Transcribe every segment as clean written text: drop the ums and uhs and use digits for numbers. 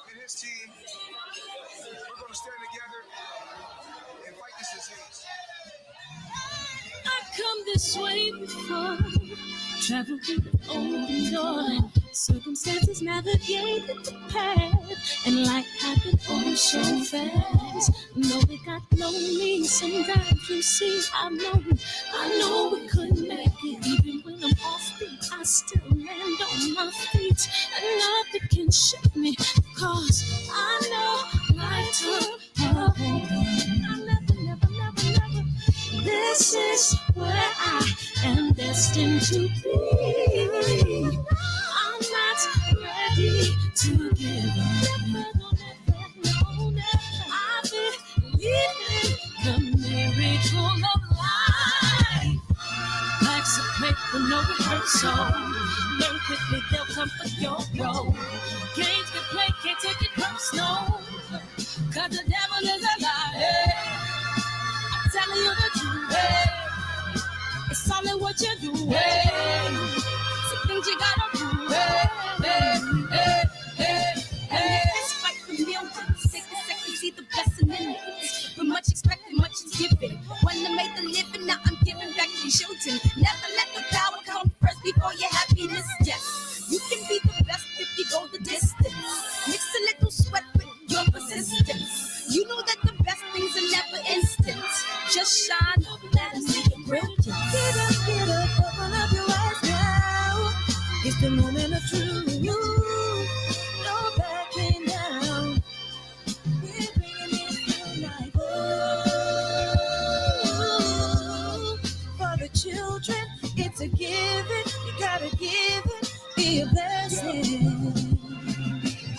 and his team, we're going to stand together and fight this disease. I've come this way before, traveled through the open door, circumstances navigated the path, and life happened all so fast. No, it got lonely sometimes, you see, I know we couldn't make it. Even when I'm off beat, I still land on my feet, and nothing can shake me, cause I know life took a hold. I never. This is where I am destined to be. I'm not ready to give up. No, I believe in the miracle of life. Life's a play for no rehearsal. Learn quickly, they'll come for your role. Games can play, can't take it personal. Cause the devil is a liar. Telling you the truth, hey. It's all in what you do, hey. Some things you gotta do, hey. It's fight for millions, take a second, see the blessing in it. But much expected, much is given. When I made the living, now I'm giving back to children. Never let the power come first before your happiness, yes. You can be the best if you go the distance. Mix a little sweat with your persistence. You know that the best things are never instant. Just shine up, let us see your brilliance. Get up, open up your eyes now. It's the moment of truth. No backing down. We're bringing it tonight. Oh, for the children, it's a given. You gotta give it, be a blessing.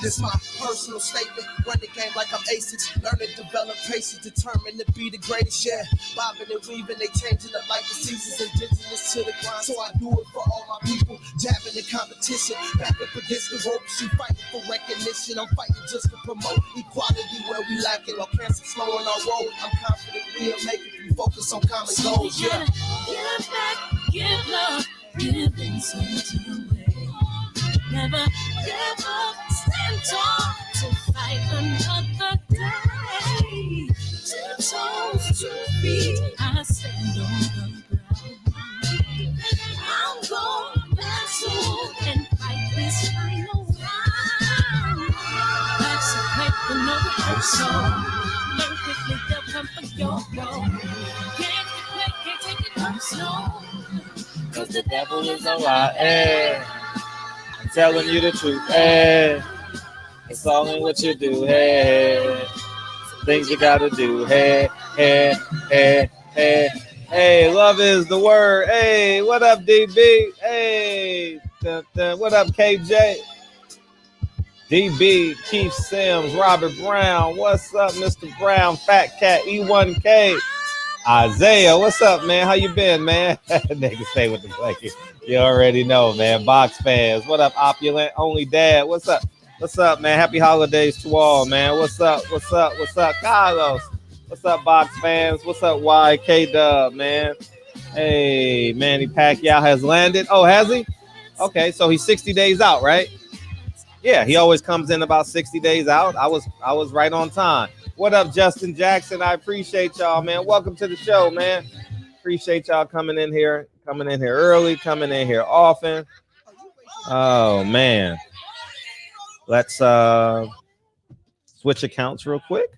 This my personal statement. Run the game like I'm aces. Learn to develop patience. Determined to be the greatest. Yeah. Bobbing and weaving. They changing up like the seasons. Indigenous to the grind. So I do it for all my people. Jabbing the competition. Back up against the ropes. You fighting for recognition. I'm fighting just to promote equality where we lack it. While cancer slowing our road. I'm confident we'll make it. We focus on common goals. Yeah. Give back, give love, give insult away. Never give up, stand tall to fight another day. 2 toes, 2 feet, I stand on the ground. I'm going back soon and fight this final round. Life's a play for no rehearsal. Learn quickly, they'll come for your role. Can't play, can't take it personal. Cause the devil is a liar. Telling you the truth, hey. It's all in what you do, hey. Some things you gotta do, hey. Love is the word, hey. What up, DB? Hey, what up, KJ? DB, Keith Sims, Robert Brown. What's up, Mr. Brown? Fat Cat, E1K. Isaiah, what's up, man? How you been, man? Niggas stay with the blanket. You already know, man. Box fans. What up, Opulent? Only Dad. What's up? What's up, man? Happy holidays to all, man. What's up? Carlos. What's up, Box fans? What's up, YK Dub, man? Hey, Manny Pacquiao has landed. Oh, has he? Okay, so he's 60 days out, right? Yeah, he always comes in about 60 days out. I was right on time. What up, Justin Jackson? I appreciate y'all, man. Welcome to the show, man. Appreciate y'all coming in here early, coming in here often. Oh, man. Let's switch accounts real quick.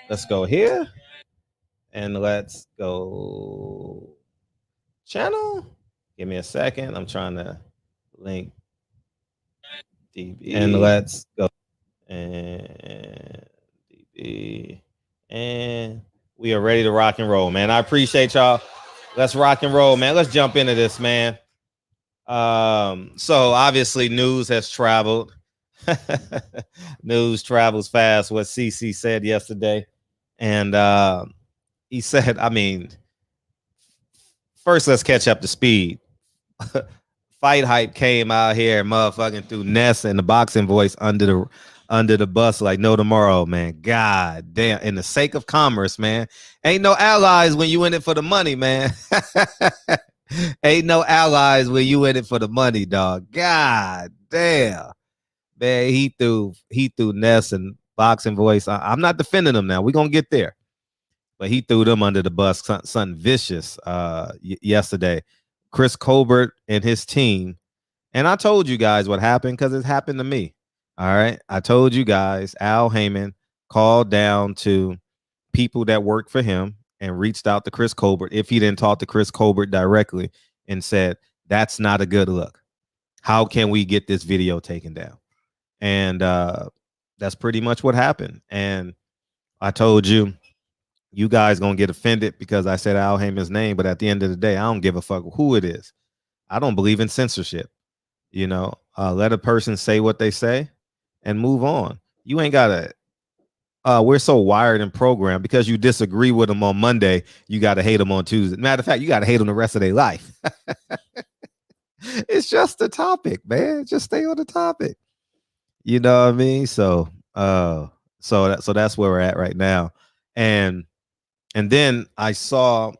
Let's go here. And let's go channel. Give me a second. I'm trying to link DB. And let's go. And and we are ready to rock and roll, man. I appreciate y'all. Let's rock and roll, man. Let's jump into this, man. So obviously news has traveled. News travels fast, what CC said yesterday. And he said, I mean, first let's catch up to speed. Fight Hype came out here motherfucking through Ness and the Boxing Voice under the bus like no tomorrow, man. God damn. In the sake of commerce, man. Ain't no allies when you in it for the money, man. Ain't no allies when you in it for the money, dog. God damn. Man, he threw Ness and Boxing Voice. I'm not defending him now. We're gonna get there. But he threw them under the bus, something vicious yesterday. Chris Colbert and his team. And I told you guys what happened because it happened to me. All right. I told you guys Al Heyman called down to people that work for him and reached out to Chris Colbert if he didn't talk to Chris Colbert directly and said, that's not a good look. How can we get this video taken down? And that's pretty much what happened. And I told you, you guys gonna get offended because I said Al Heyman's name, but at the end of the day, I don't give a fuck who it is. I don't believe in censorship. You know, let a person say what they say and move on. You ain't gotta. We're so wired and programmed because you disagree with them on Monday, you gotta hate them on Tuesday. Matter of fact, you gotta hate them the rest of their life. It's just a topic, man. Just stay on the topic. You know what I mean? So that's where we're at right now. And then I saw,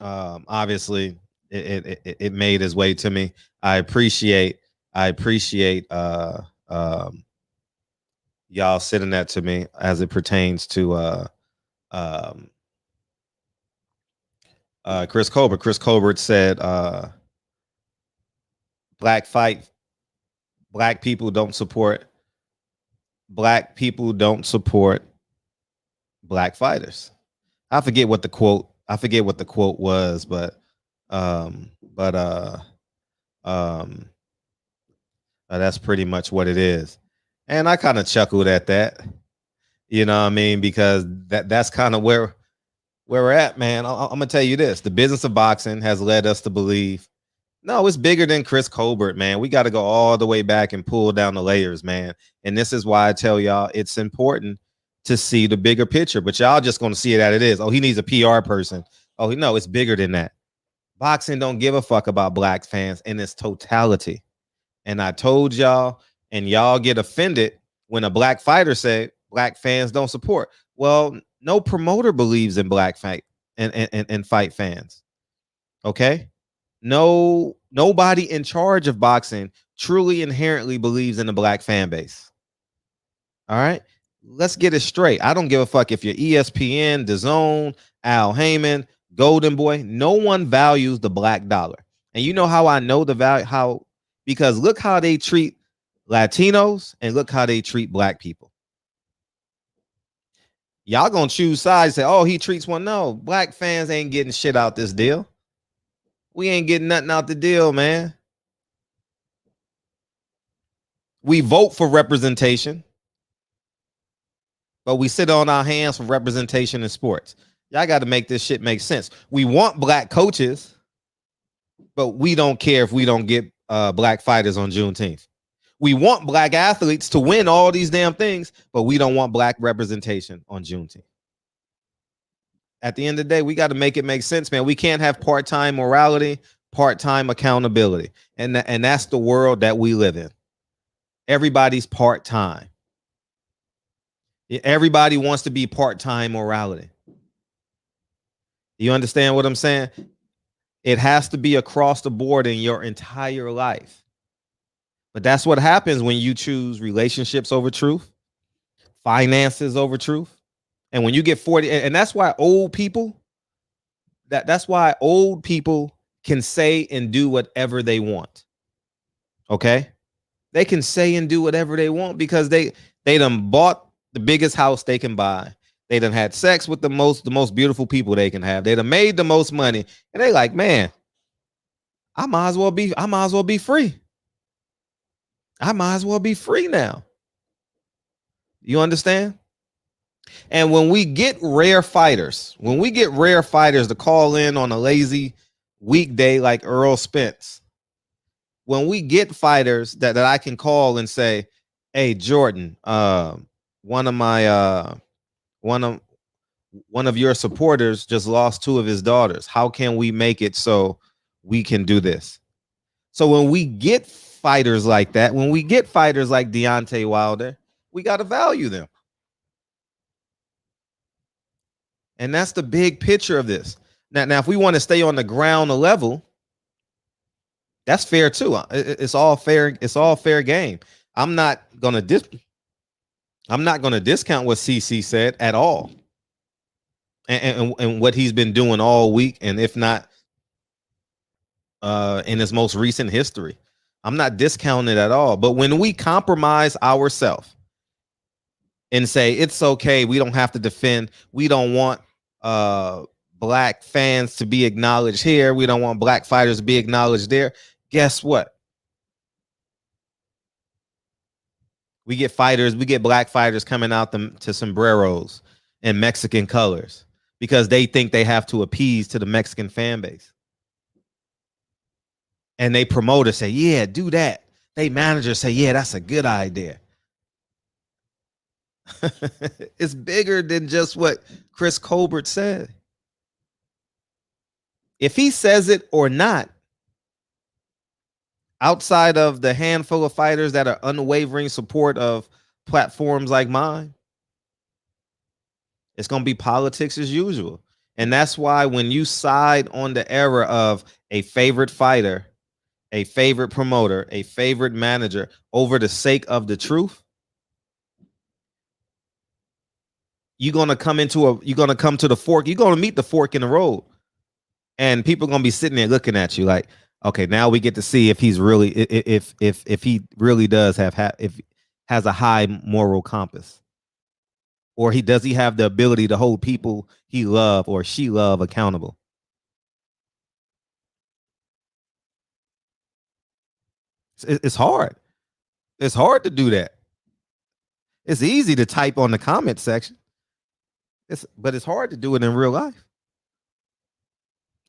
obviously, it made its way to me. I appreciate y'all sending that to me as it pertains to Chris Colbert. Chris Colbert said, black people don't support black fighters. I forget what the quote was, but that's pretty much what it is. And I kind of chuckled at that, you know what I mean, because that's kind of where we're at, man. I'm gonna tell you this: the business of boxing has led us to believe, no, it's bigger than Chris Colbert, man. We got to go all the way back and pull down the layers, man. And this is why I tell y'all it's important to see the bigger picture, but y'all just gonna see it as it is. Oh, he needs a PR person. Oh, no, it's bigger than that. Boxing don't give a fuck about black fans in its totality. And I told y'all, and y'all get offended when a black fighter say black fans don't support. Well, no promoter believes in black fight and fight fans. Okay? Nobody in charge of boxing truly inherently believes in the black fan base. All right? Let's get it straight. I don't give a fuck if you're ESPN, DAZN, Al Heyman, Golden Boy. No one values the black dollar. And you know how I know the value? Because look how they treat Latinos and look how they treat black people. Y'all gonna choose sides, say, oh, he treats one. No, black fans ain't getting shit out this deal. We ain't getting nothing out the deal, man. We vote for representation, but we sit on our hands for representation in sports. Y'all got to make this shit make sense. We want black coaches, but we don't care if we don't get black fighters on Juneteenth. We want black athletes to win all these damn things, but we don't want black representation on Juneteenth. At the end of the day, we got to make it make sense, man. We can't have part-time morality, part-time accountability. And that's the world that we live in. Everybody's part-time. Everybody wants to be part-time morality. You understand what I'm saying? It has to be across the board in your entire life. But that's what happens when you choose relationships over truth, finances over truth. And when you get 40, and that's why old people, that's why old people can say and do whatever they want. Okay? They can say and do whatever they want because they done bought the biggest house they can buy. They done had sex with the most beautiful people they can have. They done made the most money. And they like, man, I might as well be free. I might as well be free now. You understand? And when we get rare fighters to call in on a lazy weekday like Earl Spence, when we get fighters that I can call and say, hey, Jordan, one of your supporters just lost 2 of his daughters. How can we make it so we can do this? So when we get fighters like that, when we get fighters like Deontay Wilder, we got to value them. And that's the big picture of this. Now, if we want to stay on the ground level, that's fair too. It's all fair. It's all fair game. I'm not gonna discount what CC said at all, and what he's been doing all week, and if not in his most recent history. I'm not discounting it at all. But when we compromise ourselves and say it's okay, we don't have to defend, we don't want black fans to be acknowledged here, we don't want black fighters to be acknowledged there, guess what? We get black fighters coming out to sombreros and Mexican colors because they think they have to appease to the Mexican fan base. And they promoters say, yeah, do that. They managers say, yeah, that's a good idea. It's bigger than just what Chris Colbert said. If he says it or not, outside of the handful of fighters that are unwavering support of platforms like mine, it's going to be politics as usual. And that's why when you side on the era of a favorite fighter, a favorite promoter, a favorite manager over the sake of the truth, you're going to come to the fork. You're going to meet the fork in the road. And people are going to be sitting there looking at you like, okay, now we get to see if he's really, if he really does if has a high moral compass, or does he have the ability to hold people he love or she love accountable? It's hard. It's hard to do that. It's easy to type on the comment section. But it's hard to do it in real life.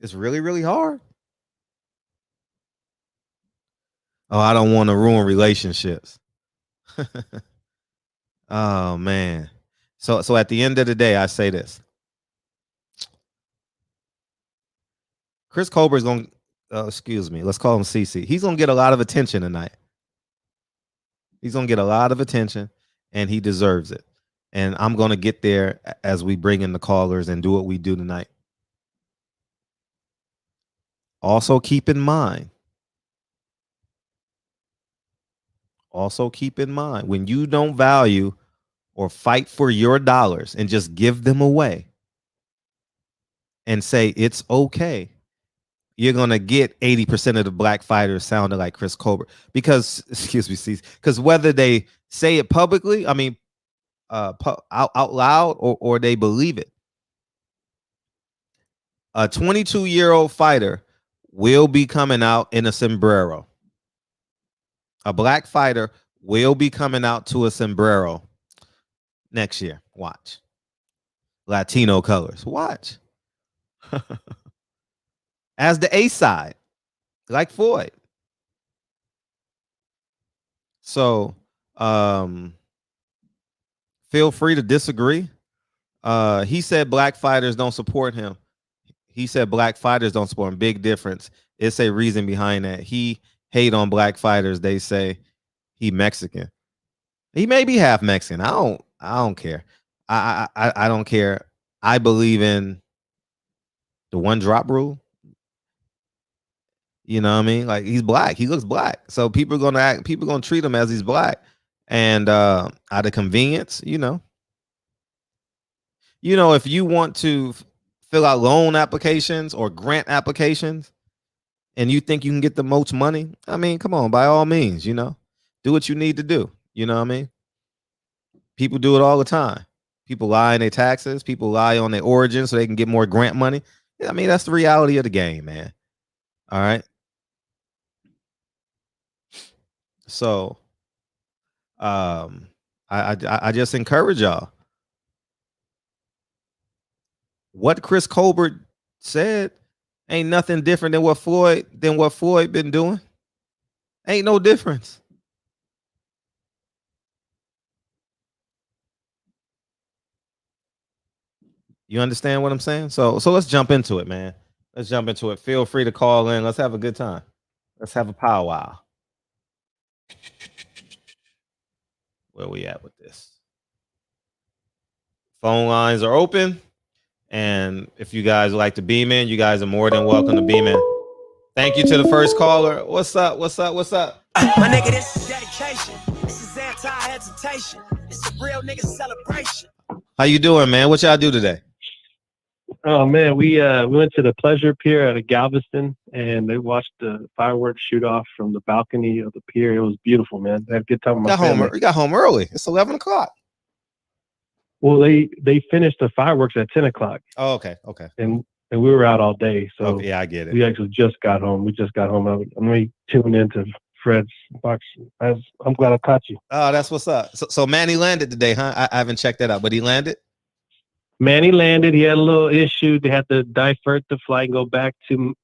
It's really, really hard. Oh, I don't want to ruin relationships. Oh man. So at the end of the day, I say this. Chris Colbert's going to, excuse me, let's call him CC. He's going to get a lot of attention tonight. He's going to get a lot of attention, and he deserves it. And I'm going to get there as we bring in the callers and do what we do tonight. Also keep in mind, when you don't value or fight for your dollars and just give them away and say it's okay, you're going to get 80% of the black fighters sounding like Chris Colbert. Because, excuse me, because whether they say it publicly, I mean, out loud, or they believe it, a 22-year-old fighter will be coming out in a sombrero. A black fighter will be coming out to a sombrero next year. Watch. Latino colors. Watch. As the A side, like Floyd. So feel free to disagree. He said black fighters don't support him. He said black fighters don't support him. Big difference. It's a reason behind that. He hate on black fighters. They say he Mexican. He may be half Mexican. I don't care. I don't care. I believe in the one drop rule. You know what I mean? Like, he's black. He looks black. So people are gonna treat him as he's black. And out of convenience, you know, if you want to fill out loan applications or grant applications and you think you can get the most money, I mean, come on, by all means, do what you need to do. You know what I mean? People do it all the time. People lie on their taxes. People lie on their origin so they can get more grant money. I mean, that's the reality of the game, man. All right. So I just encourage y'all. What Chris Colbert said ain't nothing different than what Floyd been doing. Ain't no difference. You understand what I'm saying? So let's jump into it, man. Let's jump into it. Feel free to call in. Let's have a good time. Let's have a powwow. Where we at with this? Phone lines are open. And if you guys would like to beam in, you guys are more than welcome to beam in. Thank you to the first caller. What's up? My nigga, this is dedication. This hesitation. It's a real nigga celebration. How you doing, man? What y'all do today? Oh man, we went to the Pleasure Pier at Galveston, and they watched the fireworks shoot off from the balcony of the pier. It was beautiful, man. I had a good time with my family. We got home early. It's 11 o'clock. Well, they finished the fireworks at 10 o'clock. Oh, okay. And we were out all day, so okay, yeah, I get it. We actually just got home. I'm really tuned into Fred's box. I'm glad I caught you. Oh, that's what's up. So Manny landed today, huh? I haven't checked that out, but he landed? Manny landed. He had a little issue. They had to divert the flight and go back to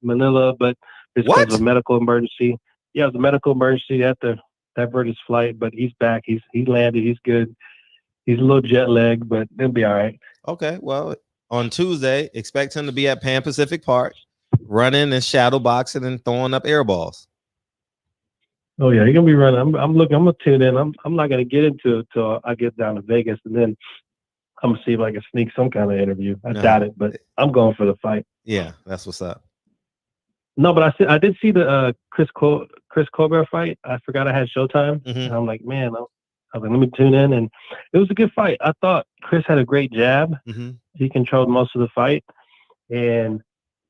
Manila, but it's because of a medical emergency. Yeah, it was a medical emergency. They had to divert his flight, but he's back. He landed. He's good. He's a little jet lagged, but it'll be all right. Okay, well, on Tuesday, expect him to be at Pan Pacific Park, running and shadow boxing and throwing up air balls. Oh yeah, he's gonna be running. I'm gonna tune in. I'm not gonna get into it till I get down to Vegas, and then I'm gonna see if I can sneak some kind of interview. I doubt it, but I'm going for the fight. Yeah, that's what's up. No, but I did see the Chris Colbert fight. I forgot I had Showtime. Mm-hmm. And I'm like, man, I was like, let me tune in, and it was a good fight. I thought Chris had a great jab. Mm-hmm. He controlled most of the fight, and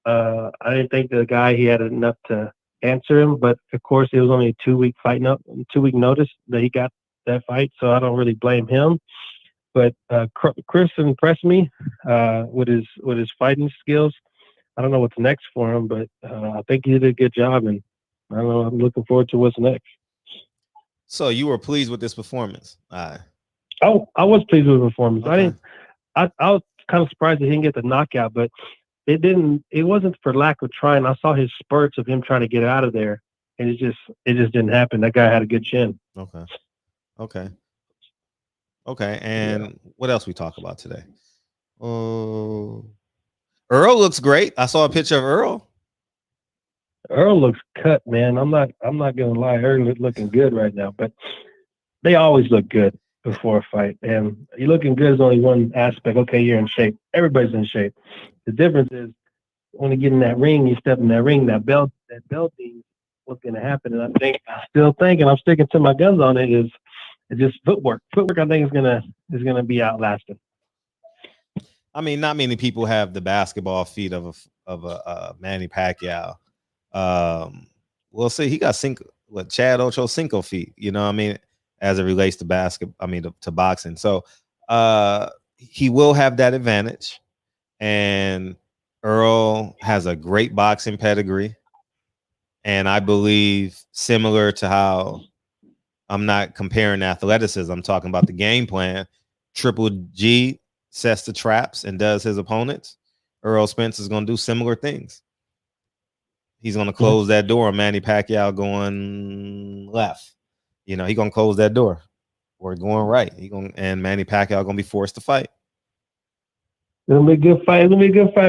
I didn't think the guy he had enough to answer him. But of course, it was only a 2-week notice that he got that fight, so I don't really blame him. But Chris impressed me with his fighting skills. I don't know what's next for him, but I think he did a good job, and I don't know. I'm looking forward to what's next. So you were pleased with this performance? I was pleased with the performance. Okay. I was kind of surprised that he didn't get the knockout, but it wasn't for lack of trying. I saw his spurts of him trying to get out of there, and it just didn't happen. That guy had a good chin. Okay. And what else we talk about today? Earl looks great. I saw a picture of Earl. Earl looks cut, man. I'm not gonna lie. Earl is looking good right now, but they always look good before a fight. And you looking good is only one aspect. Okay, you're in shape. Everybody's in shape. The difference is when you get in that ring, you step in that ring, that belt thing, what's gonna happen? And I'm sticking to my guns on it. It's just footwork. Footwork, I think, is gonna be outlasted. I mean, not many people have the basketball feet of a Manny Pacquiao. We'll see. He got Chad Ochocinco feet. You know what I mean? As it relates to to boxing. So he will have that advantage. And Earl has a great boxing pedigree. And I believe, similar to how I'm not comparing athleticism, I'm talking about the game plan. Triple G sets the traps and does his opponents. Earl Spence is going to do similar things. He's going to close that door on Manny Pacquiao going left. You know, he's going to close that door, or going right. And Manny Pacquiao going to be forced to fight. It'll be a good fight.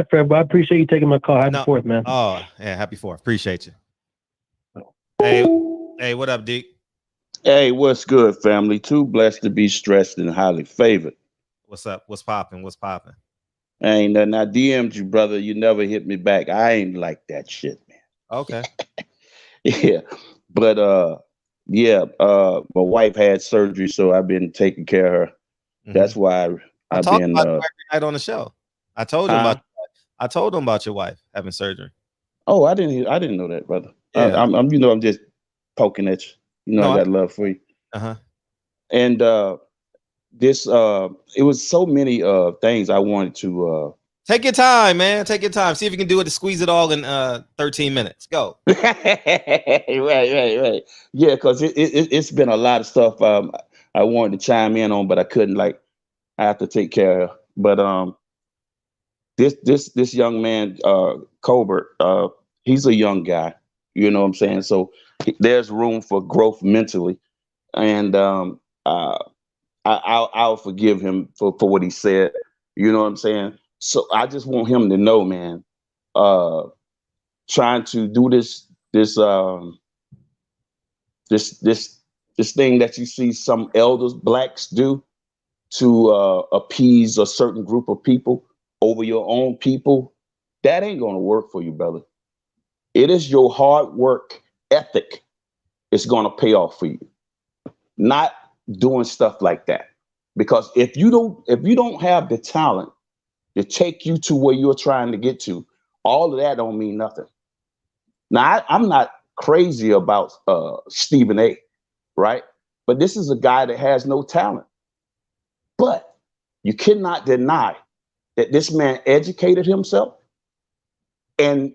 Fred. But I appreciate you taking my call. Happy 4th, man. Oh, yeah, happy 4th. Appreciate you. Hey, what up, Deke? Hey, what's good, family? Too blessed to be stressed and highly favored. What's up? What's popping? Ain't nothing. I DM'd you, brother. You never hit me back. I ain't like that shit, man. Okay. Yeah. But my wife had surgery, so I've been taking care of her. Mm-hmm. That's why I've been every night on the show. I told him about your wife having surgery. Oh, I didn't know that, brother. Yeah. I'm just poking at you. You know, I got love for you. Uh-huh. And this it was so many things I wanted to take your time, man. Take your time. See if you can do it to squeeze it all in 13 minutes. Go. Right. Yeah, because it's been a lot of stuff I wanted to chime in on, but I couldn't. Like, I have to take care of. But this young man, Colbert, he's a young guy. You know what I'm saying? So there's room for growth mentally, and I'll forgive him for what he said. You know what I'm saying? So I just want him to know, man, trying to do this thing that you see some elders, blacks, do to appease a certain group of people over your own people, that ain't gonna work for you, brother. It is your hard work ethic. It's gonna pay off for you. Not doing stuff like that. Because if you don't have the talent to take you to where you're trying to get to, all of that don't mean nothing. Now, I'm not crazy about Stephen A., right? But this is a guy that has no talent. But you cannot deny that this man educated himself, and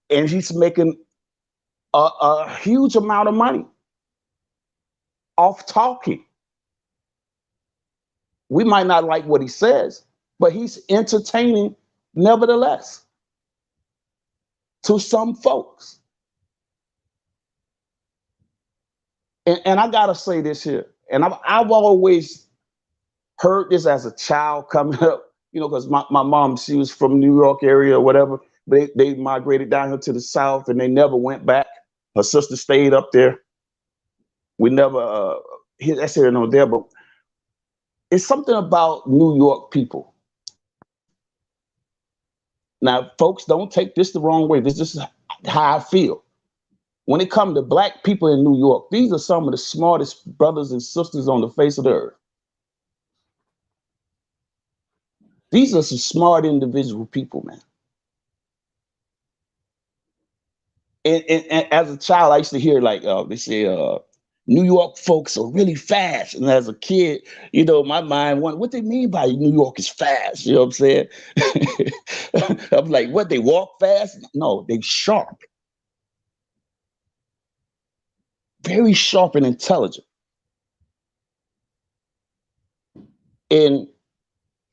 he's making a huge amount of money off talking. We might not like what he says, but he's entertaining nevertheless to some folks. And I gotta say this here, and I've always heard this as a child coming up, because my mom, she was from New York area or whatever, but they migrated down here to the South and they never went back. Her sister stayed up there. We never, that's here and there, but it's something about New York people. Now, folks, don't take this the wrong way. This is how I feel. When it comes to black people in New York, these are some of the smartest brothers and sisters on the face of the earth. These are some smart individual people, man. And as a child, I used to hear they say New York folks are really fast. And as a kid, my mind wondered what they mean by New York is fast. You know what I'm saying? I'm like, what, they walk fast? No, they sharp. Very sharp and intelligent. And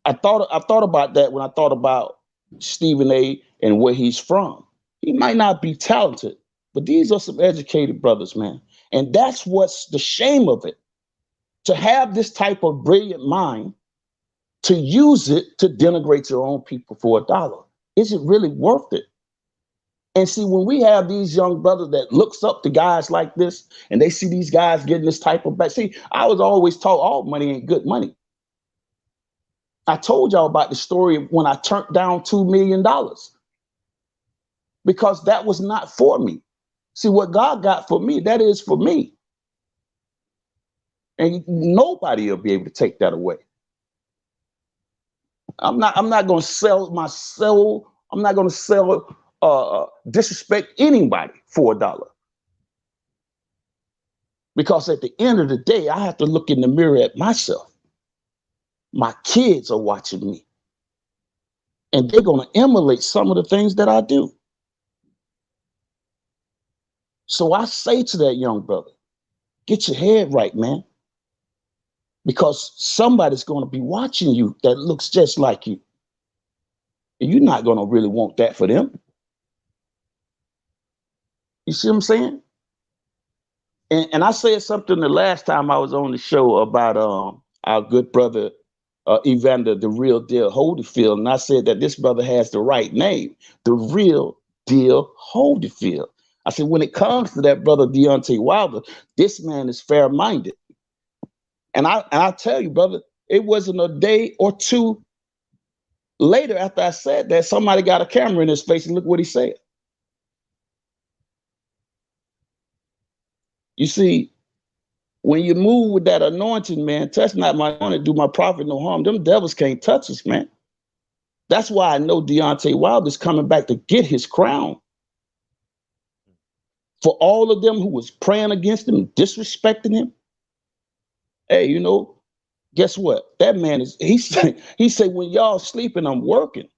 I thought about that when I thought about Stephen A. and where he's from. He might not be talented, but these are some educated brothers, man. And that's what's the shame of it. To have this type of brilliant mind, to use it to denigrate your own people for $1. Is it really worth it? And see, when we have these young brothers that looks up to guys like this, and they see these guys getting this type of back. See, I was always taught all money ain't good money. I told y'all about the story when I turned down $2 million. Because that was not for me. See, what God got for me, that is for me. And nobody will be able to take that away. I'm not going to sell my soul. I'm not going to disrespect anybody for $1. Because at the end of the day, I have to look in the mirror at myself. My kids are watching me. And they're going to emulate some of the things that I do. So I say to that young brother, get your head right, man. Because somebody's going to be watching you that looks just like you. And you're not going to really want that for them. You see what I'm saying? And I said something the last time I was on the show about our good brother, Evander, the real deal Holyfield. And I said that this brother has the right name, the real deal Holyfield. I said, when it comes to that brother Deontay Wilder, this man is fair-minded. And I'll tell you, brother, it wasn't a day or two later after I said that, somebody got a camera in his face and look what he said. You see, when you move with that anointing, man, touch not my anointing, do my prophet no harm. Them devils can't touch us, man. That's why I know Deontay Wilder's coming back to get his crown. For all of them who was praying against him, disrespecting him. Hey, guess what? That man he said, when y'all sleeping, I'm working.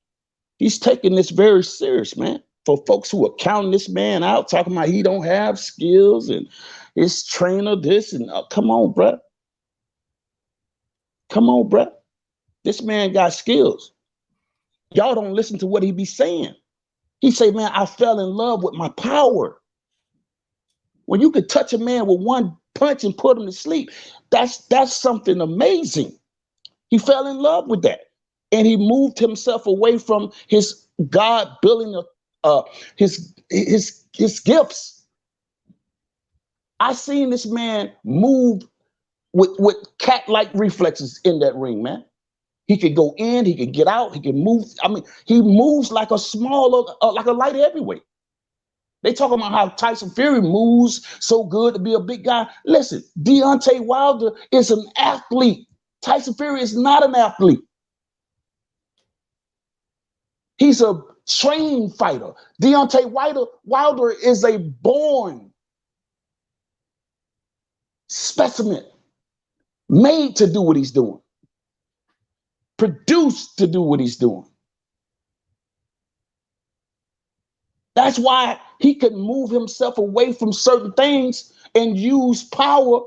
He's taking this very serious, man. For folks who are counting this man out, talking about he don't have skills and his trainer this and come on, bruh. Come on, bruh. This man got skills. Y'all don't listen to what he be saying. He say, man, I fell in love with my power. When you could touch a man with one punch and put him to sleep, that's something amazing. He fell in love with that. And he moved himself away from his God building his gifts. I seen this man move with cat-like reflexes in that ring, man. He could go in, he could get out, he could move. I mean, he moves like a like a light heavyweight. They talking about how Tyson Fury moves so good to be a big guy. Listen, Deontay Wilder is an athlete. Tyson Fury is not an athlete. He's a trained fighter. Deontay Wilder is a born specimen, made to do what he's doing, produced to do what he's doing. That's why he could move himself away from certain things and use power.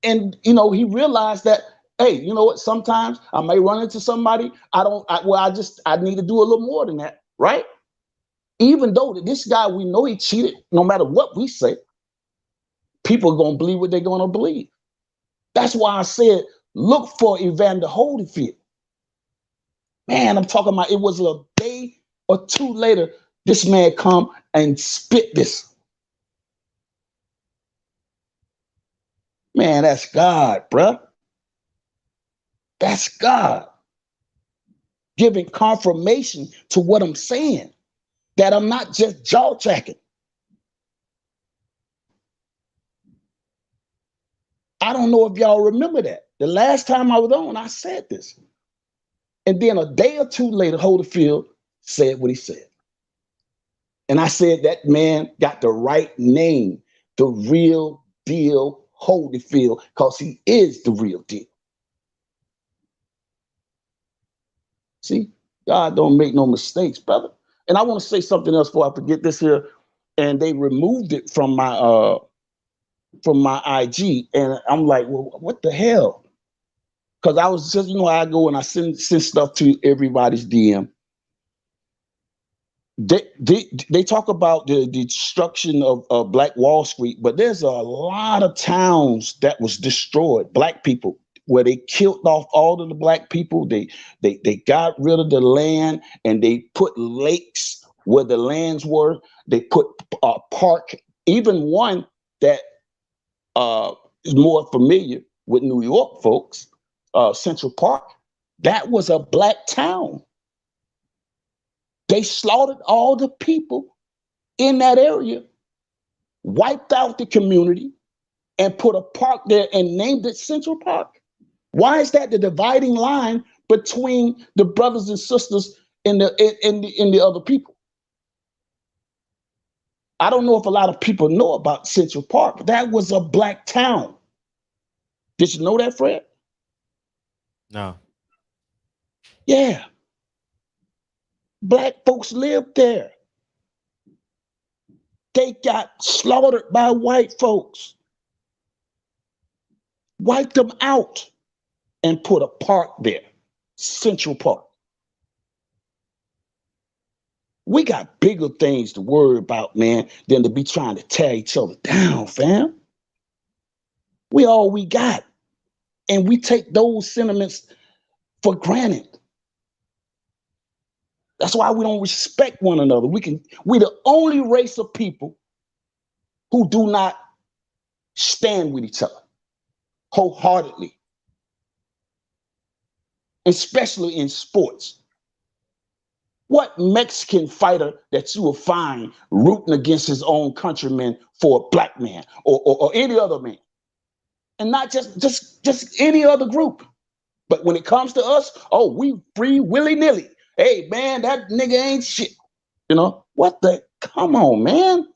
And, he realized that, hey, you know what? Sometimes I may run into somebody. I need to do a little more than that, right? Even though this guy, we know he cheated, no matter what we say, people are going to believe what they're going to believe. That's why I said, look for Evander Holyfield. Man, I'm talking about, it was a day or two later, this man come and spit this. Man, that's God, bruh. That's God giving confirmation to what I'm saying, that I'm not just jaw-jacking. I don't know if y'all remember that. The last time I was on, I said this. And then a day or two later, Holyfield said what he said. And I said that man got the right name, the real deal Holyfield, because he is the real deal. See, God don't make no mistakes, brother. And I want to say something else before I forget this here. And they removed it from my IG. And I'm like, well, what the hell? Because I was just, I go and I send stuff to everybody's DM. They talk about the destruction of Black Wall Street, but there's a lot of towns that was destroyed, Black people, where they killed off all of the Black people. They got rid of the land and they put lakes where the lands were. They put a park, even one that is more familiar with New York folks, Central Park. That was a Black town. They slaughtered all the people in that area, wiped out the community, and put a park there and named it Central Park. Why is that the dividing line between the brothers and sisters and the other people? I don't know if a lot of people know about Central Park, but that was a Black town. Did you know that, Fred? No. Yeah. Black folks lived there. They got slaughtered by white folks. Wiped them out and put a park there, Central Park. We got bigger things to worry about, man, than to be trying to tear each other down, fam. We all we got. And we take those sentiments for granted. That's why we don't respect one another. We're the only race of people who do not stand with each other wholeheartedly, especially in sports. What Mexican fighter that you will find rooting against his own countrymen for a Black man or any other man? And not just any other group. But when it comes to us, oh, we free willy-nilly. Hey, man, that nigga ain't shit. What the? Come on, man.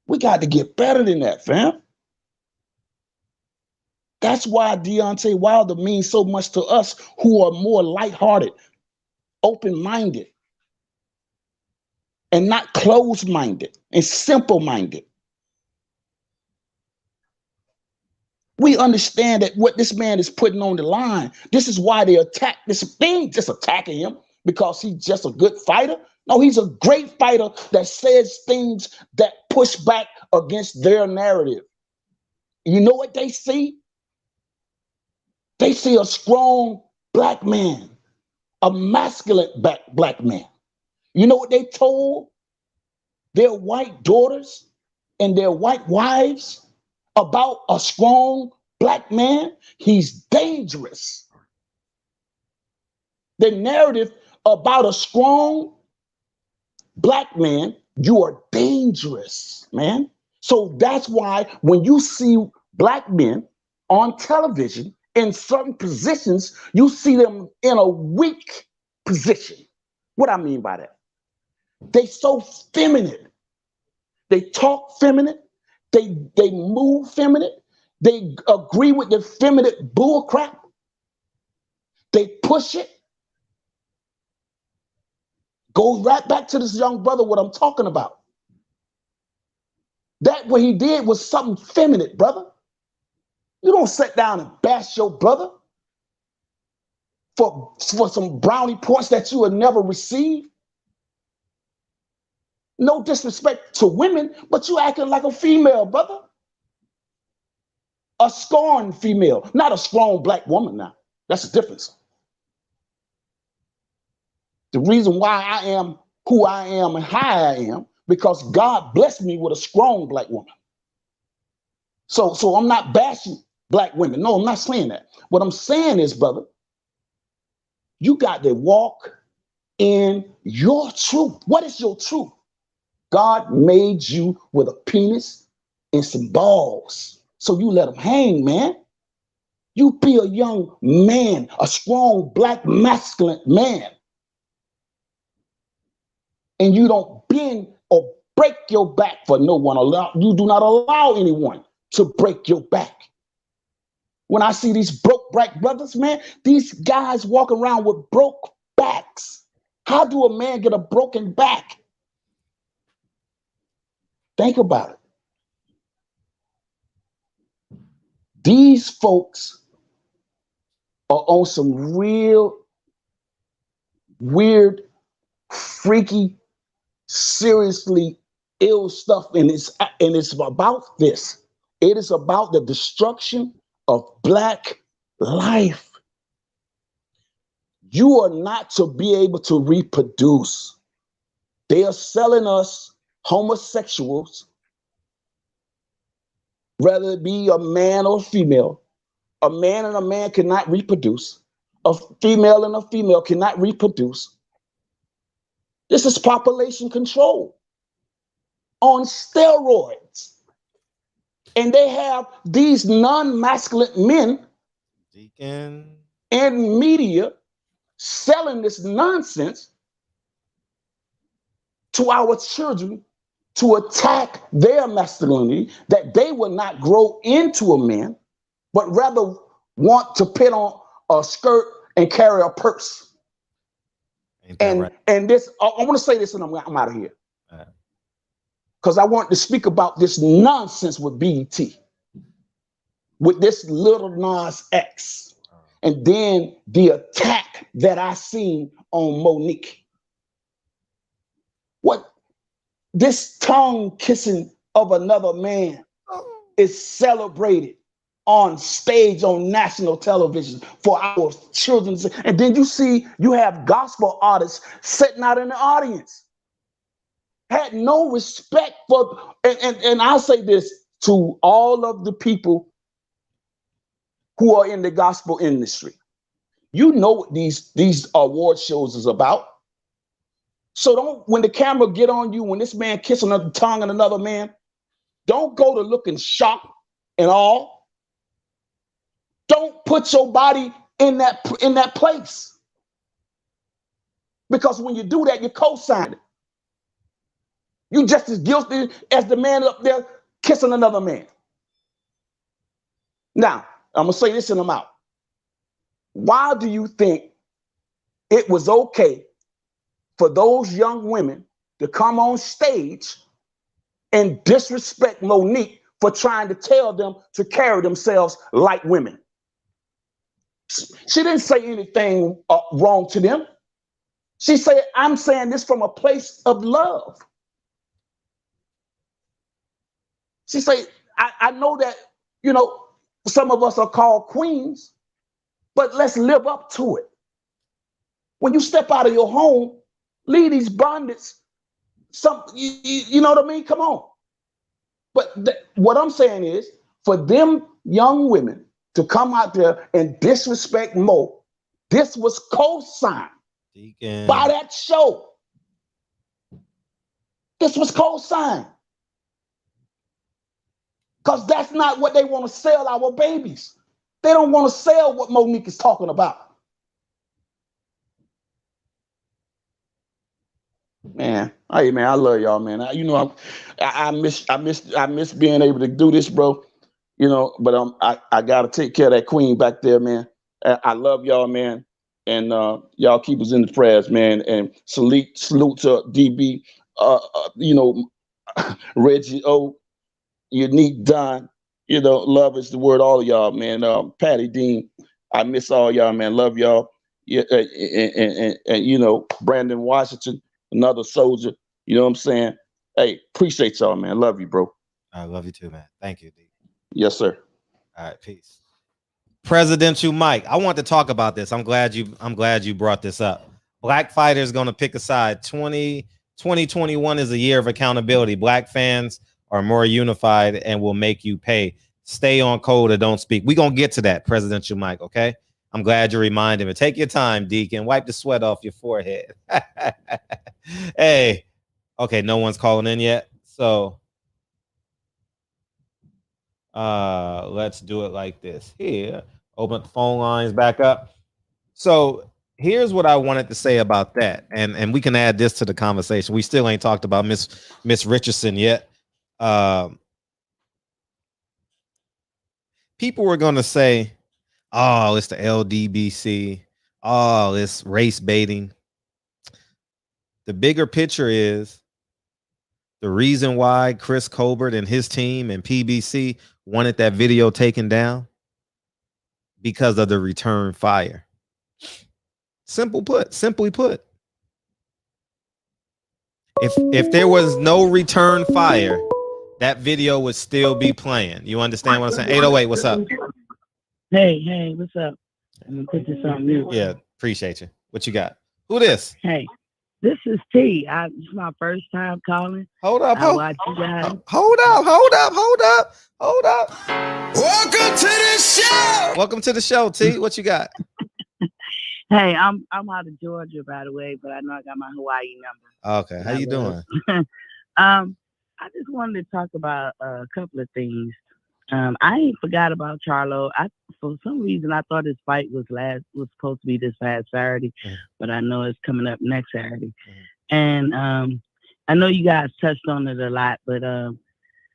We got to get better than that, fam. That's why Deontay Wilder means so much to us who are more lighthearted, open-minded, and not closed-minded and simple-minded. We understand that what this man is putting on the line, this is why they attack this thing, just attacking him because he's just a good fighter. No, he's a great fighter that says things that push back against their narrative. You know what they see? They see a strong Black man, a masculine Black man. You know what they told their white daughters and their white wives about a strong Black man? He's dangerous. The narrative about a strong black man, you are dangerous, man. So that's why when you see black men on television in certain positions, you see them in a weak position. What I mean by that? They so feminine. They talk feminine. They move feminine. They agree with the feminine bull crap. They push it. Goes right back to this young brother, what I'm talking about. That what he did was something feminine, brother. You don't sit down and bash your brother for some brownie points that you will never receive. No disrespect to women, but you acting like a female, brother. A scorned female, not a strong black woman now. That's the difference. The reason why I am who I am and how I am, because God blessed me with a strong black woman. So I'm not bashing black women. No, I'm not saying that. What I'm saying is, brother, you got to walk in your truth. What is your truth? God made you with a penis and some balls. So you let them hang, man. You be a young man, a strong black masculine man. And you don't bend or break your back for no one. You do not allow anyone to break your back. When I see these broke black brothers, man, these guys walk around with broke backs. How do a man get a broken back? Think about it. These folks are on some real weird, freaky, seriously ill stuff, and it's about this. It is about the destruction of black life. You are not to be able to reproduce. They are selling us homosexuals, whether it be a man or a female. A man and a man cannot reproduce. A female and a female cannot reproduce. This is population control on steroids. And they have these non-masculine men in media selling this nonsense to our children to attack their masculinity, that they will not grow into a man, but rather want to put on a skirt and carry a purse. And this, I want to say this and I'm out of here. Because I want to speak about this nonsense with BET, with this little Nas X, and then the attack that I seen on Monique. What this tongue kissing of another man is celebrated on stage on national television for our children. And then you have gospel artists sitting out in the audience. Had no respect for, and I'll say this to all of the people who are in the gospel industry. You know what these award shows is about. So don't, when the camera get on you, when this man kissing the tongue of another man, don't go to looking shocked and all. Don't put your body in that place. Because when you do that, you co-sign it. You're just as guilty as the man up there kissing another man. Now, I'm going to say this and I'm out. Why do you think it was okay for those young women to come on stage and disrespect Monique for trying to tell them to carry themselves like women? She didn't say anything wrong to them. She said, I'm saying this from a place of love. She said, I know that, some of us are called queens, but let's live up to it. When you step out of your home, leave these bondage. You know what I mean? Come on. But what I'm saying is, for them young women to come out there and disrespect Mo, this was co-signed by that show. This was co-signed. Because that's not what they want to sell our babies. They don't want to sell what Monique is talking about. Man, hey man, I love y'all, man. I miss being able to do this, bro. You know, but I gotta take care of that queen back there, man. I love y'all, man, and y'all keep us in the prayers, man. And salute to DB, you know, Reggie O, Unique Don. You know, love is the word. All of y'all, man. Patty Dean, I miss all y'all, man. Love y'all. Yeah, and you know, Brandon Washington, another soldier. You know what I'm saying? Hey, appreciate y'all, man. Love you, bro. I love you too, man. Thank you, D. Yes, sir. All right, peace. Presidential Mike, I want to talk about this. I'm glad you brought this up. Black fighters going to pick a side. 2021 is a year of accountability. Black fans are more unified and will make you pay. Stay on code or don't speak. We're going to get to that, Presidential Mike, okay? I'm glad you reminded me. Take your time, Deacon. Wipe the sweat off your forehead. Hey, okay, no one's calling in yet. So let's do it like this. Here, open up the phone lines back up. So here's what I wanted to say about that. And we can add this to the conversation. We still ain't talked about Miss Richardson yet. People were going to say, oh, it's the LDBC. Oh, it's race baiting. The bigger picture is the reason why Chris Colbert and his team and PBC wanted that video taken down because of the return fire. Simply put. If there was no return fire, that video would still be playing. You understand what I'm saying? 808, what's up? Hey, what's up? I'm gonna put this on mute. Yeah, appreciate you. What you got? Who this? Hey, this is T. It's my first time calling. Hold up. I watch you guys. Hold up. Welcome to the show. Welcome to the show, T. What you got? Hey, I'm out of Georgia, by the way, but I know I got my Hawaii number. Okay, how you doing? I just wanted to talk about a couple of things. I ain't forgot about Charlo. For some reason I thought his fight was supposed to be this past Saturday, but I know it's coming up next Saturday. And I know you guys touched on it a lot, but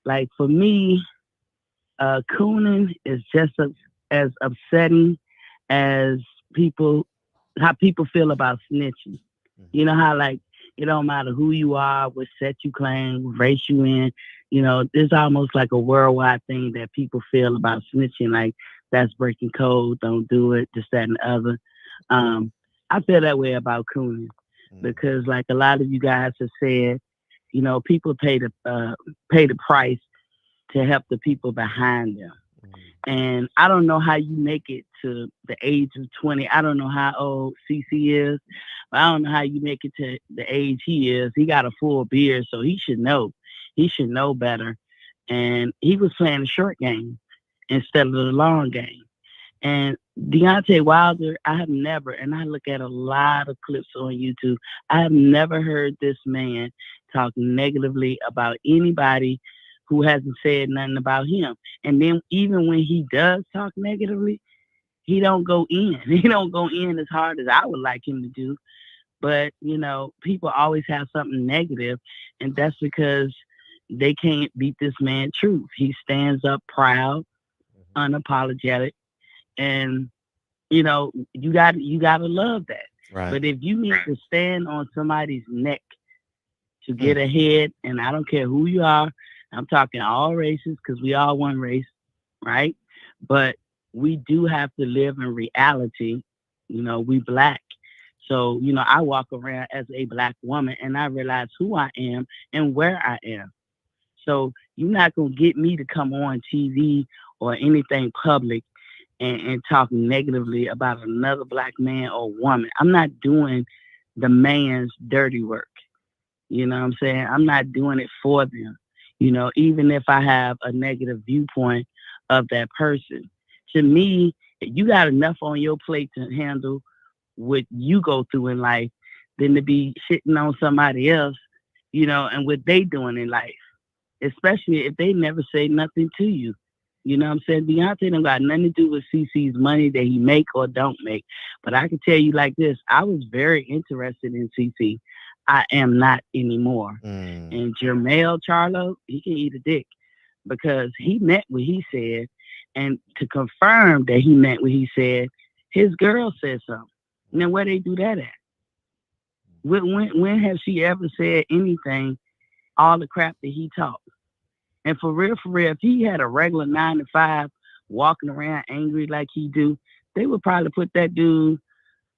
like for me, cooning is just as upsetting as how people feel about snitching. You know how like it don't matter who you are, what set you claim, what race you in. You know, there's almost like a worldwide thing that people feel about snitching, like that's breaking code, don't do it, this, that, and the other. I feel that way about cooning because like a lot of you guys have said, you know, people pay the price to help the people behind them. And I don't know how you make it to the age of 20. I don't know how old CC is, but I don't know how you make it to the age he is. He got a full beard, so he should know. He should know better. And he was playing the short game instead of the long game. And Deontay Wilder, I have never, and I look at a lot of clips on YouTube, I have never heard this man talk negatively about anybody who hasn't said nothing about him. And then even when he does talk negatively, he don't go in. He don't go in as hard as I would like him to do. But, you know, people always have something negative, and that's because they can't beat this man truth. He stands up proud, unapologetic, and, you know, you got to love that. Right. But if you need to stand on somebody's neck to get ahead, and I don't care who you are, I'm talking all races because we all one race, right? But we do have to live in reality. You know, we Black. So, you know, I walk around as a Black woman and I realize who I am and where I am. So you're not going to get me to come on TV or anything public and talk negatively about another Black man or woman. I'm not doing the man's dirty work. You know what I'm saying? I'm not doing it for them. You know, even if I have a negative viewpoint of that person. To me, you got enough on your plate to handle what you go through in life than to be shitting on somebody else and what they doing in life, especially if they never say nothing to you. You know what I'm saying? Deontay don't got nothing to do with CC's money that he make or don't make. But I can tell you like this, I was very interested in CC. I am not anymore. And Jermell Charlo, he can eat a dick because he meant what he said. And to confirm that he meant what he said, his girl said something. Now, where they do that at? When has she ever said anything, all the crap that he talked? And for real, if he had a regular 9 to 5 walking around angry like he do, they would probably put that dude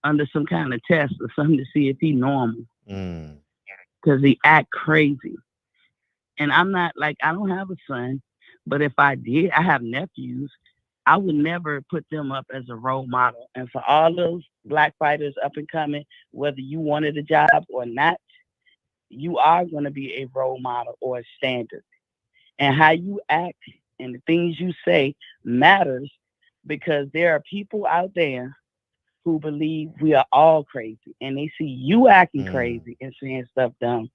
under some kind of test or something to see if he normal. Because he act crazy. And I'm not like, I don't have a son, but if I did, I have nephews, I would never put them up as a role model. And for all those black fighters up and coming, whether you wanted a job or not, you are going to be a role model or a standard. And how you act and the things you say matters, because there are people out there who believe we are all crazy, and they see you acting crazy and saying stuff dumb.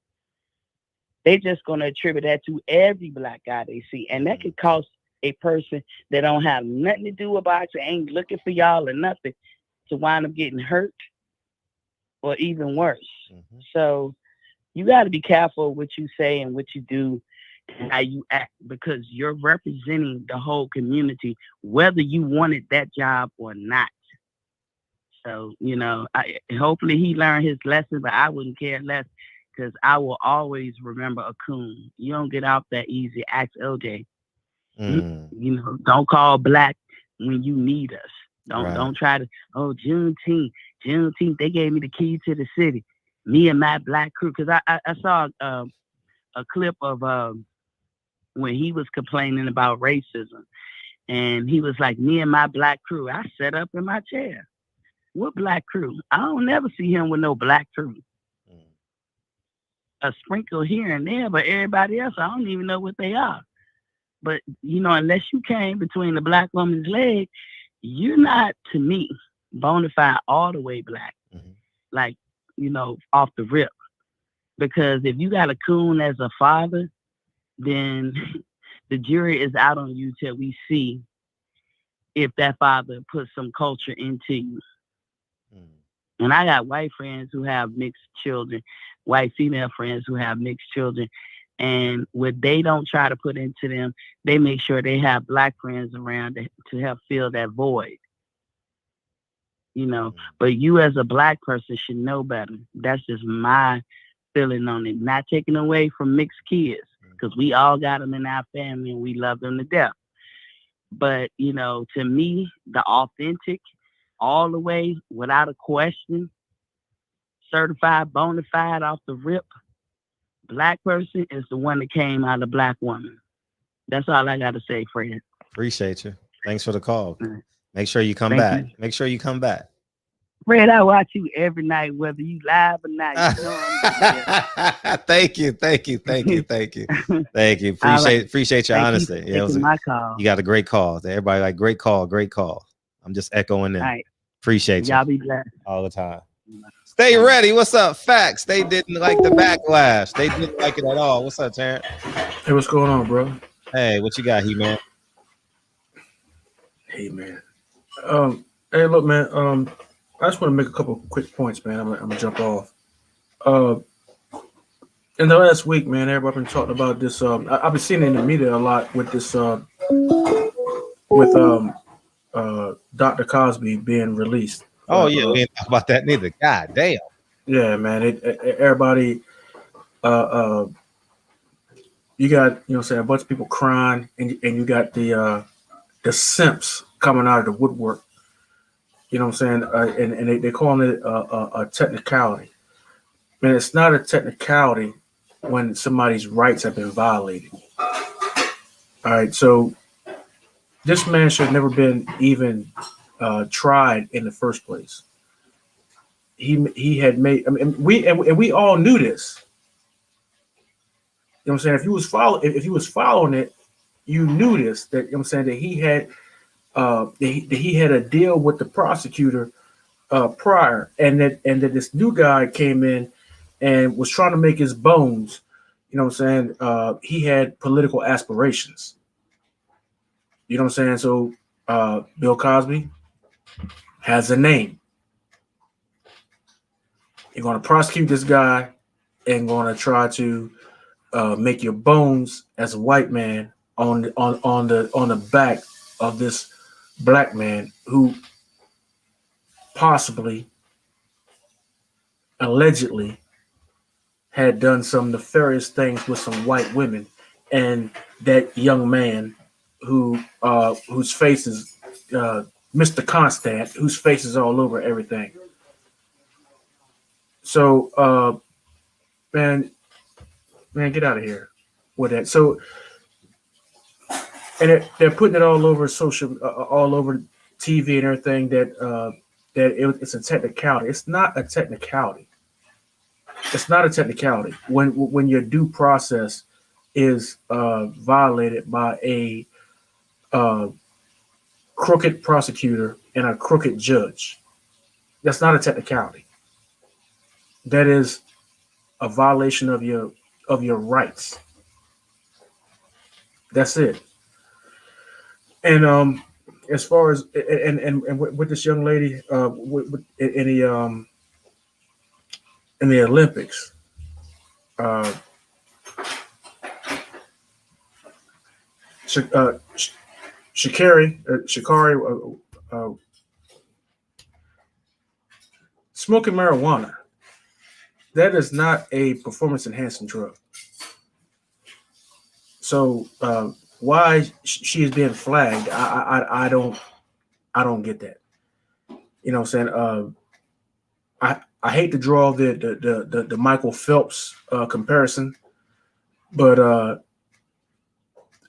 They just going to attribute that to every black guy they see. And that could cost a person that don't have nothing to do about you, ain't looking for y'all or nothing, to wind up getting hurt or even worse. So you got to be careful what you say and what you do and how you act, because you're representing the whole community, whether you wanted that job or not. So, hopefully he learned his lesson, but I wouldn't care less, because I will always remember a coon. You don't get out that easy. Ask LJ. Don't call black when you need us. Don't try to, Juneteenth, they gave me the key to the city. Me and my black crew. Because I saw a clip of when he was complaining about racism. And he was like, me and my black crew. I sat up in my chair. What black crew? I don't never see him with no black crew. A sprinkle here and there, but everybody else, I don't even know what they are. But, unless you came between the black woman's leg, you're not, to me, bona fide all the way black. Like, off the rip. Because if you got a coon as a father, then the jury is out on you till we see if that father puts some culture into you. And I got white friends who have mixed children, white female friends who have mixed children. And what they don't try to put into them, they make sure they have black friends around to help fill that void. But you as a black person should know better. That's just my feeling on it. Not taking away from mixed kids, because we all got them in our family and we love them to death. But, to me, the authentic, all the way, without a question, certified, bona fide, off the rip, black person is the one that came out of black woman. That's all I got to say, Fred. Appreciate you. Thanks for the call. Make sure you come back. Make sure you come back. Fred, I watch you every night, whether you live or not. Thank you. Appreciate your honesty. My call. You got a great call. Everybody like great call. I'm just echoing in. Right. Appreciate you. Y'all be blessed all the time. Stay ready. What's up, Facts? They didn't like the backlash. They didn't like it at all. What's up, Terrence? Hey, what's going on, bro? Hey, what you got, man? Hey, man. Hey, look, man. I just want to make a couple quick points, man. I'm gonna jump off. In the last week, man, everybody been talking about this. I've been seeing it in the media a lot with this, Dr. Cosby being released. Oh yeah, we ain't talk about that neither. God damn. Yeah, man. Everybody. You got, a bunch of people crying, and you got the simps coming out of the woodwork. You know what I'm saying? And they calling it a technicality. And it's not a technicality when somebody's rights have been violated. All right, so this man should have never been even tried in the first place. He had made. I mean, we all knew this. You know what I'm saying? If he was following it, you knew this. That, you know what I'm saying, that he had. He had a deal with the prosecutor prior, and that this new guy came in and was trying to make his bones You know what I'm saying? He had political aspirations. You know what I'm saying? So Bill Cosby has a name. You're going to prosecute this guy and going to try to make your bones as a white man on the back of this black man who possibly, allegedly, had done some nefarious things with some white women, and that young man whose face is Mr. Constant, whose face is all over everything. So, man, get out of here with that. So, and they're putting it all over social, all over TV and everything it's a technicality. It's not a technicality. It's not a technicality. When your due process is violated by a crooked prosecutor and a crooked judge, that's not a technicality. That is a violation of your rights. That's it. And as far as and with this young lady in the Olympics, Sha'Carri, smoking marijuana, that is not a performance enhancing drug. So why she is being flagged, I don't get that. You know what I'm saying? I hate to draw the Michael Phelps comparison, but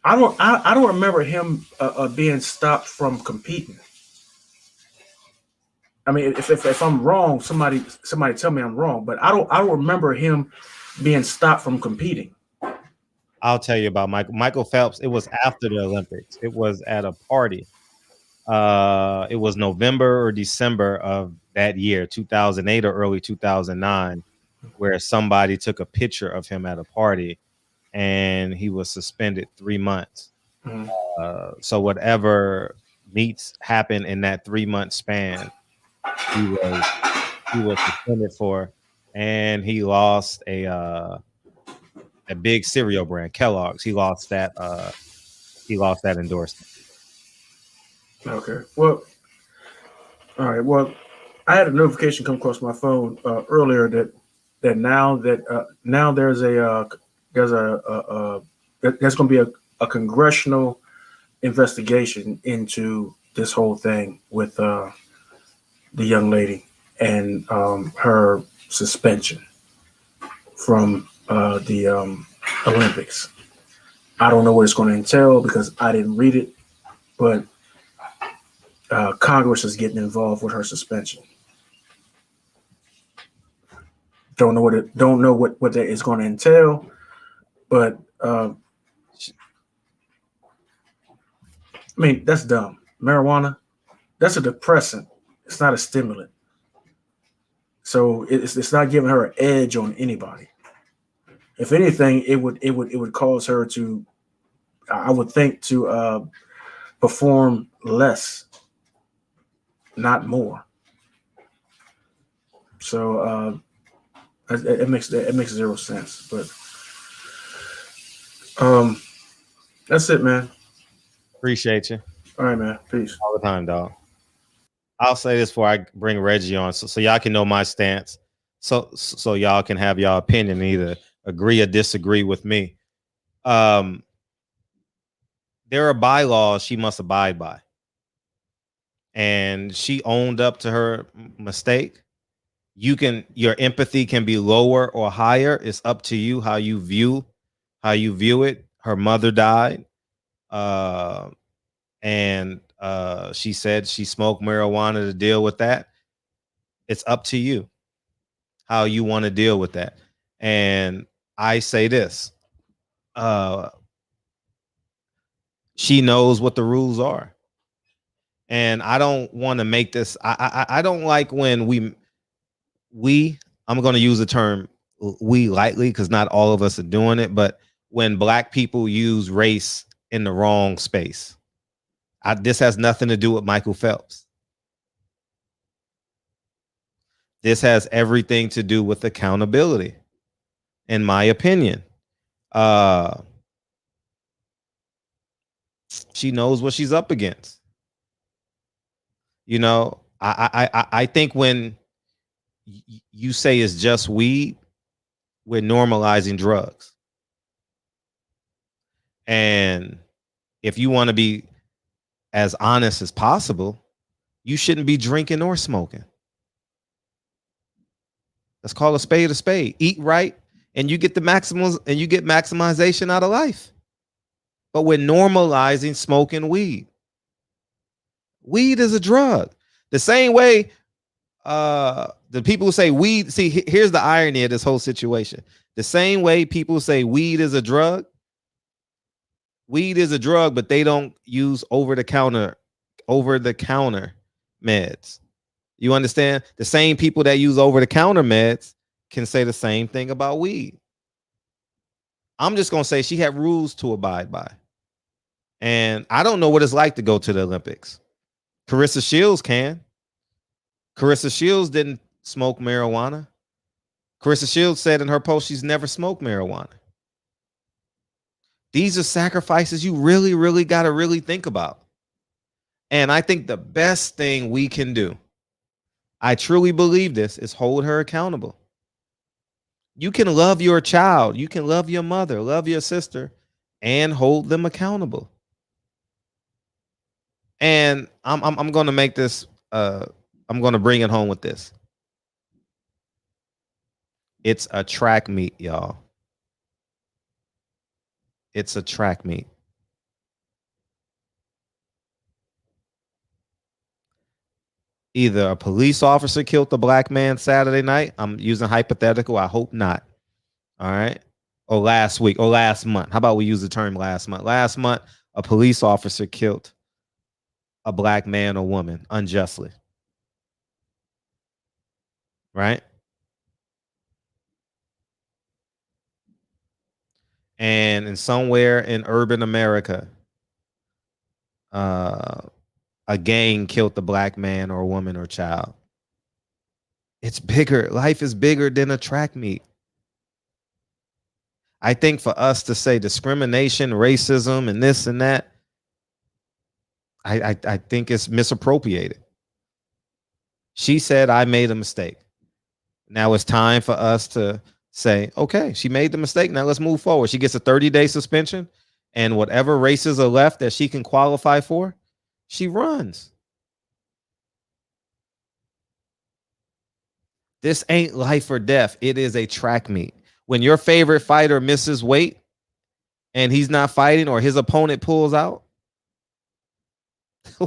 I don't remember him being stopped from competing. I mean, if I'm wrong, somebody tell me I'm wrong, but I don't remember him being stopped from competing. I'll tell you about Michael Phelps. It was after the Olympics. It was at a party. It was November or December of that year, 2008 or early 2009, where somebody took a picture of him at a party, and he was suspended 3 months. Mm-hmm. So whatever meets happened in that 3 month span, he was suspended for, and he lost a big cereal brand, Kellogg's. He lost that endorsement. Okay. Well, all right. Well, I had a notification come across my phone earlier that now there's going to be a congressional investigation into this whole thing with the young lady and her suspension from the Olympics. I don't know what it's going to entail because I didn't read it, but Congress is getting involved with her suspension. Don't know what that is going to entail, but I mean, that's dumb. Marijuana, that's a depressant. It's not a stimulant. So it's not giving her an edge on anybody. If anything, it would cause her to, I would think, to perform less, not more. So it makes zero sense. But that's it, man. Appreciate you. All right, man. Peace. All the time, dog. I'll say this before I bring Reggie on, so y'all can know my stance. So y'all can have y'all opinion, either agree or disagree with me. There are bylaws she must abide by, and she owned up to her mistake. Your empathy can be lower or higher. It's up to you how you view it. Her mother died, and she said she smoked marijuana to deal with that. It's up to you how you want to deal with that. And I say this, she knows what the rules are. And I don't want to make this, I don't like when I'm going to use the term we lightly because not all of us are doing it, but when black people use race in the wrong space, this has nothing to do with Michael Phelps. This has everything to do with accountability, in my opinion. She knows what she's up against. You know, I think when you say it's just weed, we're normalizing drugs. And if you want to be as honest as possible, you shouldn't be drinking or smoking. Let's call a spade a spade. Eat right, and you get the maximums, and you get maximization out of life. But we're normalizing smoking weed. Weed is a drug. The same way the people who say weed, see, here's the irony of this whole situation. The same way people say weed is a drug, but they don't use over-the-counter meds. You understand? The same people that use over-the-counter meds can say the same thing about weed. I'm just going to say she had rules to abide by. And I don't know what it's like to go to the Olympics. Carissa Shields can. Carissa Shields didn't smoke marijuana. Carissa Shields said in her post she's never smoked marijuana. These are sacrifices you really, really got to really think about. And I think the best thing we can do, I truly believe this, is hold her accountable. You can love your child, you can love your mother, love your sister, and hold them accountable. And I'm going to make this, I'm going to bring it home with this. It's a track meet, y'all. It's a track meet. Either a police officer killed a black man Saturday night. I'm using hypothetical. I hope not. All right. Or last week or last month. How about we use the term last month? Last month, a police officer killed a black man or woman unjustly. Right? And in somewhere in urban America, a gang killed the black man or woman or child. It's bigger. Life is bigger than a track meet. I think for us to say discrimination, racism, and this and that, I think it's misappropriated. She said, I made a mistake. Now it's time for us to say, okay, she made the mistake. Now let's move forward. She gets a 30-day suspension, and whatever races are left that she can qualify for, she runs. This ain't life or death. It is a track meet. When your favorite fighter misses weight and he's not fighting or his opponent pulls out,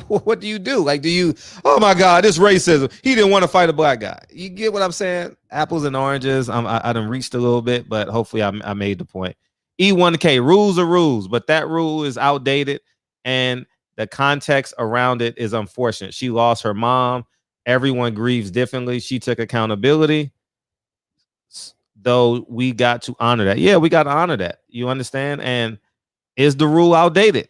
what do you do? Like, do you, oh my God, this racism. He didn't want to fight a black guy. You get what I'm saying? Apples and oranges. I done reached a little bit, but hopefully I made the point. E1K, rules are rules, but that rule is outdated and the context around it is unfortunate. She lost her mom. Everyone grieves differently. She took accountability, though we got to honor that. Yeah, we got to honor that. You understand? And is the rule outdated?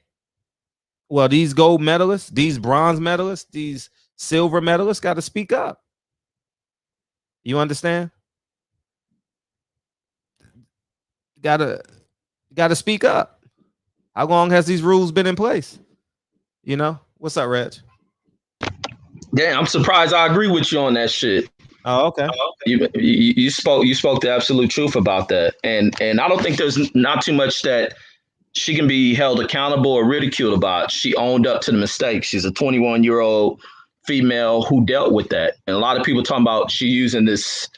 Well, these gold medalists, these bronze medalists, these silver medalists got to speak up. You understand? Got to speak up. How long has these rules been in place? You know? What's up, Reg? Damn, I'm surprised I agree with you on that shit. Oh, okay. You spoke the absolute truth about that. And I don't think there's not too much that she can be held accountable or ridiculed about. She owned up to the mistake. She's a 21-year-old female who dealt with that. And a lot of people talking about she using this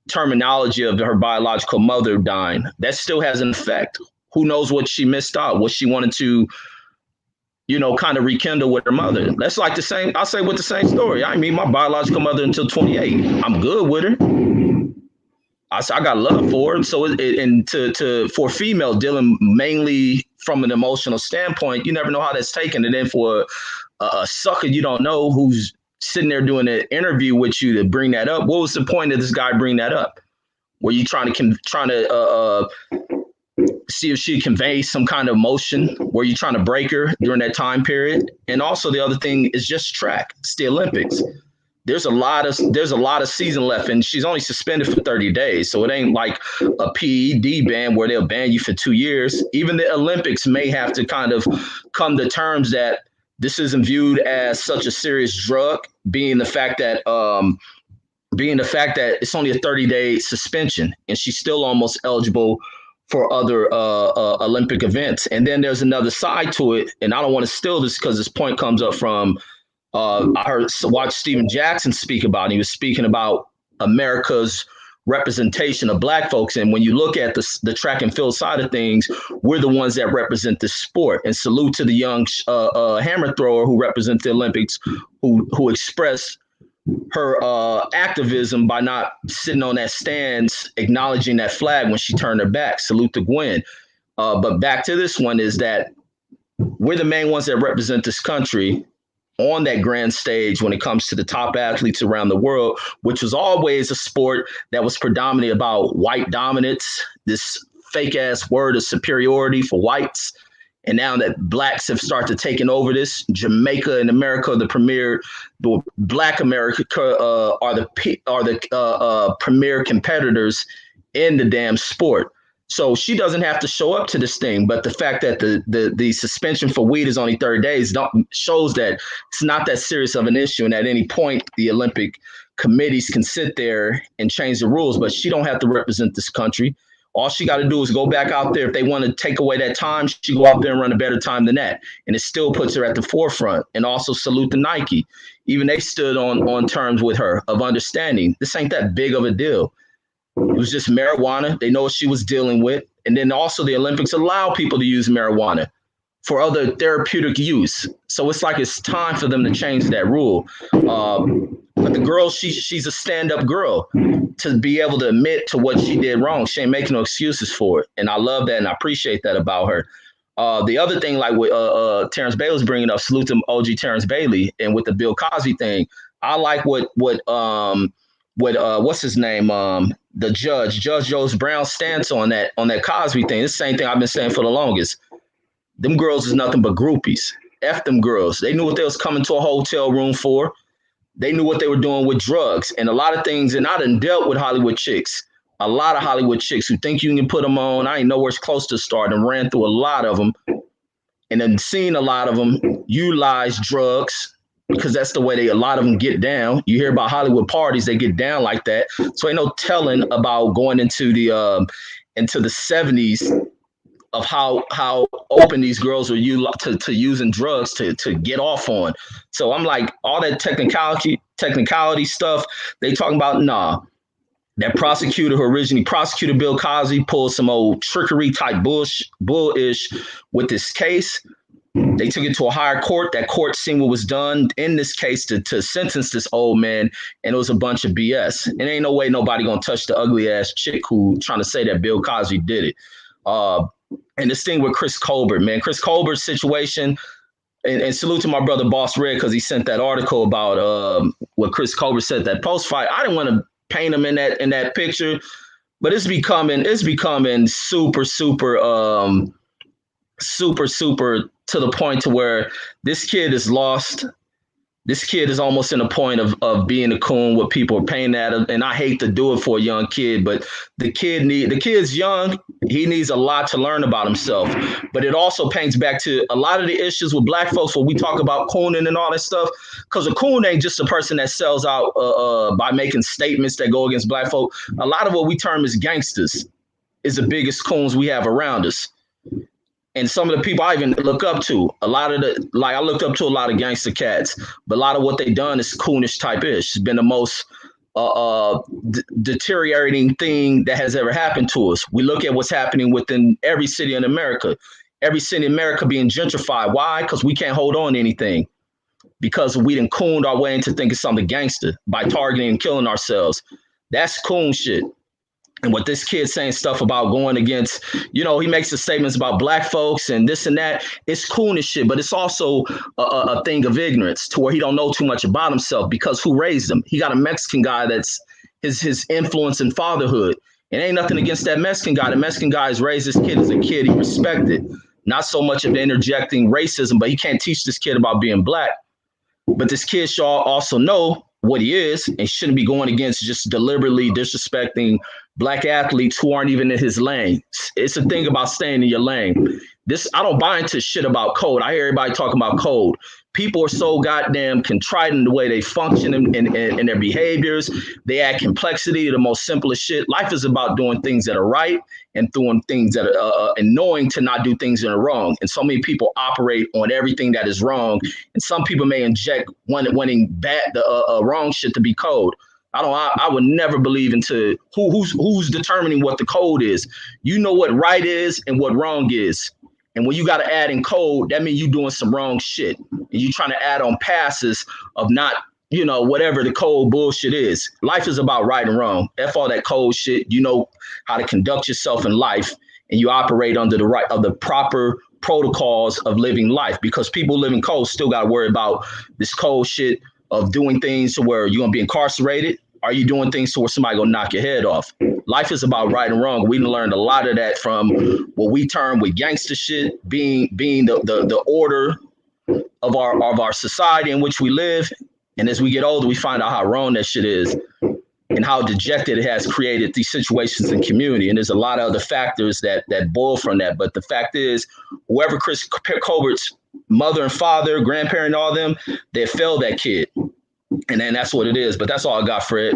terminology of her biological mother dying. That still has an effect. Who knows what she missed out, what she wanted to, kind of rekindle with her mother. That's like the same, I'll say with the same story. I meet my biological mother until 28. I'm good with her. I got love for her. So, for female dealing mainly from an emotional standpoint, you never know how that's taken. And then for a sucker you don't know who's sitting there doing an interview with you to bring that up, what was the point of this guy bring that up? Were you trying to see if she conveys some kind of emotion? Were you trying to break her during that time period? And also the other thing is just track. It's the Olympics. There's a lot of season left, and she's only suspended for 30 days. So it ain't like a PED ban where they'll ban you for 2 years. Even the Olympics may have to kind of come to terms that this isn't viewed as such a serious drug, being the fact that it's only a 30-day suspension, and she's still almost eligible for other Olympic events. And then there's another side to it, and I don't want to steal this because this point comes up from I watched Stephen Jackson speak about it. He was speaking about America's representation of Black folks. And when you look at the track and field side of things, we're the ones that represent the sport. And salute to the young hammer thrower who represents the Olympics, who expressed her activism by not sitting on that stands, acknowledging that flag when she turned her back. Salute to Gwen. But back to this one is that we're the main ones that represent this country on that grand stage when it comes to the top athletes around the world, which was always a sport that was predominantly about white dominance, this fake ass word of superiority for whites. And now that Blacks have started taking over this, Jamaica and America, the Black America are the premier competitors in the damn sport. So she doesn't have to show up to this thing. But the fact that the suspension for weed is only 30 days shows that it's not that serious of an issue. And at any point, the Olympic committees can sit there and change the rules. But she don't have to represent this country. All she got to do is go back out there. If they want to take away that time, she go out there and run a better time than that. And it still puts her at the forefront. And also salute to Nike. Even they stood on terms with her of understanding. This ain't that big of a deal. It was just marijuana. They know what she was dealing with. And then also the Olympics allow people to use marijuana for other therapeutic use. So it's like it's time for them to change that rule. But the girl, she's a stand-up girl to be able to admit to what she did wrong. She ain't making no excuses for it. And I love that and I appreciate that about her. The other thing, like with Terrence Bailey was bringing up, salute to OG Terrence Bailey, and with the Bill Cosby thing, I like what what's his name? The Judge Joseph Brown's stance on that Cosby thing. It's the same thing I've been saying for the longest. Them girls is nothing but groupies. F them girls. They knew what they was coming to a hotel room for. They knew what they were doing with drugs and a lot of things. And I done dealt with Hollywood chicks. A lot of Hollywood chicks who think you can put them on. I ain't nowhere close to starting. Ran through a lot of them. And then seen a lot of them utilize drugs because that's the way a lot of them get down. You hear about Hollywood parties, they get down like that. So ain't no telling about going into the 70s of how open these girls are to using drugs to get off on. So I'm like, all that technicality stuff they talking about, nah. That prosecutor who originally prosecuted Bill Cosby pulled some old trickery type bullish with this case. They took it to a higher court. That court seen what was done in this case to sentence this old man, and it was a bunch of BS. And ain't no way nobody gonna touch the ugly ass chick who trying to say that Bill Cosby did it. And this thing with Chris Colbert, man, Chris Colbert's situation, and salute to my brother Boss Red because he sent that article about what Chris Colbert said that post fight. I didn't want to paint him in that picture, but it's becoming super to the point to where this kid is lost. This kid is almost in a point of being a coon, what people are paying at him. And I hate to do it for a young kid, but the kid's young. He needs a lot to learn about himself. But it also paints back to a lot of the issues with Black folks when we talk about cooning and all that stuff. Because a coon ain't just a person that sells out by making statements that go against Black folk. A lot of what we term as gangsters is the biggest coons we have around us. And some of the people I even look up to, I looked up to a lot of gangster cats, but a lot of what they done is coonish type-ish. It's been the most deteriorating thing that has ever happened to us. We look at what's happening within every city in America. Every city in America being gentrified. Why? Because we can't hold on to anything. Because we done cooned our way into thinking something gangster by targeting and killing ourselves. That's coon shit. And what this kid's saying stuff about going against, he makes the statements about Black folks and this and that. It's coonish shit, but it's also a thing of ignorance to where he don't know too much about himself because who raised him? He got a Mexican guy that's his influence in fatherhood. It ain't nothing against that Mexican guy. The Mexican guy has raised this kid as a kid. He respected. Not so much of the interjecting racism, but he can't teach this kid about being black. But this kid should also know what he is and shouldn't be going against just deliberately disrespecting black athletes who aren't even in his lane. It's a thing about staying in your lane. I don't buy into shit about code. I hear everybody talking about code. People are so goddamn contrite in the way they function in their behaviors. They add complexity to the most simplest shit. Life is about doing things that are right and doing things that are and knowing to not do things that are wrong. And so many people operate on everything that is wrong. And some people may inject wanting the wrong shit to be code. I would never believe into who's determining what the code is. You know what right is and what wrong is. And when you got to add in code, that means you doing some wrong shit. And you trying to add on passes of not, whatever the code bullshit is. Life is about right and wrong. F all that code shit. You know how to conduct yourself in life, and you operate under the proper protocols of living life, because people living code still got to worry about this code shit of doing things to where you're going to be incarcerated. Are you doing things to where somebody gonna knock your head off? Life is about right and wrong. We learned a lot of that from what we term with gangster shit, being the order of our society in which we live. And as we get older, we find out how wrong that shit is and how dejected it has created these situations in community. And there's a lot of other factors that boil from that. But the fact is, whoever Chris Colbert's mother and father, grandparent, all them, they failed that kid. And then that's what it is. But that's all I got, Fred.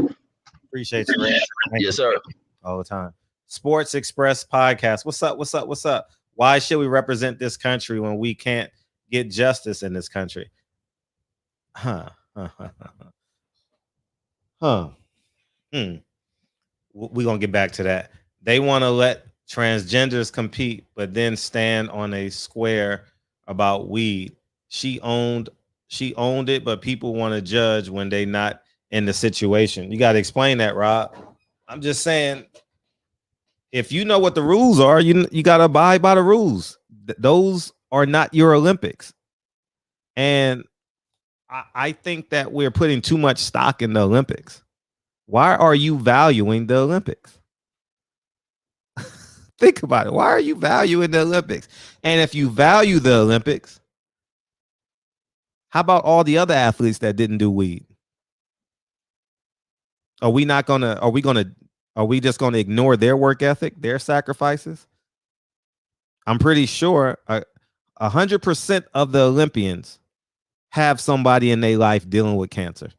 Appreciate you, Red. Yes, sir. All the time. Sports Express podcast. What's up? Why should we represent this country when we can't get justice in this country? We're gonna get back to that. They want to let transgenders compete, but then stand on a square about weed. She owned it, but people want to judge when they not in the situation. You got to explain that, Rob. I'm just saying, if you know what the rules are, you got to abide by the rules. Those are not your Olympics. And I think that we're putting too much stock in the Olympics. Why are you valuing the Olympics? Think about it. Why are you valuing the Olympics? And if you value the Olympics, how about all the other athletes that didn't do weed? Are we just going to ignore their work ethic, their sacrifices? I'm pretty sure 100% of the Olympians have somebody in their life dealing with cancer.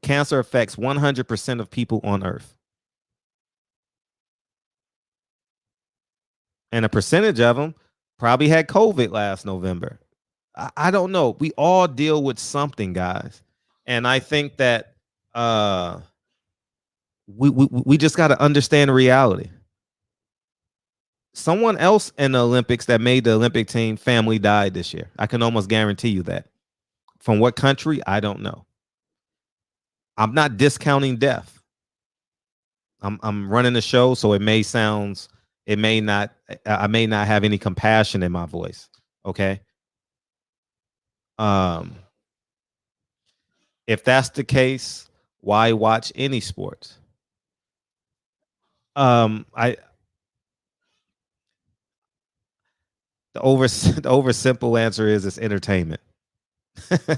Cancer affects 100% of people on Earth. And a percentage of them probably had COVID last November. I don't know. We all deal with something, guys. And I think that we just got to understand reality. Someone else in the Olympics that made the Olympic team family died this year. I can almost guarantee you that. From what country? I don't know. I'm not discounting death. I'm running the show, so I may not have any compassion in my voice. Okay. If that's the case, why watch any sports? The simple answer is it's entertainment.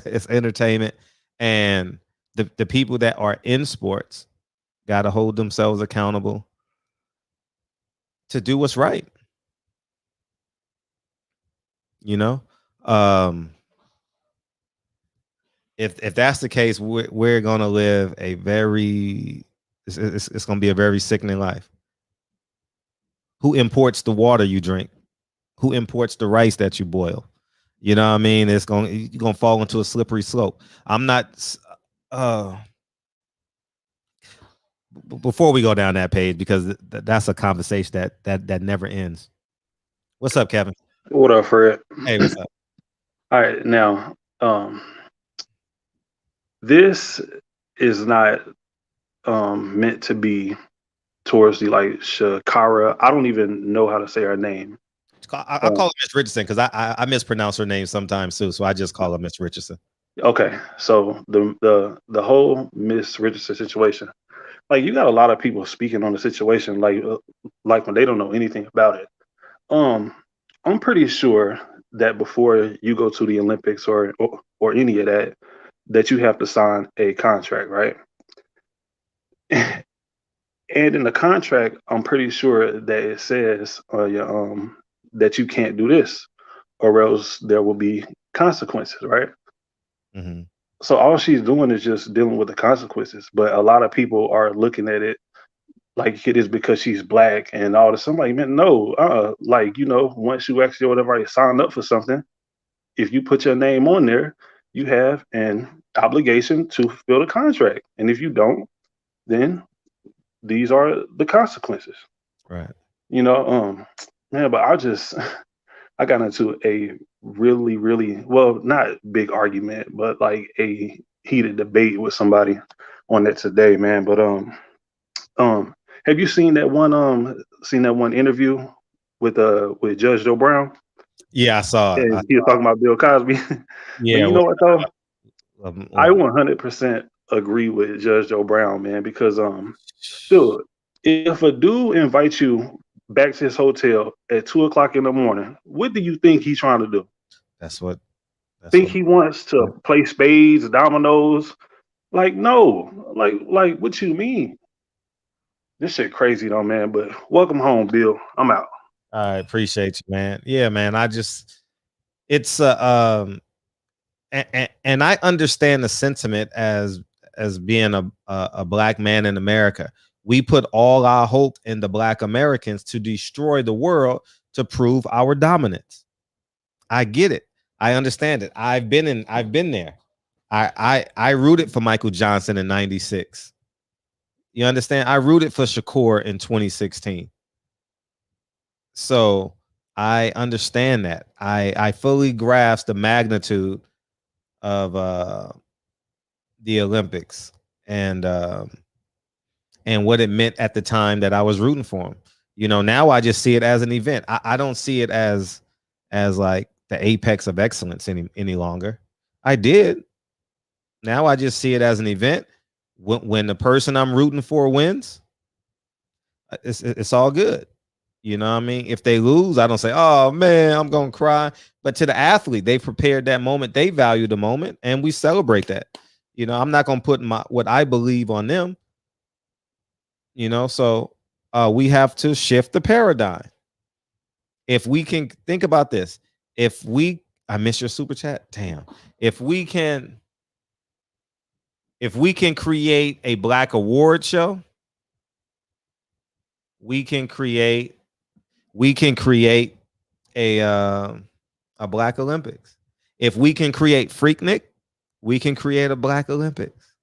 It's entertainment, and the people that are in sports got to hold themselves accountable to do what's right. If that's the case, we're gonna live it's gonna be a very sickening life. Who imports the water you drink? Who imports the rice that you boil? You know what I mean? You're gonna fall into a slippery slope. I'm not before we go down that page, because that's a conversation that never ends. What's up, Kevin? What up, Fred? Hey, what's up? All right, now this is not meant to be towards the Sha'Carri. I don't even know how to say her name. I'll call her Miss Richardson because I mispronounce her name sometimes too, so I just call her Miss Richardson. Okay, so the whole Miss Richardson situation. like you got a lot of people speaking on the situation like when they don't know anything about it. Um, I'm pretty sure that before you go to the Olympics or any of that, that you have to sign a contract, right? And in the contract, I'm pretty sure that it says that you can't do this, or else there will be consequences, right? Mm-hmm. So all she's doing is just dealing with the consequences. But a lot of people are looking at it like it is because she's black and all this. I'm like, man, no, like, once you actually whatever sign up for something, if you put your name on there, you have an obligation to fulfill the contract. And if you don't, then these are the consequences. Right. Man, but I got into a really, really, well, not big argument, but like a heated debate with somebody on that today, man. But have you seen that one interview with Judge Joe Brown? Yeah, I saw it. And he was talking about Bill Cosby. But Yeah. you know what though? I Um, 100% agree with Judge Joe Brown, man, because dude, if a dude invites you back to his hotel at 2 o'clock in the morning, what do you think he's trying to do? that's what. That's Think what. he wants to play spades, dominoes? Like, no. Like what you mean? This shit crazy though, man. But welcome home, Bill. I'm out. I appreciate you, man. Yeah, man. It's and I understand the sentiment as being a black man in America. We put all our hope in the black Americans to destroy the world to prove our dominance. I get it. I understand it. I've been there. I rooted for Michael Johnson in 96. You understand? I rooted for Shakur in 2016. So I understand that. I fully grasp the magnitude of the Olympics and what it meant at the time that I was rooting for him. Now I just see it as an event. I don't see it as like the apex of excellence any longer. I did. Now I just see it as an event. When the person I'm rooting for wins, it's all good. You know what I mean? If they lose, I don't say, "Oh man, I'm gonna cry." But to the athlete, they prepared that moment. They value the moment, and we celebrate that. I'm not gonna put what I believe on them. So we have to shift the paradigm. If we can think about this, I miss your super chat. Damn. If we can create a black award show, we can create a black Olympics. If we can create Freaknik, we can create a black Olympics.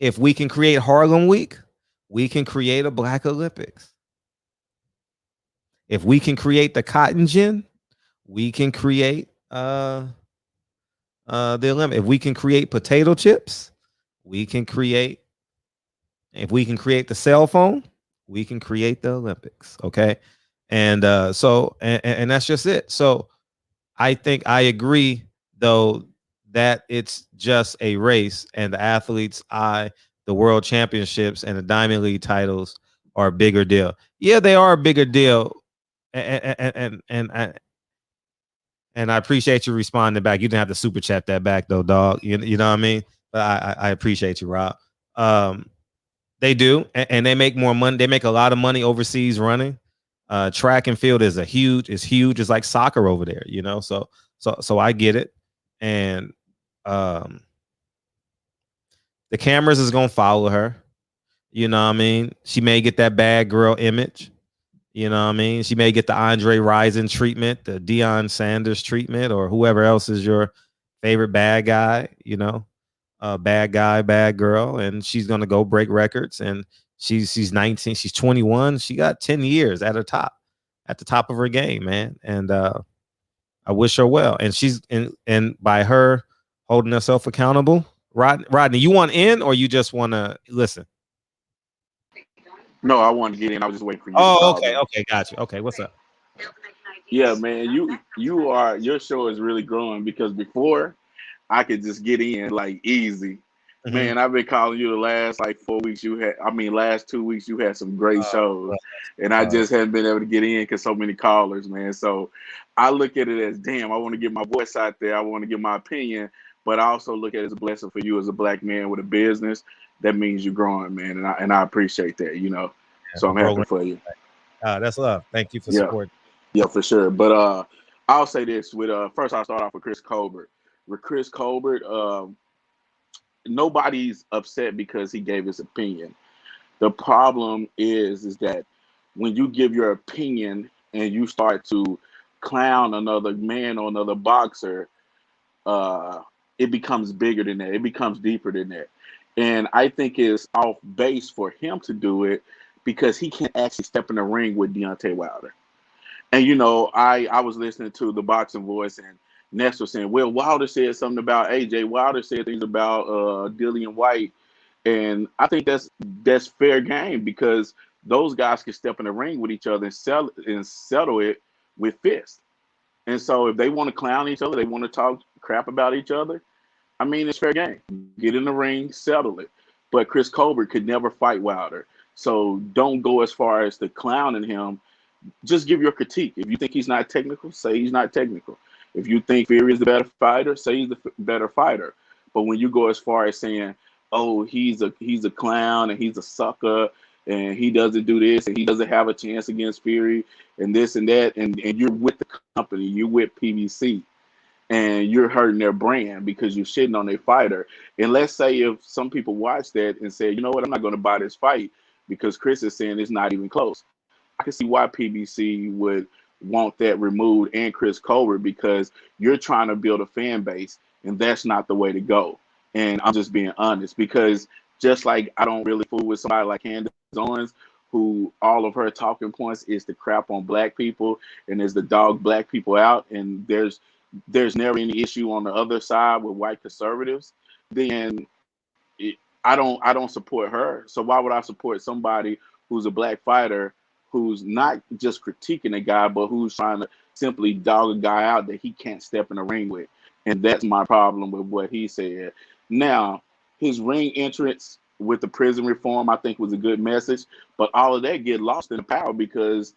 If we can create Harlem Week, we can create a black Olympics. If we can create the Cotton Gin, we can create the Olympics. If we can create potato chips, we can create. If we can create the cell phone, we can create the Olympics. Okay. And so that's just it. So I think I agree, though, that it's just a race, and the athletes, the world championships and the Diamond League titles are a bigger deal. Yeah, they are a bigger deal. And I appreciate you responding back. You didn't have to super chat that back though, dog. You know what I mean? But I appreciate you, Rob. They do, and they make more money. They make a lot of money overseas running. Track and field is huge. It's like soccer over there, So I get it, and the cameras is gonna follow her. You know what I mean? She may get that bad girl image. You know what I mean? She may get the Andre Rison treatment, the Deion Sanders treatment, or whoever else is your favorite bad guy. Bad guy, bad girl, and she's gonna go break records. And she's 19, she's 21. She got 10 years at the top of her game, man. And I wish her well. And she's and by her holding herself accountable. Rodney, you want in or you just want to listen? No, I wanted to get in. I was just waiting for you. Oh, okay, got you. Okay, what's up? Yeah, man, your show is really growing because before I could just get in like easy, Man, I've been calling you the last like 4 weeks. Last 2 weeks you had some great shows, and I just hadn't been able to get in because so many callers, man. So I look at it as, damn, I want to get my voice out there. I want to give my opinion, but I also look at it as a blessing for you as a black man with a business. That means you're growing, man, and I appreciate that, So I'm happy for you. That's love. Thank you for Yeah. support. Yeah, for sure. But I'll say this with first I'll start off with Chris Colbert. With Chris Colbert, nobody's upset because he gave his opinion. The problem is that when you give your opinion and you start to clown another man or another boxer, it becomes bigger than that. It becomes deeper than that. And I think it's off base for him to do it because he can't actually step in the ring with Deontay Wilder. And I was listening to the Boxing Voice, and Ness was saying, well, Wilder said something about AJ. Wilder said things about Dillian White. And I think that's fair game because those guys can step in the ring with each other and settle it with fists. And so if they want to clown each other, they want to talk crap about each other, I mean, it's fair game. Get in the ring, settle it. But Chris Colbert could never fight Wilder. So don't go as far as to clowning him. Just give your critique. If you think he's not technical, say he's not technical. If you think Fury is the better fighter, say he's the better fighter. But when you go as far as saying, oh, he's a clown and he's a sucker and he doesn't do this and he doesn't have a chance against Fury and this and that, and you're with the company, you're with PBC, and you're hurting their brand because you're shitting on their fighter. And let's say if some people watch that and say, you know what, I'm not going to buy this fight because Chris is saying it's not even close. I can see why PBC would want that removed and Chris Colbert because you're trying to build a fan base and that's not the way to go. And I'm just being honest because just like I don't really fool with somebody like Candace Owens, who all of her talking points is to crap on black people and is to dog black people out, and there's never any issue on the other side with white conservatives, then I don't support her. So why would I support somebody who's a black fighter who's not just critiquing a guy, but who's trying to simply dog a guy out that he can't step in the ring with? And that's my problem with what he said. Now, his ring entrance with the prison reform, I think was a good message, but all of that get lost in the power because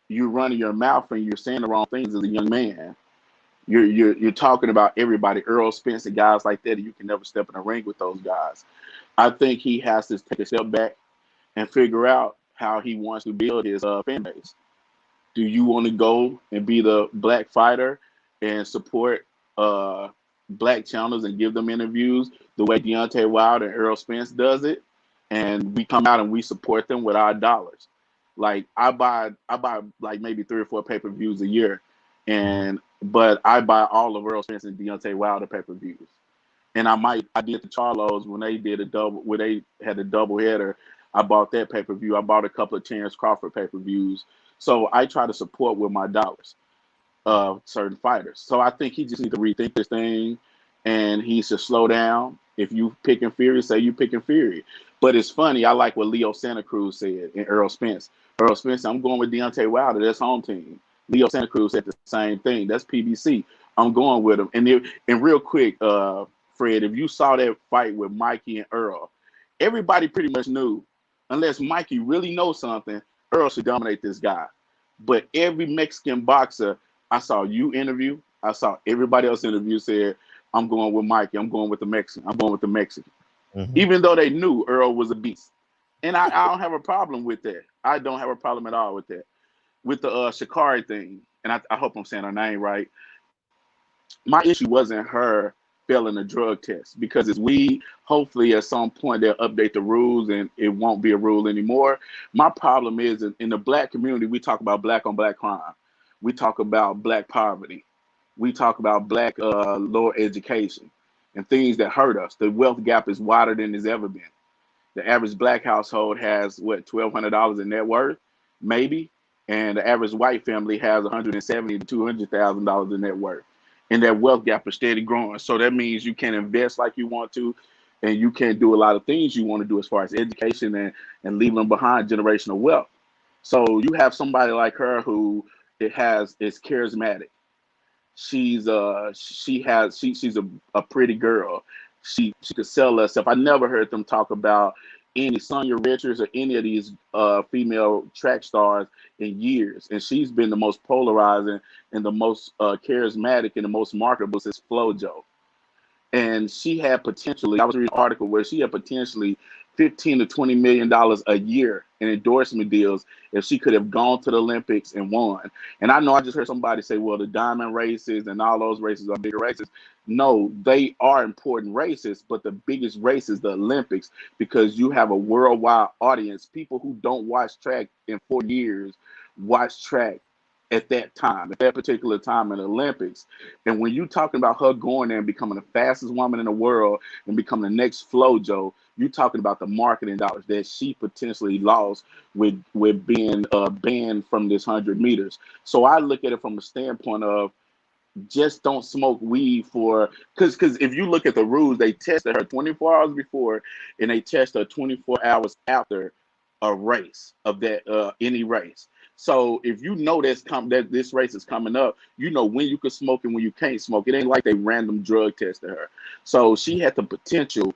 you're running your mouth and you're saying the wrong things as a young man. You're talking about everybody, Earl Spence and guys like that, and you can never step in the ring with those guys. I think he has to take a step back and figure out how he wants to build his fan base. Do you want to go and be the black fighter and support black channels and give them interviews the way Deontay Wilder and Earl Spence does it, and we come out and we support them with our dollars? Like I buy like maybe 3 or 4 pay-per-views a year, but I buy all of Earl Spence and Deontay Wilder pay-per-views. And I did the Charlos when they did when they had a double header. I bought that pay-per-view. I bought a couple of Terrence Crawford pay-per-views. So I try to support with my dollars certain fighters. So I think he just needs to rethink this thing, and he should slow down. If you picking Fury, say you picking Fury. But it's funny. I like what Leo Santa Cruz said and Earl Spence. Earl Spence, I'm going with Deontay Wilder. That's home team. Leo Santa Cruz said the same thing. That's PBC. I'm going with him. And real quick, Fred, if you saw that fight with Mikey and Earl, everybody pretty much knew, unless Mikey really knows something, Earl should dominate this guy. But every Mexican boxer I saw you interview, I saw everybody else interview said, I'm going with Mikey. I'm going with the Mexican. I'm going with the Mexican. Even though they knew Earl was a beast. And I don't have a problem with that. I don't have a problem at all with that. With the Sha'Carri thing, and I hope I'm saying her name right, my issue wasn't her failing a drug test because it's weed. Hopefully at some point they'll update the rules and it won't be a rule anymore. My problem is in the black community, we talk about black on black crime. We talk about black poverty. We talk about black lower education and things that hurt us. The wealth gap is wider than it's ever been. The average black household has $1,200 in net worth, maybe, and the average white family has $170,000 to $200,000 in net worth. And that wealth gap is steady growing. So that means you can't invest like you want to, and you can't do a lot of things you want to do as far as education and leaving them behind generational wealth. So you have somebody like her who is charismatic. She's a pretty girl. she could sell herself. I never heard them talk about any Sonya Richards or any of these female track stars in years, and she's been the most polarizing and the most charismatic and the most marketable since FloJo. And she had potentially, I was reading an article where she had potentially $15 to $20 million a year in endorsement deals if she could have gone to the Olympics and won. And I know I just heard somebody say, well, the diamond races and all those races are bigger races. No, they are important races, but the biggest race is the Olympics, because you have a worldwide audience. People who don't watch track in 4 years watch track at that time, at that particular time in the Olympics. And when you're talking about her going there and becoming the fastest woman in the world and becoming the next FloJo, you're talking about the marketing dollars that she potentially lost with being banned from this 100 meters. So I look at it from the standpoint of, just don't smoke weed for, because if you look at the rules, they tested her 24 hours before and they test her 24 hours after a race of that any race. So if you know that this race is coming up, you know when you can smoke and when you can't smoke. It ain't like they random drug tested her. So she had the potential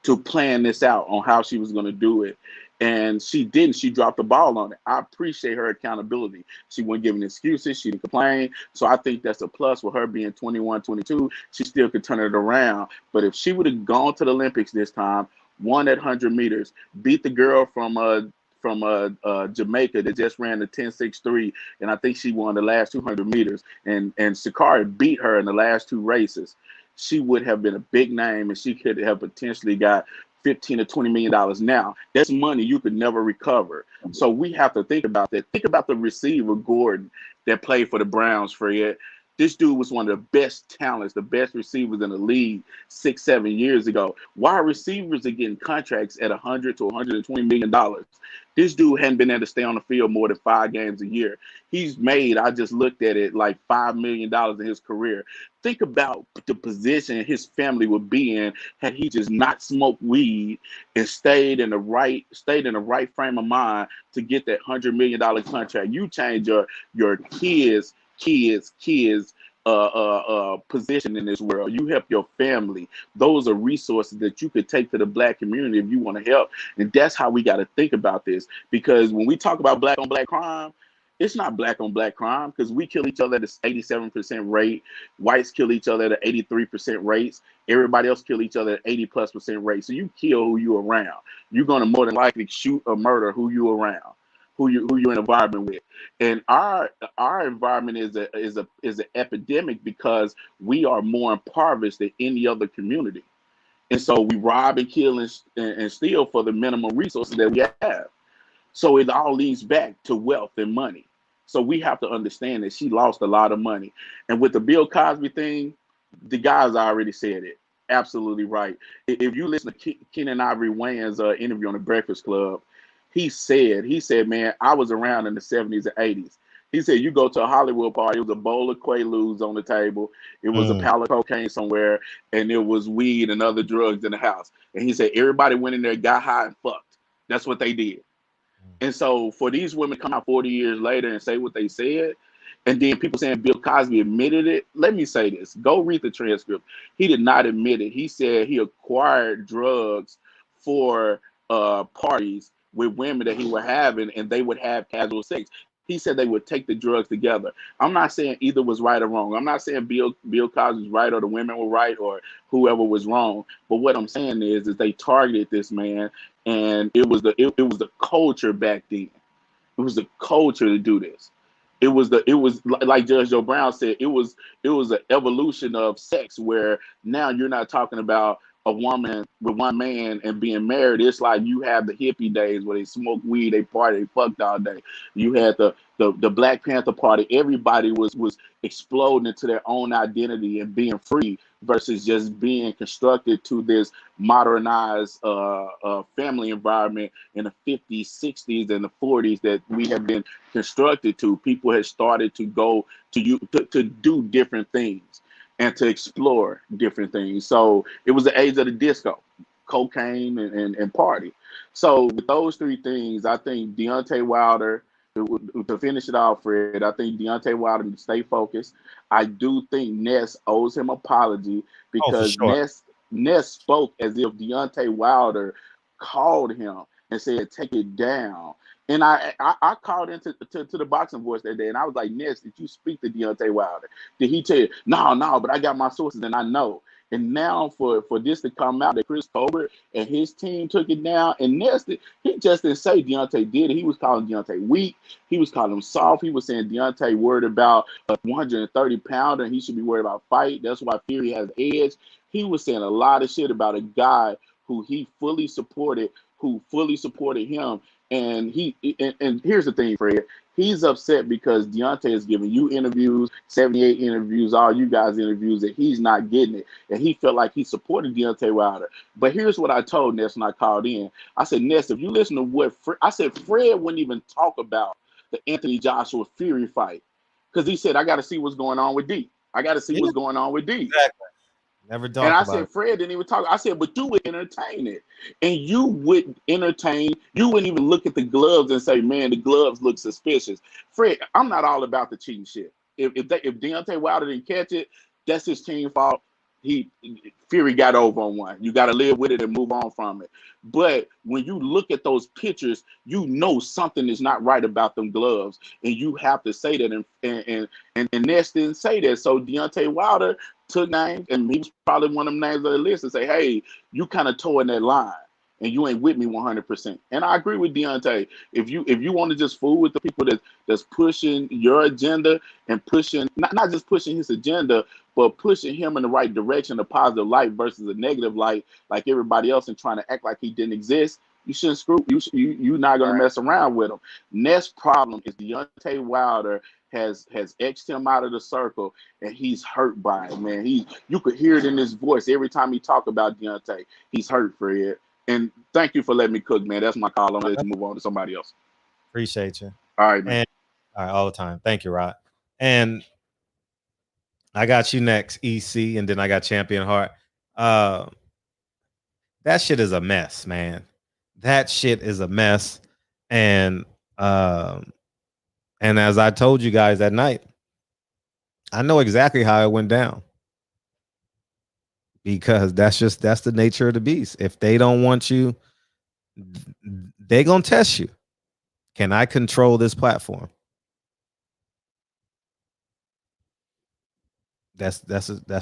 to plan this out on how she was going to do it. And she didn't. She dropped the ball on it. I appreciate her accountability. She wasn't giving excuses. She didn't complain. So I think that's a plus with her being 21, 22. She still could turn it around. But if she would have gone to the Olympics this time, won at 100 meters, beat the girl from Jamaica that just ran the 10.63, and I think she won the last 200 meters, and Sha'Carri beat her in the last 2 races, she would have been a big name, and she could have potentially got $15 to $20 million. Now, that's money you could never recover. So we have to think about that. Think about the receiver, Gordon, that played for the Browns, Fred. This dude was one of the best talents, the best receivers in the league 6-7 years ago. Wide receivers are getting contracts at $100 to $120 million. This dude hadn't been able to stay on the field more than 5 games a year. He's made, I just looked at it, like $5 million in his career. Think about the position his family would be in had he just not smoked weed and stayed in the right frame of mind to get that $100 million contract. You change your kids position in this world. You help your family. Those are resources that you could take to the black community if you want to help. And that's how we got to think about this. Because when we talk about black on black crime, it's not black on black crime, because we kill each other at an 87% rate. Whites kill each other at an 83% rates. Everybody else kill each other at 80+% rate. So you kill who you around. You're going to more than likely shoot or murder who you around, who you're in environment with. And our environment is an epidemic because we are more impoverished than any other community. And so we rob and kill and steal for the minimum resources that we have. So it all leads back to wealth and money. So we have to understand that she lost a lot of money. And with the Bill Cosby thing, the guys already said it. Absolutely right. If you listen to Kenan Ivory Wayans' interview on the Breakfast Club, he said, man, I was around in the 70s and 80s. He said, you go to a Hollywood party, it was a bowl of Quaaludes on the table, it was a pallet of cocaine somewhere, and there was weed and other drugs in the house. And he said, everybody went in there, got high, and fucked. That's what they did. And so for these women to come out 40 years later and say what they said, and then people saying Bill Cosby admitted it, let me say this. Go read the transcript. He did not admit it. He said he acquired drugs for parties with women that he was having, and they would have casual sex. He said they would take the drugs together. I'm not saying either was right or wrong. I'm not saying Bill Cosby's right or the women were right or whoever was wrong. But what I'm saying is they targeted this man, and it was the culture back then. It was the culture to do this. It was like Judge Joe Brown said, it was an evolution of sex where now you're not talking about a woman with one man and being married. It's like you have the hippie days where they smoke weed, they party, they fucked all day. You had the Black Panther Party. Everybody was exploding into their own identity and being free versus just being constructed to this modernized family environment in the 50s, 60s, and the 40s that we have been constructed to. People had started to go to do different things and to explore different things. So it was the age of the disco, cocaine and party. So with those 3 things, I think Deontay Wilder, to finish it off, Fred, I think Deontay Wilder needs to stay focused. I do think Ness owes him an apology because sure. Ness spoke as if Deontay Wilder called him and said, "Take it down." And I called into to the boxing voice that day, and I was like, "Ness, did you speak to Deontay Wilder? Did he tell you?" No, but I got my sources and I know. And now for this to come out that Chris Colbert and his team took it down, and Ness, he just didn't say Deontay did it. He was calling Deontay weak. He was calling him soft. He was saying Deontay worried about a 130 pounder and he should be worried about fight. That's why Fury has edge. He was saying a lot of shit about a guy who he fully supported, who fully supported him. And and here's the thing, Fred. He's upset because Deontay is giving you interviews, 78 interviews, all you guys interviews, that he's not getting it. And he felt like he supported Deontay Wilder. But here's what I told Ness when I called in. I said, Ness, if you listen to what I said, Fred wouldn't even talk about the Anthony Joshua Fury fight. Because he said, I got to see what's going on with D. I got to see what's going on with D. Exactly. Never talk and I about said, it. Fred didn't even talk. I said, but you would entertain it. And you would entertain, you wouldn't even look at the gloves and say, man, the gloves look suspicious. Fred, I'm not all about the cheating shit. If Deontay Wilder didn't catch it, that's his team fault. Fury got over on one. You got to live with it and move on from it. But when you look at those pictures, you know something is not right about them gloves, and you have to say that. And Ness didn't say that, so Deontay Wilder took names, and he was probably one of them names on the list, and say, "Hey, you kind of towing that line, and you ain't with me 100%." And I agree with Deontay. If you want to just fool with the people that's pushing your agenda and pushing not just pushing his agenda, but pushing him in the right direction, a positive light versus a negative light, like everybody else, and trying to act like he didn't exist, you shouldn't screw. You're not gonna mess around with him. Ness' problem is Deontay Wilder has X'd him out of the circle, and he's hurt by it, man. You could hear it in his voice every time he talk about Deontay. He's hurt, Fred. And thank you for letting me cook, man. That's my call. I'm gonna let you move on to somebody else. Appreciate you. All right, man. And all right, all the time. Thank you, Rod. And I got you next, EC, and then I got Champion Heart. That shit is a mess, man. That shit is a mess. And as I told you guys that night, I know exactly how it went down. Because that's the nature of the beast. If they don't want you, they gonna test you. Can I control this platform? That's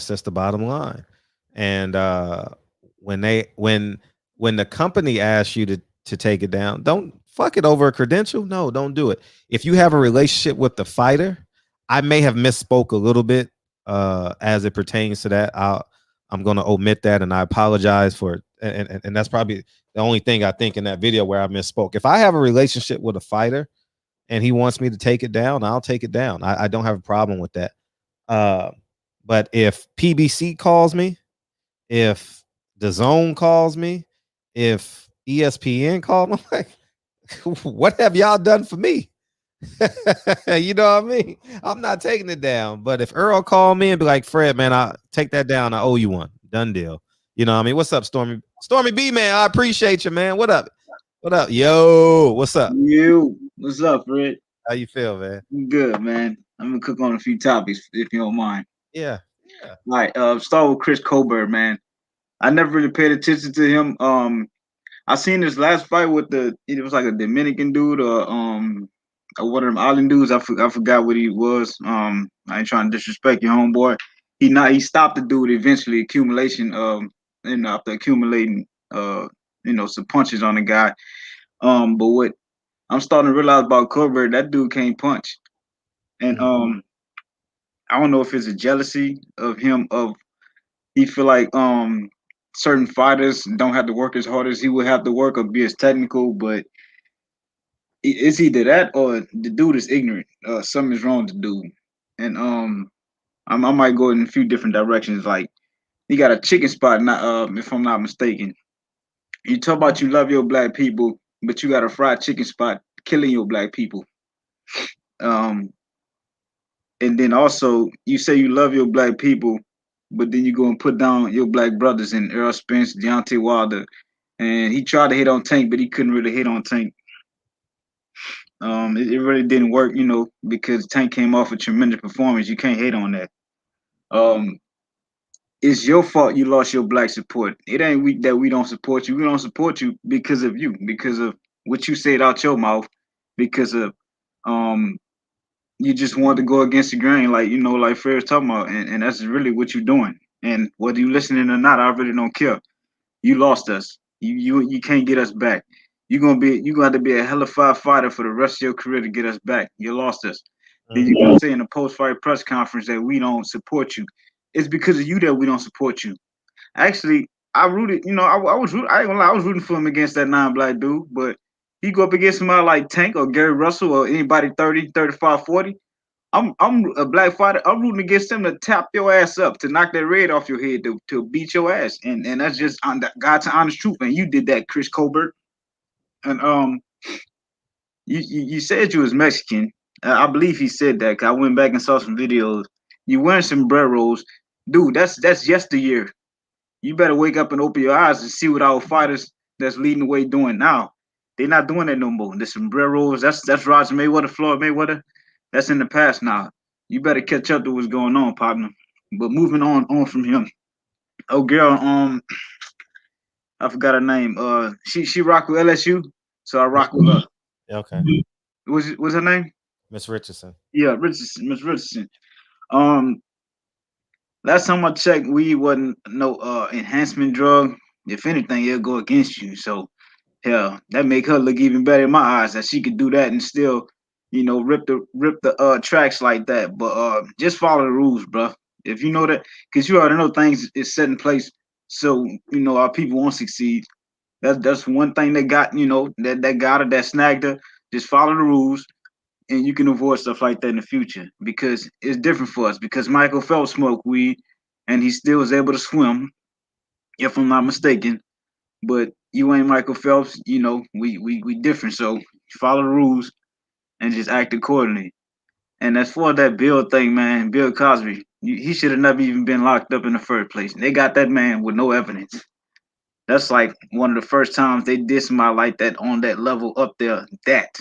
just the bottom line. And when the company asks you to take it down, don't fuck it over a credential. No, don't do it. If you have a relationship with the fighter, I may have misspoke a little bit as it pertains to that. I'm going to omit that, and I apologize for it. And that's probably the only thing I think in that video where I misspoke. If I have a relationship with a fighter and he wants me to take it down, I'll take it down. I don't have a problem with that. But if PBC calls me, if the Zone calls me, if ESPN called me, I'm like, what have y'all done for me? You know what I mean? I'm not taking it down. But if Earl called me and be like, Fred, man, I'll take that down. I owe you one. Done deal. You know what I mean? What's up, Stormy? Stormy B, man, I appreciate you, man. What up? What up? Yo, what's up? What's up, Fred? How you feel, man? I'm good, man. I'm gonna cook on a few topics if you don't mind. Yeah. All right. Start with Chris Colbert, man. I never really paid attention to him. I seen this last fight with it was like a Dominican dude or one of them island dudes. I forgot what he was. I ain't trying to disrespect your homeboy. He stopped the dude eventually, and after accumulating some punches on the guy. But what I'm starting to realize about Colbert, that dude can't punch. And I don't know if it's a jealousy of him he feel like certain fighters don't have to work as hard as he would have to work or be as technical, but it's either that or the dude is ignorant. Something is wrong with the dude. And I might go in a few different directions. Like he got a chicken spot, not if I'm not mistaken. You talk about you love your black people, but you got a fried chicken spot killing your black people. And then also you say you love your black people, but then you go and put down your black brothers in Earl Spence, Deontay Wilder, and he tried to hit on Tank, but he couldn't really hit on Tank. It really didn't work, because Tank came off a tremendous performance. You can't hate on that. it's your fault you lost your black support. It ain't that we don't support you. We don't support you because of you, because of what you said out your mouth, because of you just want to go against the grain, like like Fair's talking about, and that's really what you're doing. And whether you listening or not, I really don't care. You lost us. You can't get us back. You're gonna have to be a hell of a fighter for the rest of your career to get us back. You lost us. Then you're gonna say in a post-fight press conference that we don't support you. It's because of you that we don't support you. Actually, I rooted, I was I ain't gonna lie, I was rooting for him against that non-black dude, but he go up against somebody like Tank or Gary Russell or anybody 30, 35, 40. I'm a black fighter. I'm rooting against them to tap your ass up, to knock that red off your head, to beat your ass. And that's just on God's honest truth. And you did that, Chris Colbert. And you said you was Mexican. I believe he said that, 'cause I went back and saw some videos. You wearing sombreros. Dude, that's yesteryear. You better wake up and open your eyes and see what our fighters that's leading the way doing now. They're not doing that no more. The sombreros, that's Roger Mayweather, Floyd Mayweather. That's in the past now. You better catch up to what's going on, partner. But moving on from him. Oh girl, I forgot her name. She rock with LSU, so I rock with her. Okay. What's her name? Miss Richardson. Yeah, Richardson, Miss Richardson. Last time I checked, weed wasn't no enhancement drug. If anything, it'll go against you. So hell, that make her look even better in my eyes, that she could do that and still, rip the tracks like that. But just follow the rules, bro. If you know that, because you already know things is set in place, so our people won't succeed. That's one thing that got that got her, that snagged her. Just follow the rules, and you can avoid stuff like that in the future, because it's different for us. Because Michael Phelps smoked weed, and he still was able to swim, if I'm not mistaken. But you ain't Michael Phelps, we different. So follow the rules and just act accordingly. And as for that Bill thing, man, Bill Cosby, he should have never even been locked up in the first place. They got that man with no evidence. That's like one of the first times they did somebody like that on that level up there. That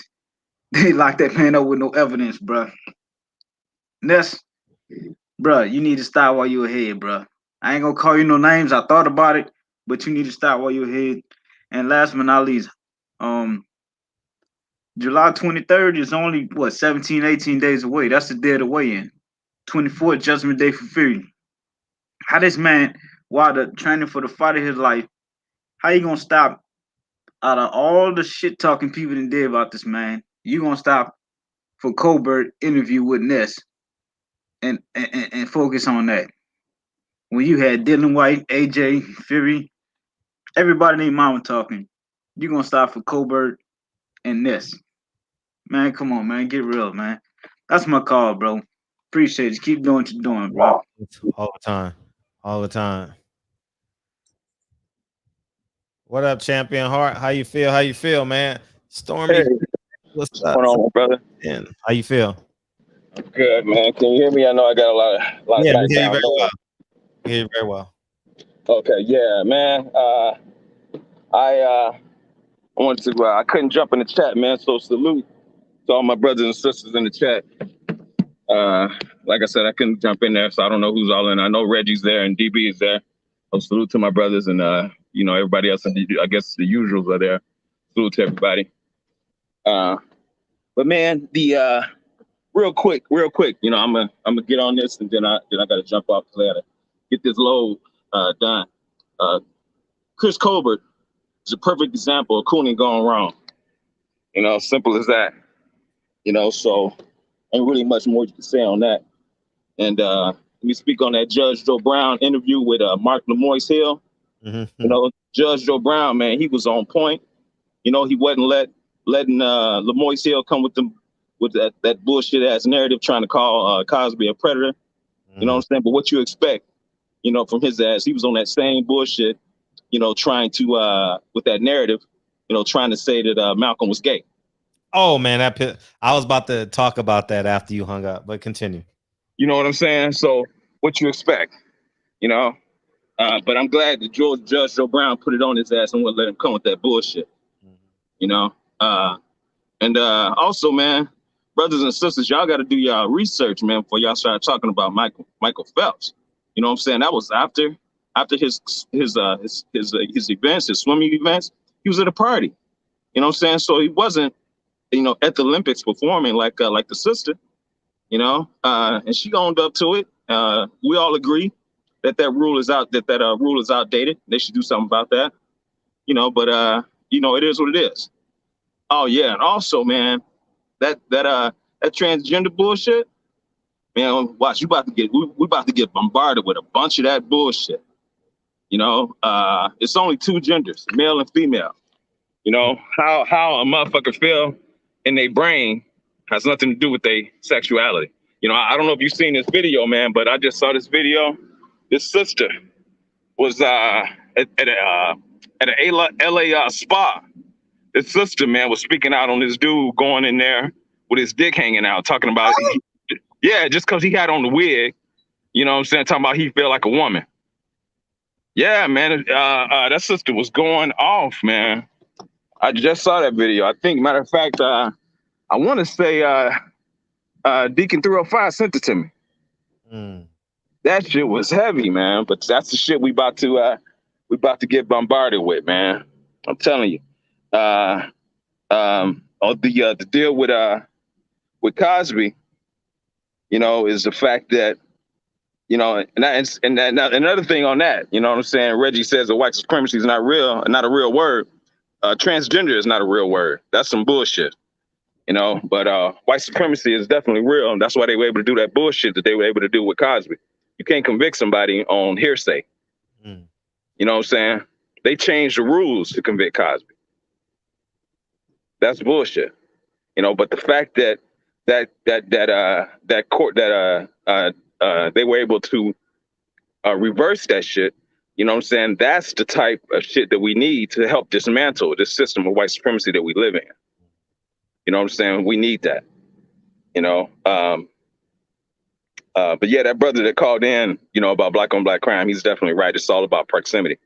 they locked that man up with no evidence, bro. That's, bro, you need to stop while you're ahead, bro. I ain't gonna call you no names. I thought about it, but you need to stop while you're ahead. And last but not least, July 23rd is only 17, 18 days away. That's the day of the weigh-in. 24th, Judgment Day for Fury. How this man, while the training for the fight of his life, how you gonna stop out of all the shit talking people that did about this man? You gonna stop for Colbert interview with Ness and focus on that? When you had Dylan White, AJ, Fury, everybody named Mama talking, you gonna stop for Colbert and Ness? Man, come on, man, get real, man. That's my call, bro. Appreciate it. Keep doing what you're doing, bro. All the time. All the time. What up, Champion Heart? How you feel? How you feel, man? Stormy, Hey, what's what's up? going on, brother? Man, how you feel? Good, man. Can you hear me? I know I got a lot of Yeah, we hear you background very noise. well. We hear you very well. Okay, yeah, man. I wanted to. I couldn't jump in the chat, man. So salute to all my brothers and sisters in the chat. Like I said, I couldn't jump in there, so I don't know who's all in. I know Reggie's there and DB is there. So salute to my brothers and everybody else. I guess the usuals are there. Salute to everybody. But man, the real quick, I'm gonna get on this and then I gotta jump off because I gotta get this load done. Chris Colbert is a perfect example of Cooney going wrong. Simple as that. So ain't really much more you can say on that. And let me speak on that Judge Joe Brown interview with Mark Lamoise Hill. Mm-hmm. Judge Joe Brown, man, he was on point. He wasn't letting Lamoise Hill come with that bullshit ass narrative trying to call Cosby a predator. You know what I'm saying? But what you expect, from his ass, he was on that same bullshit, trying to with that narrative, trying to say that Malcolm was gay. Oh man, I was about to talk about that after you hung up, but continue. You know what I'm saying? So what you expect, but I'm glad that Judge Joe Brown put it on his ass and wouldn't let him come with that bullshit. And also, man, brothers and sisters, y'all got to do y'all research, man, before y'all start talking about Michael Phelps. You know what I'm saying? That was after his events, his swimming events. He was at a party. You know what I'm saying? So he wasn't, at the Olympics performing like the sister. And she owned up to it. We all agree that rule is out. That rule is outdated. They should do something about that. But it is what it is. Oh yeah, and also, man, that transgender bullshit, man. Watch, we about to get bombarded with a bunch of that bullshit. It's only two genders, male and female. How a motherfucker feel in their brain has nothing to do with their sexuality. I don't know if you've seen this video, man, but I just saw this video. This sister was at an LA spa. This sister, man, was speaking out on this dude going in there with his dick hanging out, talking about, just because he had on the wig, you know what I'm saying, talking about he felt like a woman. Yeah, man, that sister was going off, man. I just saw that video. I think, matter of fact, I want to say Deacon 305 sent it to me. That shit was heavy, man. But that's the shit we about to get bombarded with, man. I'm telling you. The deal with Cosby, is the fact that, and another thing on that, you know what I'm saying? Reggie says that white supremacy is not a real word. Transgender is not a real word. That's some bullshit, but white supremacy is definitely real. And that's why they were able to do that bullshit that they were able to do with Cosby. You can't convict somebody on hearsay. You know what I'm saying? They changed the rules to convict Cosby. That's bullshit. But the fact that court they were able to reverse that shit, you know what I'm saying? That's the type of shit that we need to help dismantle this system of white supremacy that we live in. You know what I'm saying? We need that. But yeah, that brother that called in, about black on black crime, he's definitely right. It's all about proximity.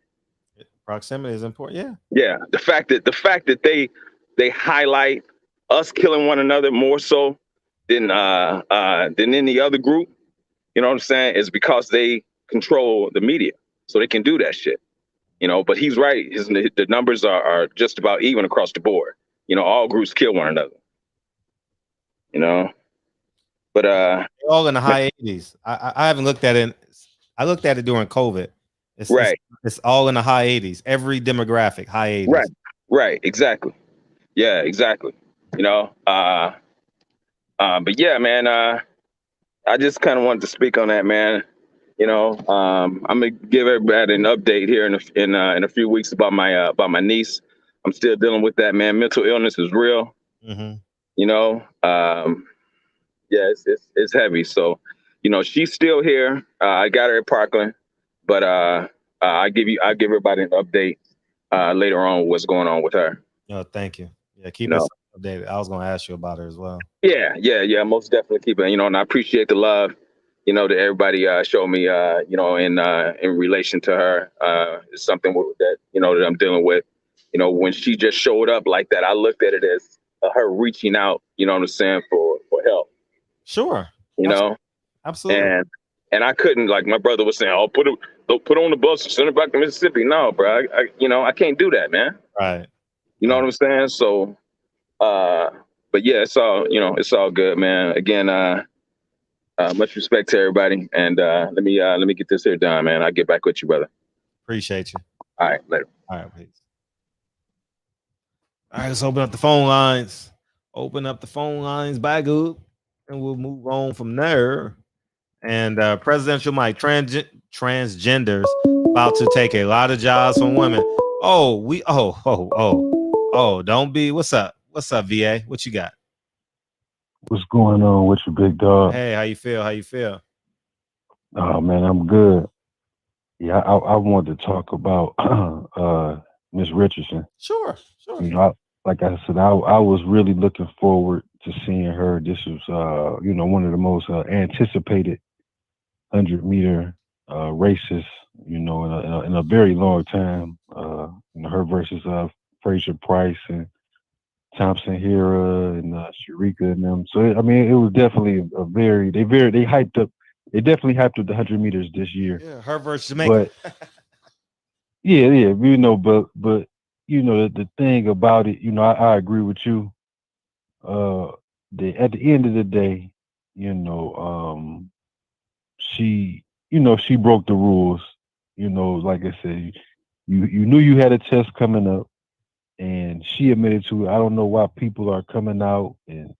Proximity is important. Yeah. Yeah. The fact that they highlight us killing one another more so than any other group, you know what I'm saying, is because they control the media. So they can do that shit. But he's right. The numbers are just about even across the board. All groups kill one another. But they're all in the high 80s. I haven't looked at it. I looked at it during COVID. It's all in the high 80s. Every demographic, high 80s. Right. Exactly. Yeah, exactly. But yeah, man, I just kind of wanted to speak on that, man. I'm gonna give everybody an update here in a few weeks about my niece. I'm still dealing with that, man. Mental illness is real. Yeah, it's heavy. So, she's still here. I got her at Parkland, but I give everybody an update later on what's going on with her. Thank you. Yeah, keep us updated. I was gonna ask you about her as well. Yeah, most definitely keep it. And I appreciate the love, that everybody showed me, in relation to her. It's something that that I'm dealing with. When she just showed up like that, I looked at it as her reaching out. You know what I'm saying, for help. Sure. Absolutely. And I couldn't, like my brother was saying, put on the bus and send it back to Mississippi. No, bro, I can't do that, man. Right. You know what I'm saying? So, but yeah, it's all good, man. Again, much respect to everybody, and let me get this here done, man. I'll get back with you, brother. Appreciate you. All right, later. All right, peace. All right, let's open up the phone lines. Bagoo, and we'll move on from there. And presidential mic, transgenders about to take a lot of jobs from women. Don't be. What's up, VA? What you got? What's going on with you, big dog? Hey, how you feel? Oh man, I'm good. Yeah, I wanted to talk about Miss Richardson. Sure. Like I said, I was really looking forward to seeing her. This was one of the most anticipated 100-meter races, in a very long time. Her versus Fraser Price and Thompson Hera and Sharika and them. So it was definitely they hyped up They definitely hyped up the 100 meters this year. Yeah, her versus Jamaica. But yeah, but the thing about it, I agree with you. At the end of the day, she broke the rules. Like I said, you knew you had a test coming up, and she admitted to it. I don't know why people are coming out and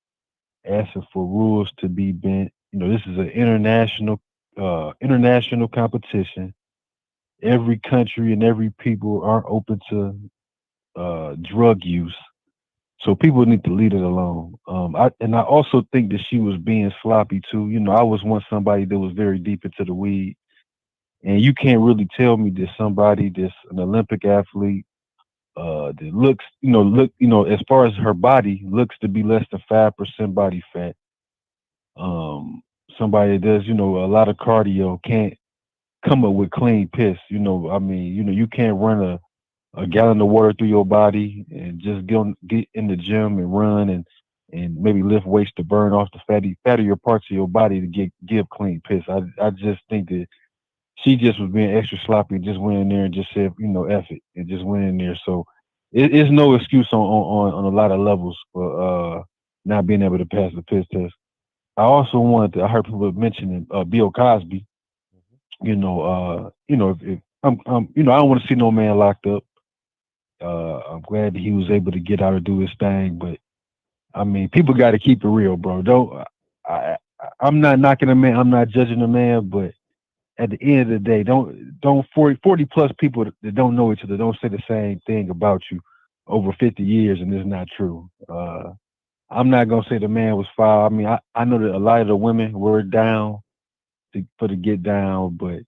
asking for rules to be bent. This is an international competition. Every country and every people aren't open to drug use. So people need to leave it alone. I also think that she was being sloppy too. I was once somebody that was very deep into the weed, and you can't really tell me that somebody that's an Olympic athlete, that as far as her body looks to be less than 5% body fat. Somebody that does, a lot of cardio can't come up with clean piss. You can't run a gallon of water through your body and just get in the gym and run and maybe lift weights to burn off the fattier parts of your body to give clean piss. I just think that she just was being extra sloppy, just went in there and just said, F it, and just went in there. So it's no excuse on a lot of levels for not being able to pass the piss test. I heard people mentioning Bill Cosby. If I don't want to see no man locked up. I'm glad that he was able to get out and do his thing, but I mean, people got to keep it real, bro. I'm not knocking a man. I'm not judging a man, but at the end of the day, don't 40 plus people that don't know each other don't say the same thing about you over 50 years, and it's not true. I'm not gonna say the man was foul. I mean, I know that a lot of the women were down for the get down, but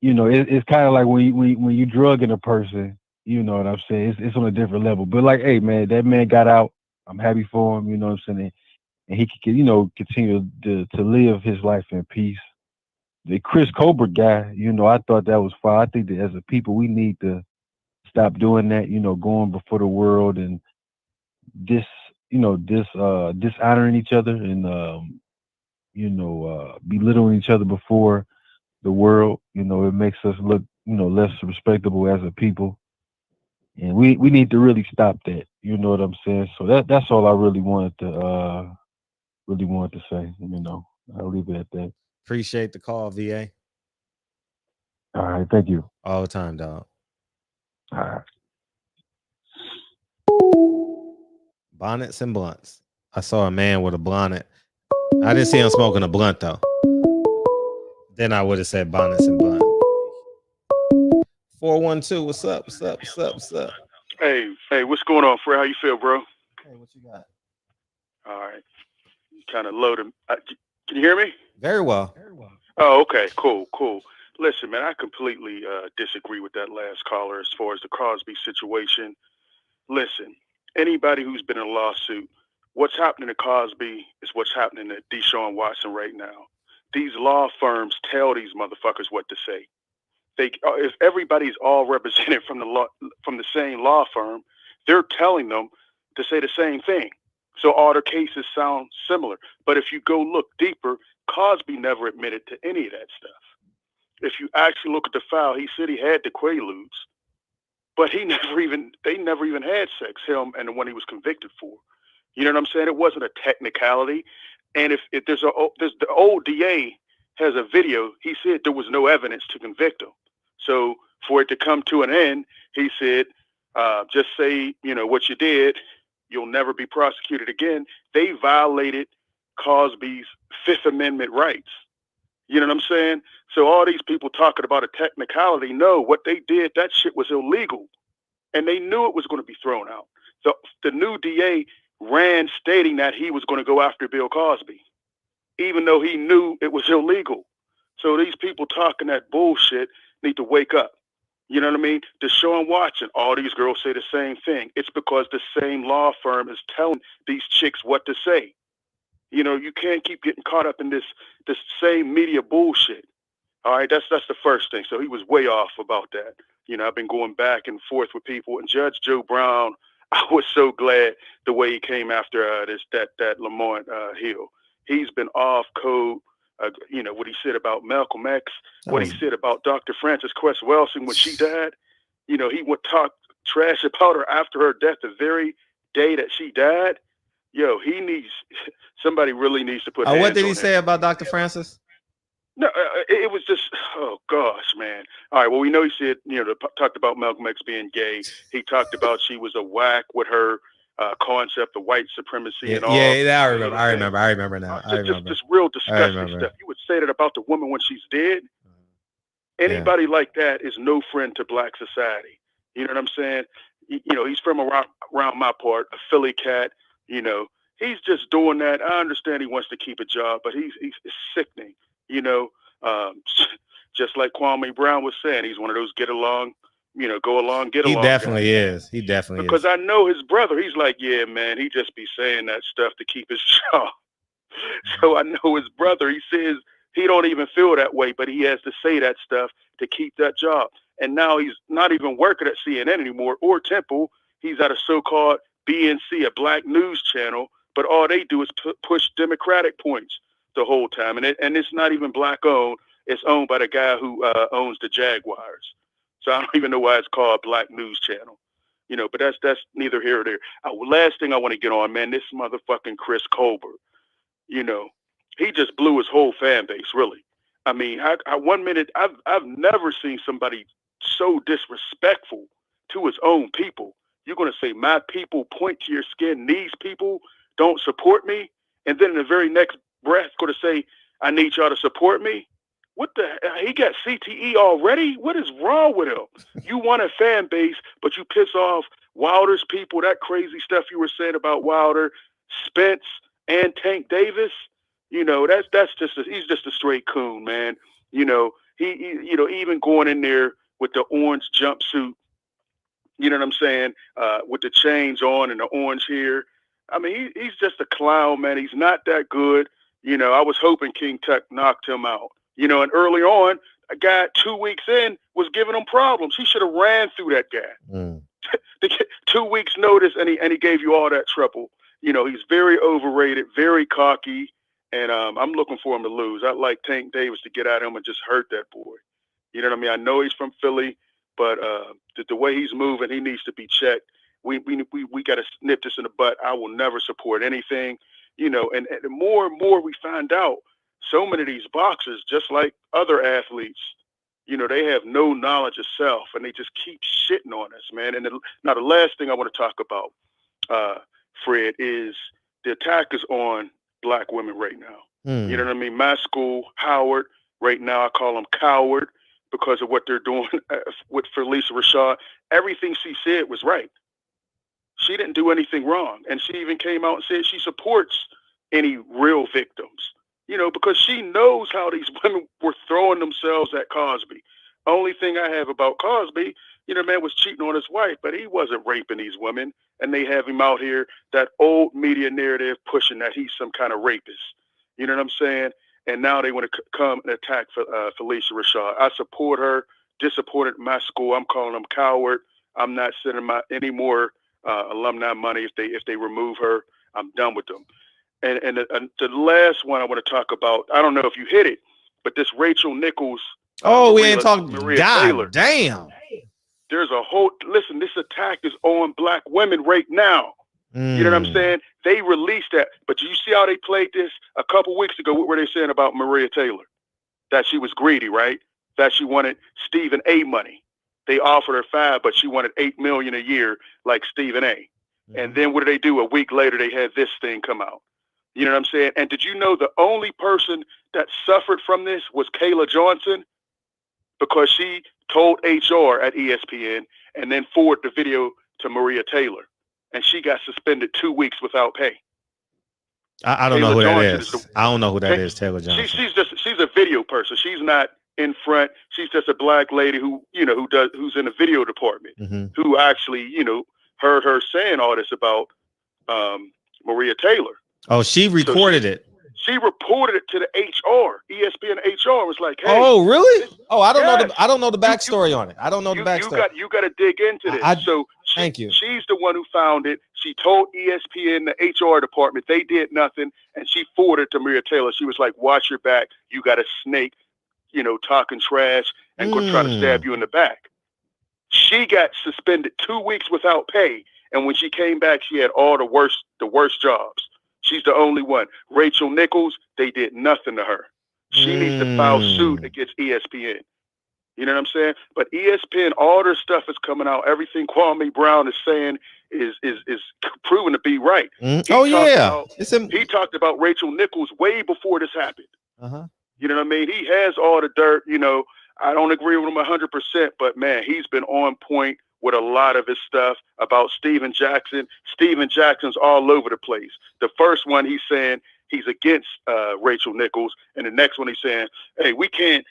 it's kind of like when you drugging a person. You know what I'm saying? It's on a different level. But like, hey man, that man got out. I'm happy for him. You know what I'm saying? And he can continue to live his life in peace. The Chris Colbert guy, I thought that was fine. I think that as a people, we need to stop doing that. Going before the world and dishonoring each other and belittling each other before the world. It makes us look less respectable as a people. And we need to really stop that. You know what I'm saying? So that's all I really wanted to say. I'll leave it at that. Appreciate the call, VA. All right, thank you. All the time, dog. All right. Bonnets and blunts. I saw a man with a bonnet. I didn't see him smoking a blunt though. Then I would have said bonnets and blunt. 412, what's up? What's up? Hey, what's going on, Fred? How you feel, bro? Hey, what you got? All right. Kind of loaded. Can you hear me? Very well. Oh, okay. Cool. Listen, man, I completely disagree with that last caller as far as the Cosby situation. Listen, anybody who's been in a lawsuit, what's happening to Cosby is what's happening to Deshaun Watson right now. These law firms tell these motherfuckers what to say. If everybody's all represented from the same law firm, they're telling them to say the same thing. So all their cases sound similar. But if you go look deeper, Cosby never admitted to any of that stuff. If you actually look at the file, he said he had the Quaaludes, but they never even had sex, him and the one he was convicted for. You know what I'm saying? It wasn't a technicality. And if there's the old DA has a video, he said there was no evidence to convict him. So for it to come to an end, he said, just say, what you did, you'll never be prosecuted again. They violated Cosby's Fifth Amendment rights. You know what I'm saying? So all these people talking about a technicality, no, what they did, that shit was illegal. And they knew it was going to be thrown out. The new DA ran stating that he was going to go after Bill Cosby, even though he knew it was illegal. So these people talking that bullshit need to wake up. You know what I mean? Deshaun Watson, all these girls say the same thing. It's because the same law firm is telling these chicks what to say. You can't keep getting caught up in this same media bullshit. All right, that's the first thing. So he was way off about that. I've been going back and forth with people, and Judge Joe Brown, I was so glad the way he came after that Lamont Hill. He's been off code you know, what he said about Malcolm X, what he said about Dr. Frances Cress Welsing when she died. You know, he would talk trash about her after her death, the very day that she died. Yo, somebody really needs to put hands on him. What did he say about Dr. Francis? No, it was just, oh gosh, man. All right, well, we know he said, you know, talked about Malcolm X being gay. He talked about she was a whack with her concept of white supremacy and all. Yeah, I remember now. Just real disgusting stuff. You would say that about the woman when she's dead. Anybody like that is no friend to black society. You know what I'm saying? You know, he's from around my part, a Philly cat. You know, he's just doing that. I understand he wants to keep a job, but he's sickening. You know, just like Kwame Brown was saying, he's one of those get along, you know, go along, get along. He definitely is. Because I know his brother. He's like, yeah, man, he just be saying that stuff to keep his job. So I know his brother. He says he don't even feel that way, but he has to say that stuff to keep that job. And now he's not even working at CNN anymore or Temple. He's at a so-called BNC, a black news channel, but all they do is push Democratic points the whole time. And it's not even black owned. It's owned by the guy who owns the Jaguars. So I don't even know why it's called Black News Channel. You know, but that's neither here or there. Last thing I want to get on, man, this motherfucking Chris Colbert. You know, he just blew his whole fan base, really. I mean, one minute I've never seen somebody so disrespectful to his own people. You're going to say my people point to your skin. These people don't support me. And then in the very next breath, going to say, I need y'all to support me. What the hell? He got CTE already? What is wrong with him? You want a fan base, but you piss off Wilder's people, that crazy stuff you were saying about Wilder, Spence, and Tank Davis. You know, that's just he's just a straight coon, man. You know, he you know, even going in there with the orange jumpsuit, you know what I'm saying, with the chains on and the orange hair. I mean, he's just a clown, man. He's not that good. You know, I was hoping King Tut knocked him out. You know, and early on, a guy 2 weeks in was giving him problems. He should have ran through that guy. 2 weeks notice, and he gave you all that trouble. You know, he's very overrated, very cocky, and I'm looking for him to lose. I'd like Tank Davis to get at him and just hurt that boy. You know what I mean? I know he's from Philly, but the way he's moving, he needs to be checked. We got to nip this in the butt. I will never support anything. You know, and the more and more we find out, so many of these boxers, just like other athletes, you know, they have no knowledge of self, and they just keep shitting on us, man. And now the last thing I want to talk about, Fred, is the attack is on black women right now. You know what I mean? My school, Howard, right now I call them coward because of what they're doing with Felicia Rashad. Everything she said was right. She didn't do anything wrong. And she even came out and said she supports any real victims, you know, because she knows how these women were throwing themselves at Cosby. Only thing I have about Cosby, you know, man was cheating on his wife, but he wasn't raping these women. And they have him out here, that old media narrative pushing that he's some kind of rapist. You know what I'm saying? And now they want to come and attack Felicia Rashad. I support her, disappointed in my school. I'm calling them coward. I'm not sending any more alumni money if they remove her. I'm done with them. And the last one I want to talk about, I don't know if you hit it, but this Rachel Nichols. We ain't talking. Maria Taylor. Damn. There's a whole, listen, this attack is on black women right now. You know what I'm saying? They released that. But you see how they played this a couple weeks ago? What were they saying about Maria Taylor? That she was greedy, right? That she wanted Stephen A. money. They offered her $5 million, but she wanted $8 million a year like Stephen A. And then what did they do? A week later, they had this thing come out. You know what I'm saying? And did you know the only person that suffered from this was Kayla Johnson? Because she told HR at ESPN and then forwarded the video to Maria Taylor. And she got suspended 2 weeks without pay. I don't know who that is. I don't know who that is, Taylor Johnson. She's a video person. She's not in front. She's just a black lady who's in the video department, who actually, you know, heard her saying all this about Maria Taylor. Oh, she recorded it. She reported it to the HR. ESPN HR was like, "Hey." Oh, really? I don't know the backstory on it. I don't know the backstory. You got to dig into this. So Thank you. She's the one who found it. She told ESPN, the HR department, they did nothing, and she forwarded to Maria Taylor. She was like, "Watch your back. You got a snake, talking trash and going to try to stab you in the back." She got suspended 2 weeks without pay, and when she came back, she had all the worst jobs. She's the only one. Rachel Nichols, they did nothing to her. She needs to file suit against ESPN. You know what I'm saying? But ESPN, all their stuff is coming out. Everything Kwame Brown is saying is proven to be right. He talked about Rachel Nichols way before this happened. You know what I mean? He has all the dirt. I don't agree with him 100%, but man, he's been on point with a lot of his stuff about Steven Jackson. Steven Jackson's all over the place. The first one he's saying he's against Rachel Nichols, and the next one he's saying, "Hey, we can't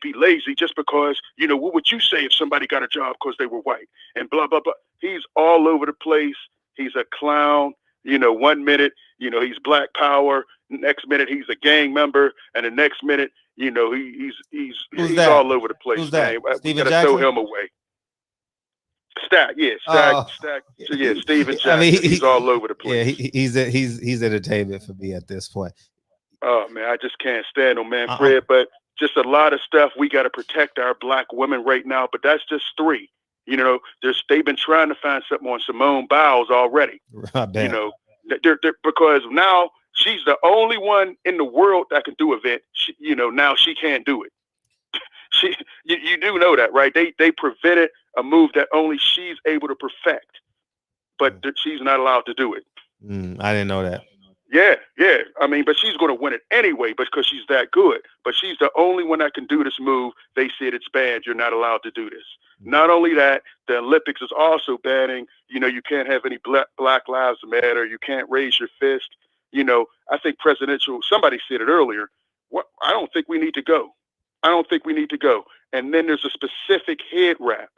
be lazy just because what would you say if somebody got a job because they were white?" And blah blah blah. He's all over the place. He's a clown. 1 minute he's Black Power, next minute he's a gang member, and the next minute he's all over the place. Who's that? Man. We gotta Jackson? throw him away. Stack. Yeah, Steven Jackson. I mean, he's all over the place. Yeah, he's entertainment for me at this point. Oh man, I just can't stand him, man, Fred. But just a lot of stuff. We got to protect our Black women right now. But that's just 3. They've been trying to find something on Simone Biles already. Because now she's the only one in the world that can do event. Now she can't do it. You do know that, right? They prevented a move that only she's able to perfect, but she's not allowed to do it. I didn't know that. Yeah. I mean, but she's going to win it anyway because she's that good. But she's the only one that can do this move. They said it's banned. You're not allowed to do this. Not only that, the Olympics is also banning, you can't have any Black Lives Matter. You can't raise your fist. I think somebody said it earlier. I don't think we need to go. And then there's a specific head wrap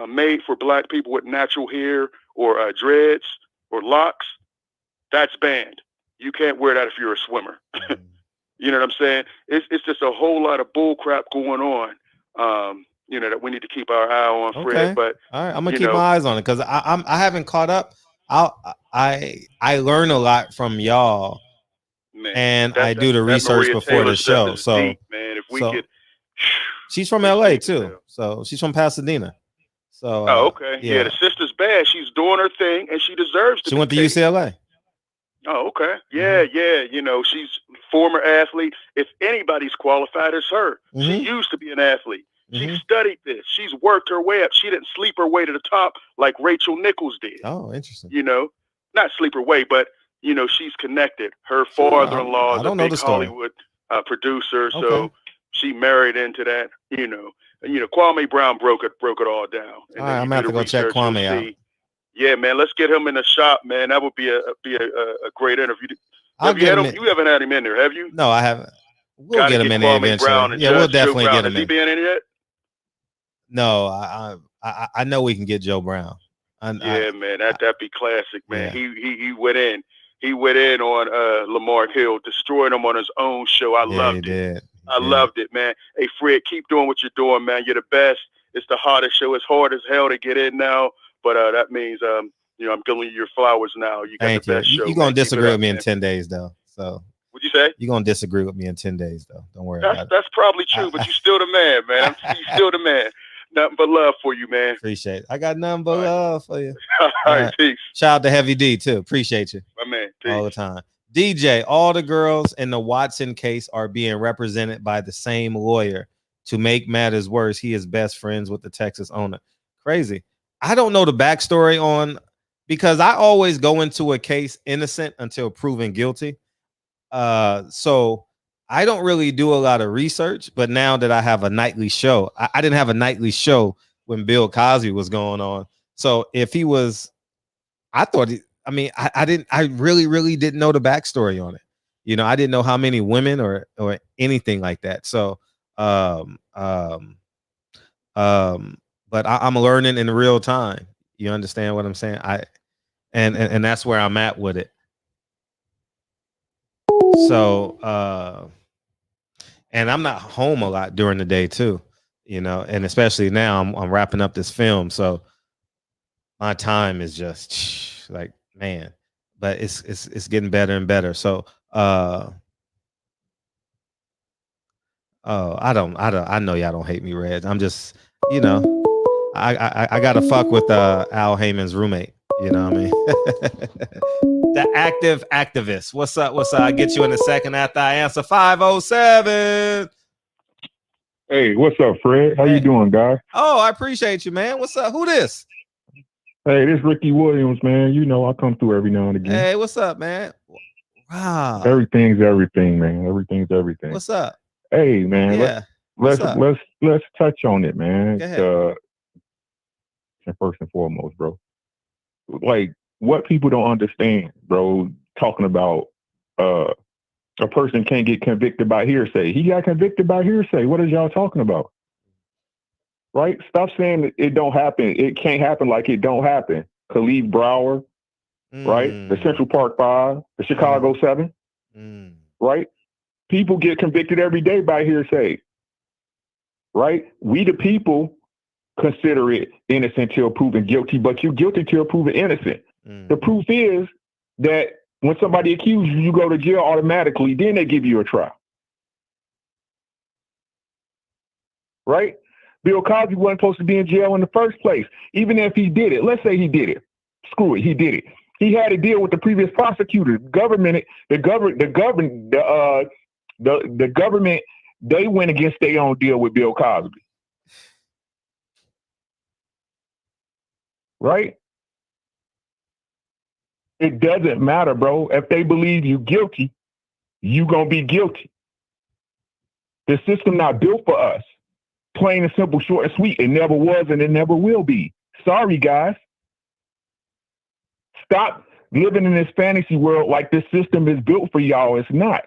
made for Black people with natural hair or dreads or locks. That's banned. You can't wear that if you're a swimmer. You know what I'm saying? It's just a whole lot of bull crap going on. That we need to keep our eye on, Fred. Okay. But all right, I'm gonna keep my eyes on it because I haven't caught up. I learn a lot from y'all, man, and I do the research Maria before Taylor the show. Stuff is So, deep, man, if we could, she's from LA too. So she's from Pasadena. So okay, yeah, the sister's bad. She's doing her thing, and she deserves to. She went to UCLA. Oh, okay. Yeah. She's former athlete. If anybody's qualified, it's her. She used to be an athlete. She studied this. She's worked her way up. She didn't sleep her way to the top like Rachel Nichols did. Oh, interesting. Not sleep her way, but she's connected. Her father-in-law is a big Hollywood producer, so she married into that. Kwame Brown broke it all down. And all right, I'm gonna have to go check Kwame out. Yeah, man, let's get him in the shop, man. That would be a great interview. You haven't had him in there, have you? No, I haven't. We'll get him in there eventually. Yeah, we'll definitely get him in. Has he been in yet? No, I know we can get Joe Brown. Man, that'd be classic, man. Yeah. He went in. He went in on Lamar Hill, destroyed him on his own show. I loved it. I loved it, man. Hey, Fred, keep doing what you're doing, man. You're the best. It's the hardest show. It's hard as hell to get in now, but that means I'm giving you your flowers now. You got the best show. You're gonna disagree with me in 10 days, though. So. What'd you say? You're gonna disagree with me in 10 days, though. Don't worry about it. That's probably true, but you're still the man, man. You're still the man. Nothing but love for you, man. Appreciate it. I got nothing but love for you. All right, peace. Shout out to Heavy D too. Appreciate you. My man. Peace. All the time. DJ, all the girls in the Watson case are being represented by the same lawyer. To make matters worse, he is best friends with the Texas owner. Crazy. I don't know the backstory on, because I always go into a case innocent until proven guilty. So I don't really do a lot of research, but now that I have a nightly show, I didn't have a nightly show when Bill Cosby was going on. So if he was, I really didn't know the backstory on it. I didn't know how many women or anything like that. So, but I'm learning in real time. You understand what I'm saying? And that's where I'm at with it. So, and I'm not home a lot during the day too, and especially now I'm wrapping up this film. So, my time is just like, man, but it's getting better and better. So I know y'all don't hate me, Reg. I'm just, I gotta fuck with Al Heyman's roommate. You know what I mean? The active activist. What's up? I get you in a second after I answer 507. Hey, what's up, Fred? How you doing, guy? Oh, I appreciate you, man. What's up? Who this? Hey, this Ricky Williams, man. You know I come through every now and again. Hey, what's up, man? Wow. Everything's everything, man. Everything's everything. What's up? Hey, man. Yeah. Let's touch on it, man. Go ahead. First and foremost, bro. Like what people don't understand, bro. Talking about a person can't get convicted by hearsay. He got convicted by hearsay. What is y'all talking about? Right? Stop saying that it don't happen. It can't happen like it don't happen. Khalid Brower, right? The Central Park 5, the Chicago 7, right? People get convicted every day by hearsay, right? We the people consider it innocent till proven guilty, but you're guilty till proven innocent. The proof is that when somebody accuses you, you go to jail automatically, then they give you a trial. Right? Bill Cosby wasn't supposed to be in jail in the first place. Even if he did it, let's say he did it. Screw it, he did it. He had to deal with the previous prosecutor. The government, they went against their own deal with Bill Cosby. Right? It doesn't matter, bro. If they believe you guilty, you gonna be guilty. The system not built for us. Plain and simple, short and sweet. It never was and it never will be. Sorry, guys. Stop living in this fantasy world like this system is built for y'all. It's not.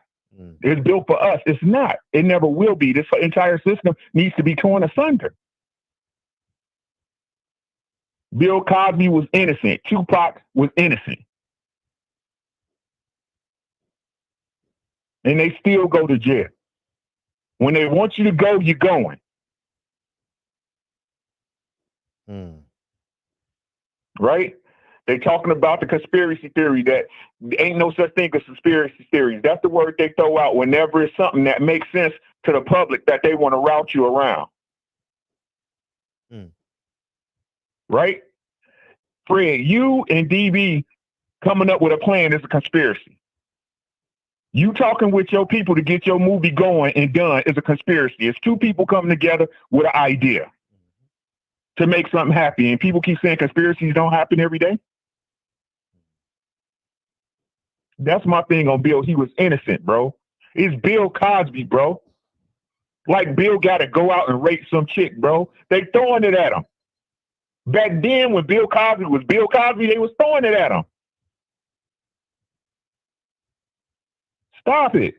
It's built for us. It's not. It never will be. This entire system needs to be torn asunder. Bill Cosby was innocent. Tupac was innocent. And they still go to jail. When they want you to go, you're going. Right? They talking about the conspiracy theory that ain't no such thing as conspiracy theories. That's the word they throw out whenever it's something that makes sense to the public that they want to route you around. Right? Fred, you and DB coming up with a plan is a conspiracy. You talking with your people to get your movie going and done is a conspiracy. It's two people coming together with an idea to make something happen. And people keep saying conspiracies don't happen every day. That's my thing on Bill. He was innocent, bro. It's Bill Cosby, bro. Like Bill got to go out and rape some chick, bro. They throwing it at him. Back then when Bill Cosby was Bill Cosby, they was throwing it at him. Stop it.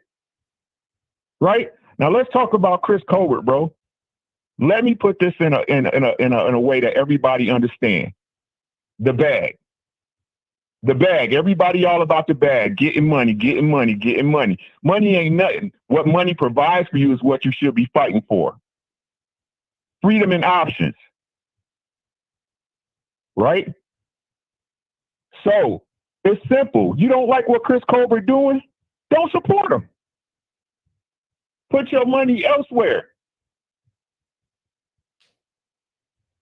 Right? Now let's talk about Chris Colbert, bro. Let me put this in a way that everybody understands. The bag. The bag. Everybody all about the bag. Getting money, getting money, getting money. Money ain't nothing. What money provides for you is what you should be fighting for. Freedom and options. Right? So it's simple. You don't like what Chris Colbert doing? Don't support him. Put your money elsewhere.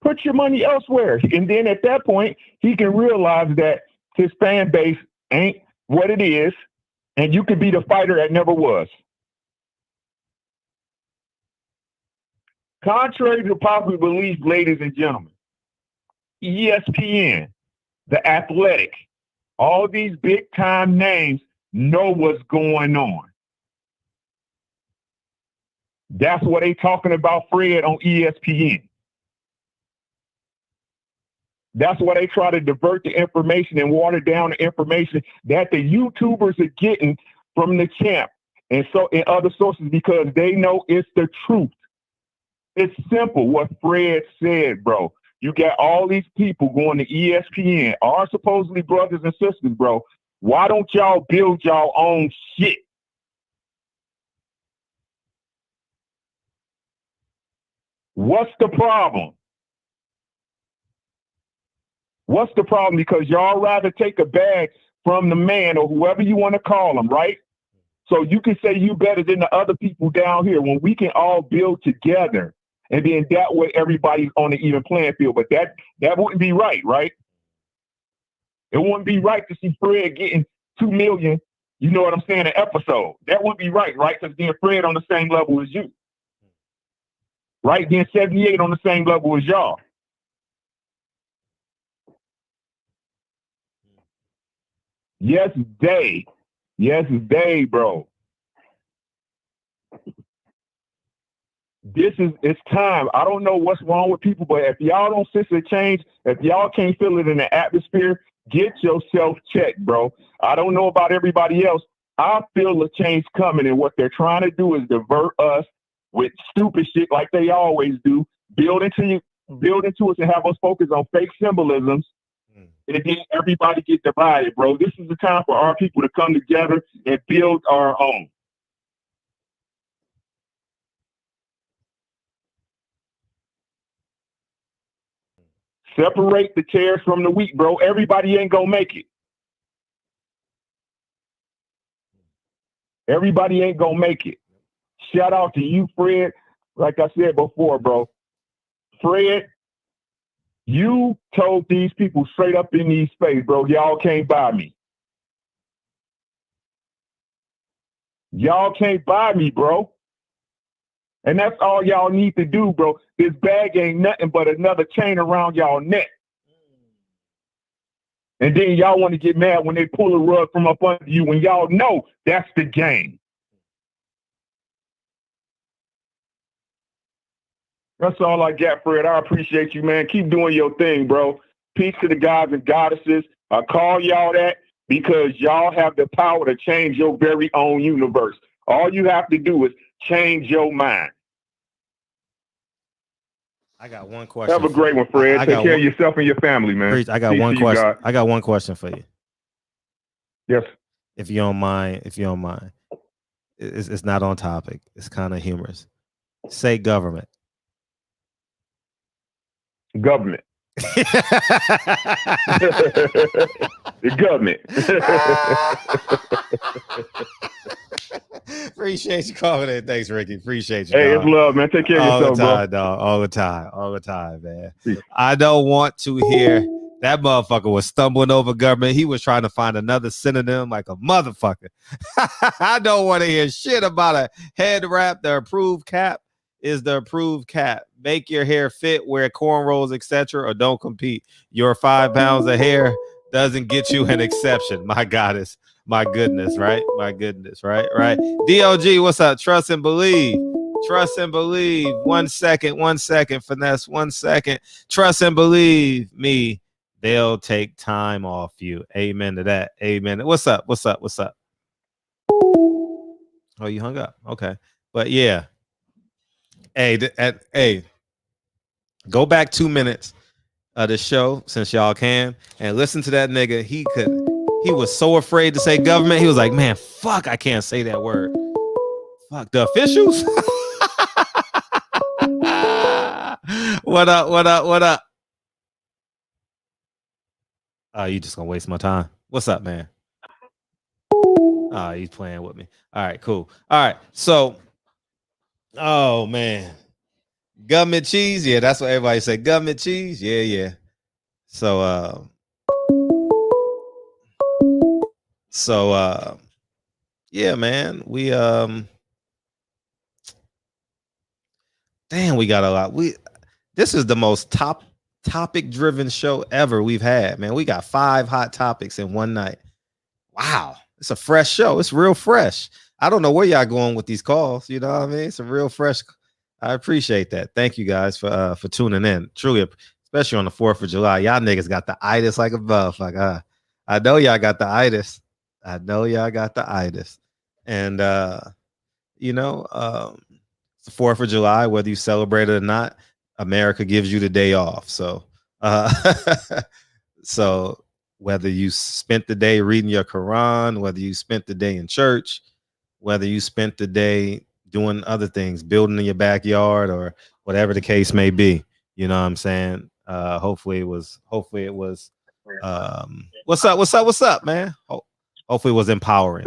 Put your money elsewhere. And then at that point, he can realize that his fan base ain't what it is, and you can be the fighter that never was. Contrary to popular belief, ladies and gentlemen, ESPN, The Athletic, all these big time names know what's going on. That's what they talking about, Fred, on ESPN. That's why they try to divert the information and water down the information that the YouTubers are getting from the champ and so in other sources because they know it's the truth. It's simple what Fred said, bro. You got all these people going to ESPN, our supposedly brothers and sisters, bro. Why don't y'all build y'all own shit? What's the problem? What's the problem? Because y'all rather take a bag from the man or whoever you want to call him, right? So you can say you better than the other people down here when we can all build together. And then that way everybody's on the even playing field. But that wouldn't be right, right? It wouldn't be right to see Fred getting 2 million, you know what I'm saying, an episode. That wouldn't be right, right? Because then Fred on the same level as you. Right? Then 78 on the same level as y'all. Yes, they. Yes, they, bro. It's time. I don't know what's wrong with people, but if y'all don't sense a change, if y'all can't feel it in the atmosphere, get yourself checked, bro. I don't know about everybody else. I feel a change coming, and what they're trying to do is divert us with stupid shit like they always do, build into us and have us focus on fake symbolisms, and then everybody get divided, bro. This is the time for our people to come together and build our own. Separate the tares from the wheat, bro. Everybody ain't gonna make it. Everybody ain't gonna make it. Shout out to you, Fred. Like I said before, bro. Fred, you told these people straight up in these face, bro, y'all can't buy me. Y'all can't buy me, bro. And that's all y'all need to do, bro. This bag ain't nothing but another chain around y'all neck. And then y'all want to get mad when they pull a rug from up under you when y'all know that's the game. That's all I got, Fred. I appreciate you, man. Keep doing your thing, bro. Peace to the gods and goddesses. I call y'all that because y'all have the power to change your very own universe. All you have to do is change your mind. I got one question. Have a great one, Fred. Take care of yourself and your family, man. I got one question. I got one question for you. Yes. If you don't mind. It's not on topic. It's kind of humorous. Say government. Government. The government. Appreciate you calling in. Thanks, Ricky. Appreciate you. Hey, dog. It's love, man. Take care of yourself, time, bro. Dog. All the time, man. I don't want to hear that motherfucker was stumbling over government. He was trying to find another synonym like a motherfucker. I don't want to hear shit about a head wrap. The approved cap is the approved cap. Make your hair fit, wear cornrows, etc., or don't compete. Your 5 pounds of hair doesn't get you an exception. My goddess. My goodness, right? My goodness, right? DOG, what's up? Trust and believe. Trust and believe. 1 second, finesse, 1 second. Trust and believe me. They'll take time off you. Amen to that. Amen. What's up? Oh, you hung up. Okay. But yeah. Hey, go back 2 minutes of the show since y'all can and listen to that nigga. He was so afraid to say government. He was like, man, fuck, I can't say that word. Fuck the officials. What up? Oh, you just gonna waste my time. What's up, man? Oh, he's playing with me. All right, cool. All right, so, oh man, government cheese. Yeah, that's what everybody say. Government cheese. Yeah. So, yeah, man, we damn, we got a lot. This is the most topic driven show ever we've had, man. We got 5 hot topics in one night. Wow, it's a fresh show. It's real fresh. I don't know where y'all going with these calls. You know what I mean? It's a real fresh. I appreciate that. Thank you guys for tuning in. Truly, especially on the 4th of July. Y'all niggas got the itis like a motherfucker. I know y'all got the itis. And it's the 4th of July, whether you celebrate it or not, America gives you the day off. So so whether you spent the day reading your Quran, whether you spent the day in church, whether you spent the day doing other things, building in your backyard or whatever the case may be, you know what I'm saying? Hopefully it was. What's up, man? Hopefully it was empowering.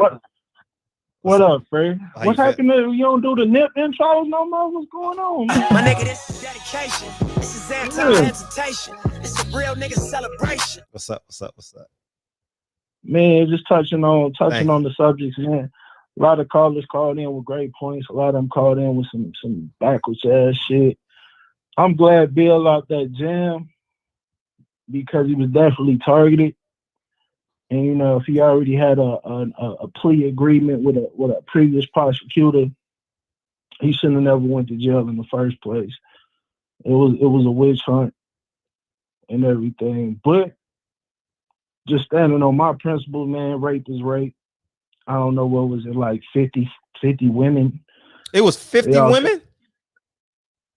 What up, Fred? How What's you feel? happening? You don't do the nip intros no more? What's going on, man? My nigga, this is dedication. This is anti-hesitation. It's a real nigga celebration. What's up? Man, just touching on Thank the subjects, man. A lot of callers called in with great points. A lot of them called in with some backwards ass shit. I'm glad Bill out that jam because he was definitely targeted. And you know, if he already had a plea agreement with a previous prosecutor, he shouldn't have never went to jail in the first place. It was a witch hunt and everything. But just standing on my principles, man, rape is rape. I don't know, what was it, like 50 women? It was 50 women?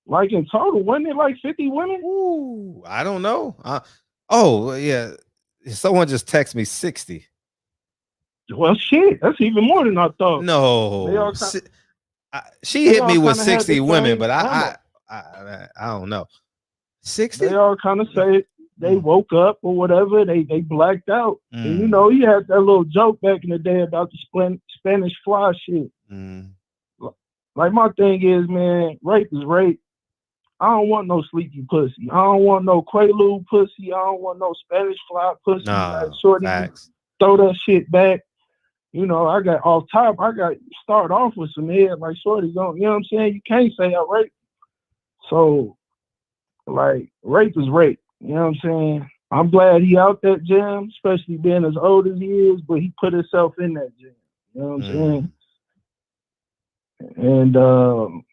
Like in total, wasn't it like 50 women? Ooh, I don't know. Oh, yeah. Someone just texted me 60. Well, shit, that's even more than I thought. No. She hit me with 60 women, but I don't know. 60? They all kind of say they woke up or whatever. They blacked out. And you know, he had that little joke back in the day about the Spanish fly shit. Like my thing is, man, rape is rape. I don't want no sleepy pussy. I don't want no Quaalude pussy. I don't want no Spanish fly pussy. Like, shorty, throw that shit back. You know, I got off top. I got start off with some head. Like, shorty, don't, you know what I'm saying? You can't say I rape. So, like, rape is rape. You know what I'm saying? I'm glad he out that jam, especially being as old as he is, but he put himself in that jam. You know what I'm saying? And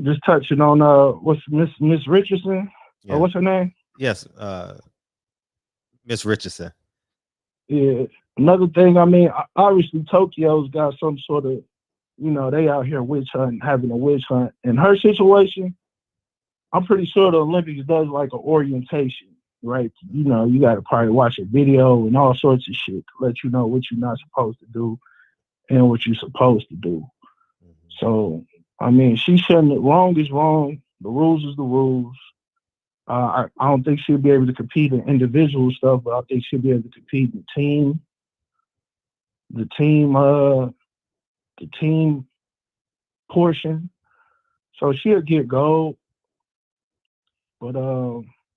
just touching on what's Miss Richardson? Yeah. What's her name? Yes, Miss Richardson. Yeah. Another thing, I mean, obviously Tokyo's got some sort of, you know, they out here witch hunting, having a witch hunt. In her situation, I'm pretty sure the Olympics does like an orientation, right? You know, you got to probably watch a video and all sorts of shit to let you know what you're not supposed to do and what you're supposed to do. So, I mean, she shouldn't. Wrong is wrong. The rules is the rules. I don't think she'll be able to compete in individual stuff, but I think she'll be able to compete in the team portion. So she'll get gold. But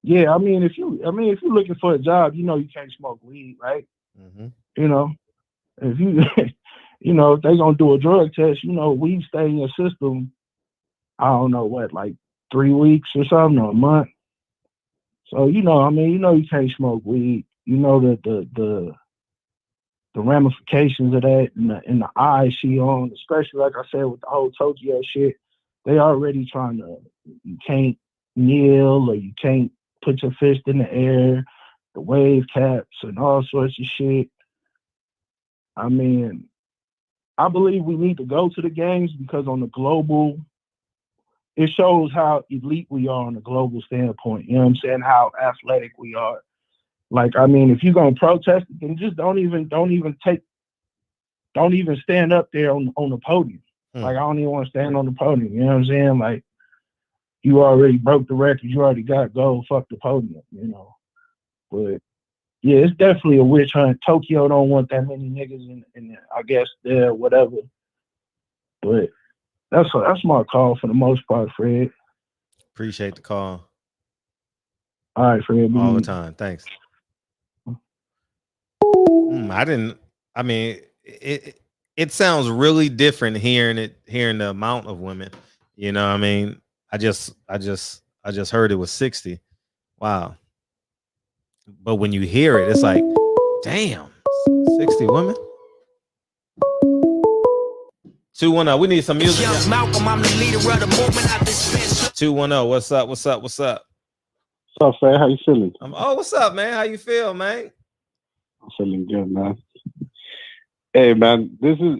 yeah, I mean, if you're looking for a job, you know you can't smoke weed, right? You know, if you you know, if they're gonna do a drug test, you know, weed stay in your system, I don't know what, like 3 weeks or something, or a month. So, you know, I mean, you know you can't smoke weed. You know that the ramifications of that in the eyes she on, especially like I said with the whole Tokyo shit, they already trying to, you can't kneel or you can't put your fist in the air, the wave caps and all sorts of shit. I mean, I believe we need to go to the games because on the global, it shows how elite we are on a global standpoint. You know what I'm saying? How athletic we are. Like, I mean, if you're gonna protest, then just don't even stand up there on the podium. Like, I don't even want to stand on the podium. You know what I'm saying? Like, you already broke the record. You already got gold. Fuck the podium. You know. But yeah, it's definitely a witch hunt. Tokyo don't want that many niggas in I guess there, whatever. But that's my call for the most part, Fred. Appreciate the call. All right, Fred. All the time. Thanks. I mean, it sounds really different hearing the amount of women. You know what I mean? I just heard it was 60. Wow. But when you hear it, it's like, damn, 60 women. 210. We need some music. Malcolm, I'm the leader of the movement. I've been spent. 210. What's up? What's up, Fred? How you feeling? What's up, man? How you feel, man? I'm feeling good, man. Hey, man, this is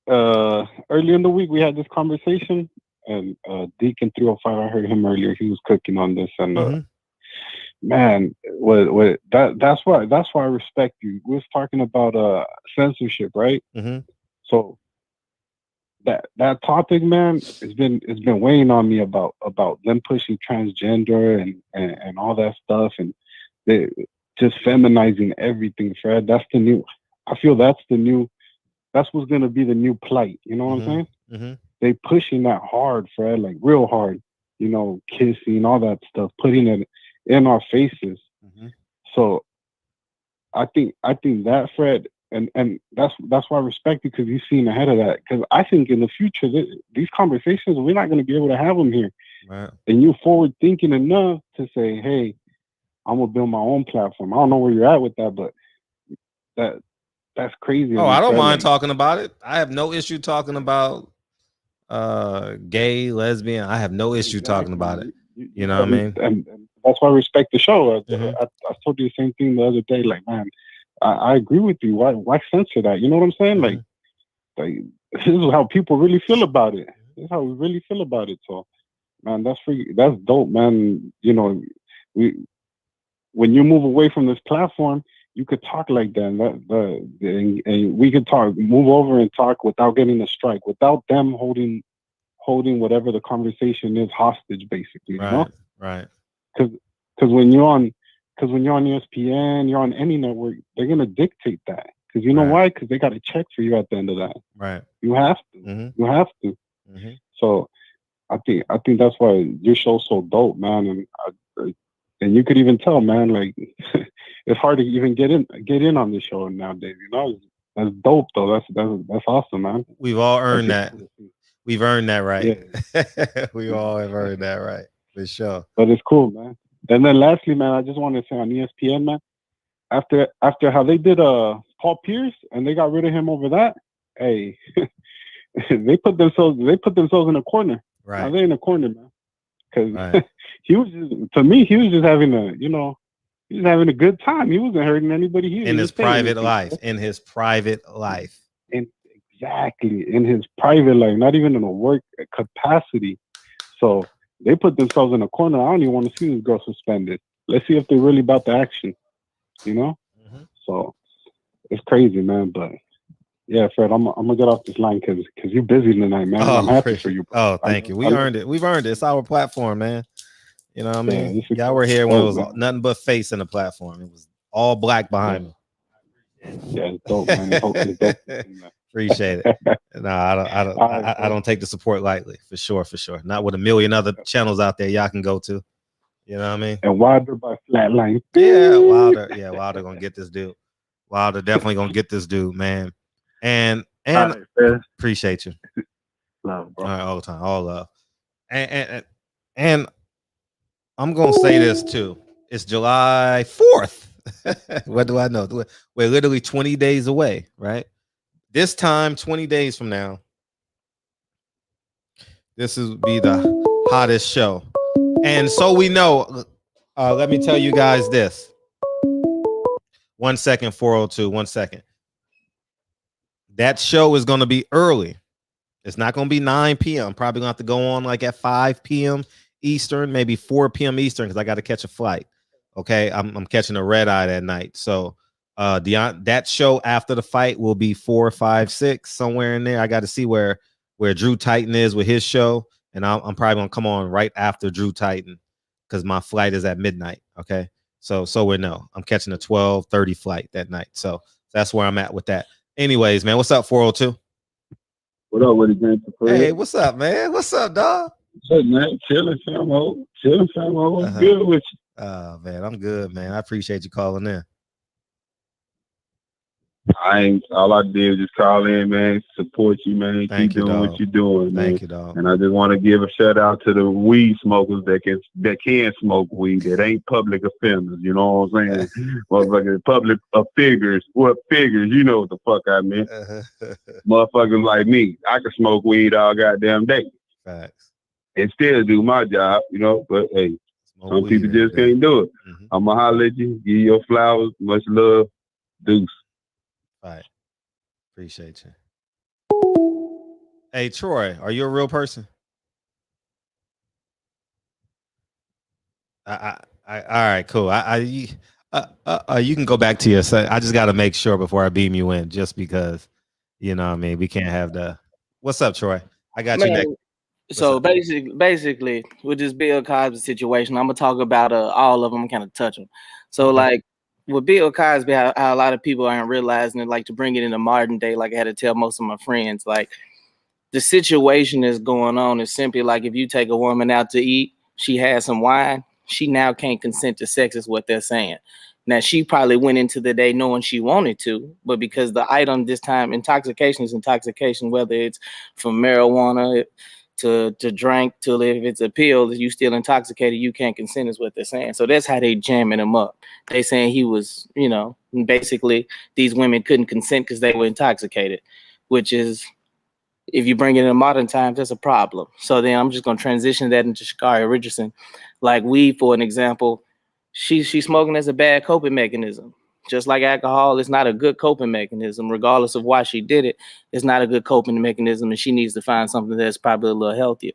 earlier in the week we had this conversation, and Deacon 305, I heard him earlier. He was cooking on this, and man, that's why I respect you. We was talking about censorship, right? So that topic, man, it's been weighing on me about them pushing transgender and all that stuff, and they just feminizing everything, Fred. That's the new. I feel that's the new. That's what's gonna be the new plight. You know what I'm saying? Mm-hmm. They pushing that hard, Fred, like real hard. You know, kissing, all that stuff, putting it in our faces. Mm-hmm. So I think that, Fred, and that's why I respect you, because you've seen ahead of that. Because I think in the future, these conversations, we're not going to be able to have them here. Right. And you're forward thinking enough to say, hey, I'm gonna build my own platform. I don't know where you're at with that, but that's crazy. Oh, I don't Fred, mind talking about it. I have no issue talking about gay, lesbian. I have no issue talking about it. You know what I mean? And that's why I respect the show. I told you the same thing the other day. Like, man, I agree with you. Why censor that? You know what I'm saying? Like this is how people really feel about it. This is how we really feel about it. So, man, that's dope, man. You know, when you move away from this platform, you could talk like that, and we could move over and talk without getting a strike, without them holding whatever the conversation is hostage, basically. Right, you know? right. Because when you're on ESPN, you're on any network, they're gonna dictate that. Because you know why? Because they got to check for you at the end of that. Right. You have to. Mm-hmm. You have to. Mm-hmm. So I think that's why your show's so dope, man. And you could even tell, man, like it's hard to even get in on the show nowadays. You know, that's dope though. That's awesome, man. We've all earned that. We've earned that right. Yeah. We all have earned that right, for sure. But it's cool, man. And then lastly, man, I just want to say on ESPN, man, after how they did Paul Pierce and they got rid of him over that, hey, they put themselves in a corner. Right. Now they're in a corner, man. Because he was just having a good time. He wasn't hurting anybody. In his private life. In his private life. Exactly. In his private life, not even in a work capacity. So they put themselves in a corner. I don't even want to see this girl suspended. Let's see if they're really about the action. You know? Mm-hmm. So it's crazy, man. But yeah, Fred, I'm gonna get off this line because you're busy tonight, man. I'm happy for you, bro. Oh, thank you. We earned it. We've earned it. It's our platform, man. You know what I mean? Y'all were here when it was nothing but face in the platform. It was all black behind me. Yeah, it's dope, man. It's dope. Appreciate it. No, I don't take the support lightly, for sure. Not with a million other channels out there y'all can go to. You know what I mean? And Wilder by Flatline. Yeah, Wilder gonna get this dude. Wilder definitely gonna get this dude, man. And appreciate you. Love, bro. All right, all the time, all love. And I'm gonna say this too. It's July 4th. What do I know? We're literally 20 days away, right? This time, 20 days from now, this will be the hottest show. And so we know, let me tell you guys this. 1 second, 402, 1 second. That show is going to be early. It's not going to be 9 p.m. I'm probably going to have to go on like at 5 p.m. Eastern, maybe 4 p.m. Eastern, because I got to catch a flight. Okay, I'm catching a red eye that night. So that show after the fight will be 4, 5, 6, somewhere in there. I got to see where Drew Titan is with his show, and I'm probably going to come on right after Drew Titan because my flight is at midnight. Okay, so we know I'm catching a 12:30 flight that night. So that's where I'm at with that. Anyways, man, what's up, 402? What up with it, Hey, what's up, man? What's up, dog? What's up, man? Chilling, famo. What's good with you? Oh, man, I'm good, man. I appreciate you calling in. All I did was just call in, man, support you, man. Thank Keep you, doing dog. what you're doing, man. Thank you, dog. And I just want to give a shout out to the weed smokers that can smoke weed, that ain't public offenders. You know what I'm saying? Motherfuckers, public figures. What figures? You know what the fuck I mean? Motherfuckers like me, I can smoke weed all goddamn day. Facts. And still do my job, you know. But hey, some people just can't do it. Mm-hmm. I'ma holler at you, give you your flowers, much love, deuce. All right. Appreciate you. Hey, Troy, are you a real person? All right, cool. You can go back to your set. I just got to make sure before I beam you in, just because, you know what I mean? We can't have the What's up, Troy? I got you Man, next. so basically, with this Bill Cosby situation, I'm gonna talk about all of them, kind of touch them. So, Okay. like with Bill Cosby, how a lot of people aren't realizing it, like to bring it into modern day. Like I had to tell most of my friends, like the situation that's going on is simply like if you take a woman out to eat, she has some wine, she now can't consent to sex, is what they're saying. Now she probably went into the day knowing she wanted to, but because the item this time, intoxication is intoxication, whether it's from marijuana to drink to if it's a pill, you still intoxicated, you can't consent, is what they're saying. So that's how they jamming him up. They saying he was, basically these women couldn't consent because they were intoxicated, which is, if you bring it in modern times, that's a problem. So then I'm just gonna transition that into Sha'Carri Richardson. Like weed, for an example, she's smoking as a bad coping mechanism. Just like alcohol, it's not a good coping mechanism, regardless of why she did it. It's not a good coping mechanism, and she needs to find something that's probably a little healthier.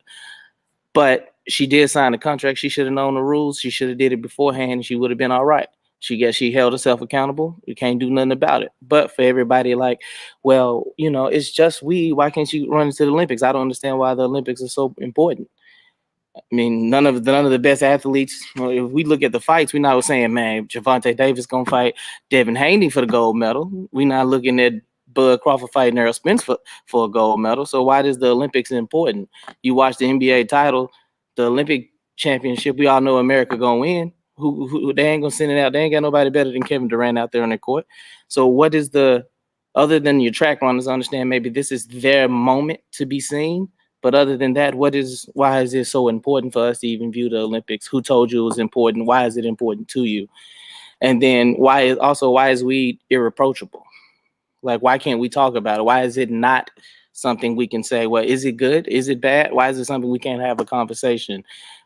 But she did sign a contract. She should have known the rules. She should have did it beforehand, and she would have been all right. She held herself accountable. You can't do nothing about it. But for everybody, like, well, it's just weed. Why can't she run into the Olympics? I don't understand why the Olympics are so important. I mean, none of the best athletes. If we look at the fights, we're not saying, man, Gervonta Davis gonna fight Devin Haney for the gold medal. We're not looking at Bud Crawford fighting Errol Spence for a gold medal. So why is the Olympics important? You watch the NBA title, the Olympic championship. We all know America gonna win. Who they ain't gonna send it out. They ain't got nobody better than Kevin Durant out there on the court. So what is other than your track runners, understand maybe this is their moment to be seen. But other than that, why is it so important for us to even view the Olympics? Who told you it was important? Why is it important to you? And then why is weed irreproachable? Like, why can't we talk about it? Why is it not something we can say, well, is it good? Is it bad? Why is it something we can't have a conversation?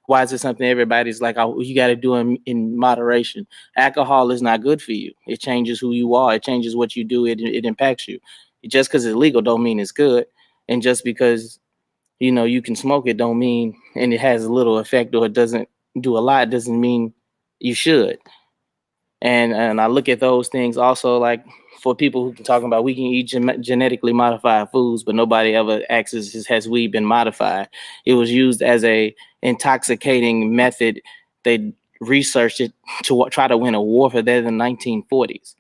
Why is it something everybody's like, oh, you got to do in moderation? Alcohol is not good for you. It changes who you are. It changes what you do. It impacts you. Just because it's legal don't mean it's good. And just because you can smoke it don't mean, and it has a little effect or it doesn't do a lot, doesn't mean you should. And I look at those things also, like for people who can talk about we can eat genetically modified foods, but nobody ever asks, has weed been modified? It was used as a intoxicating method. They researched it to try to win a war for that in the 1940s.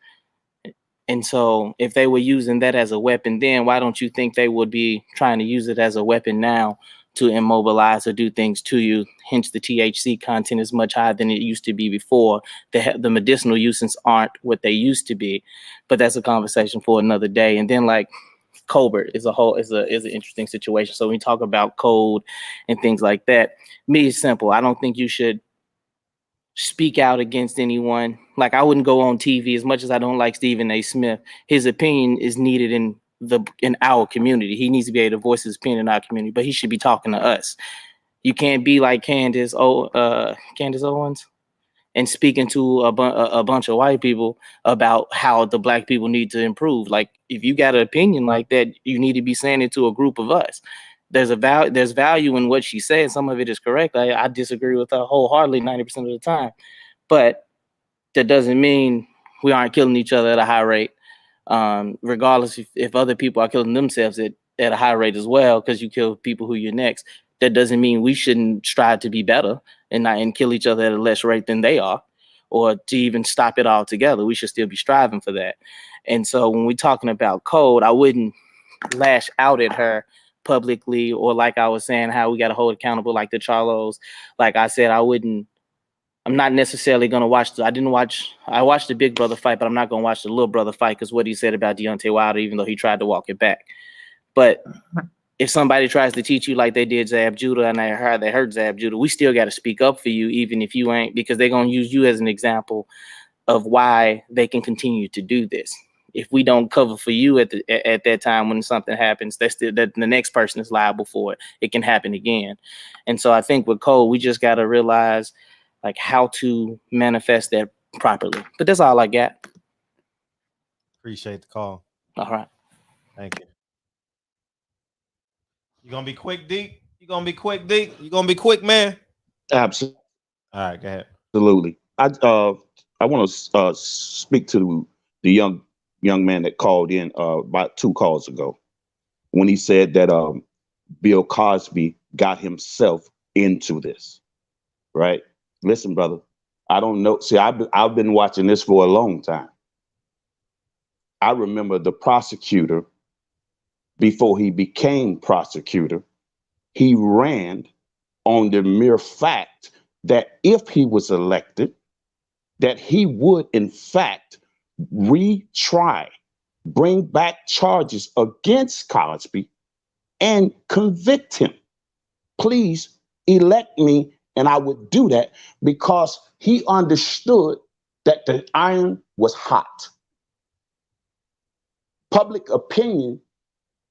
And so if they were using that as a weapon then, why don't you think they would be trying to use it as a weapon now to immobilize or do things to you? Hence the THC content is much higher than it used to be before. The medicinal uses aren't what they used to be, but that's a conversation for another day. And then like Colbert is an interesting situation. So when we talk about code and things like that, me, it's simple. I don't think you should speak out against anyone. Like I wouldn't go on TV as much as I don't like Stephen A. Smith. His opinion is needed in our community. He needs to be able to voice his opinion in our community, but he should be talking to us. You can't be like Candace Owens and speaking to a bunch of white people about how the black people need to improve. Like if you got an opinion like that, you need to be saying it to a group of us. There's value in what she said. Some of it is correct. I disagree with her wholeheartedly 90% of the time, but that doesn't mean we aren't killing each other at a high rate. Regardless if other people are killing themselves at a high rate as well, because you kill people who you're next. That doesn't mean we shouldn't strive to be better and kill each other at a less rate than they are, or to even stop it altogether. We should still be striving for that. And so when we're talking about code, I wouldn't lash out at her publicly, or like I was saying, how we got to hold accountable like the Charlos. Like I said, I'm not necessarily going to watch. I watched the Big Brother fight, but I'm not going to watch the Little Brother fight because what he said about Deontay Wilder, even though he tried to walk it back. But if somebody tries to teach you like they did Zab Judah and they hurt Zab Judah, we still got to speak up for you, even if you ain't, because they're going to use you as an example of why they can continue to do this. If we don't cover for you at that time when something happens, that the next person is liable for it. It can happen again. And so I think with code, we just got to realize like how to manifest that properly. But that's all I got. Appreciate the call. All right. Thank you. You gonna be quick, Deep? You gonna be quick, Deep? You gonna be quick, man? Absolutely. All right, go ahead. Absolutely. I want to speak to the young man that called in about 2 calls ago. when he said that Bill Cosby got himself into this, right? Listen, brother, I don't know. See, I've been watching this for a long time. I remember the prosecutor, before he became prosecutor, he ran on the mere fact that if he was elected, that he would in fact retry, bring back charges against Cosby and convict him. Please elect me, and I would do that because he understood that the iron was hot. Public opinion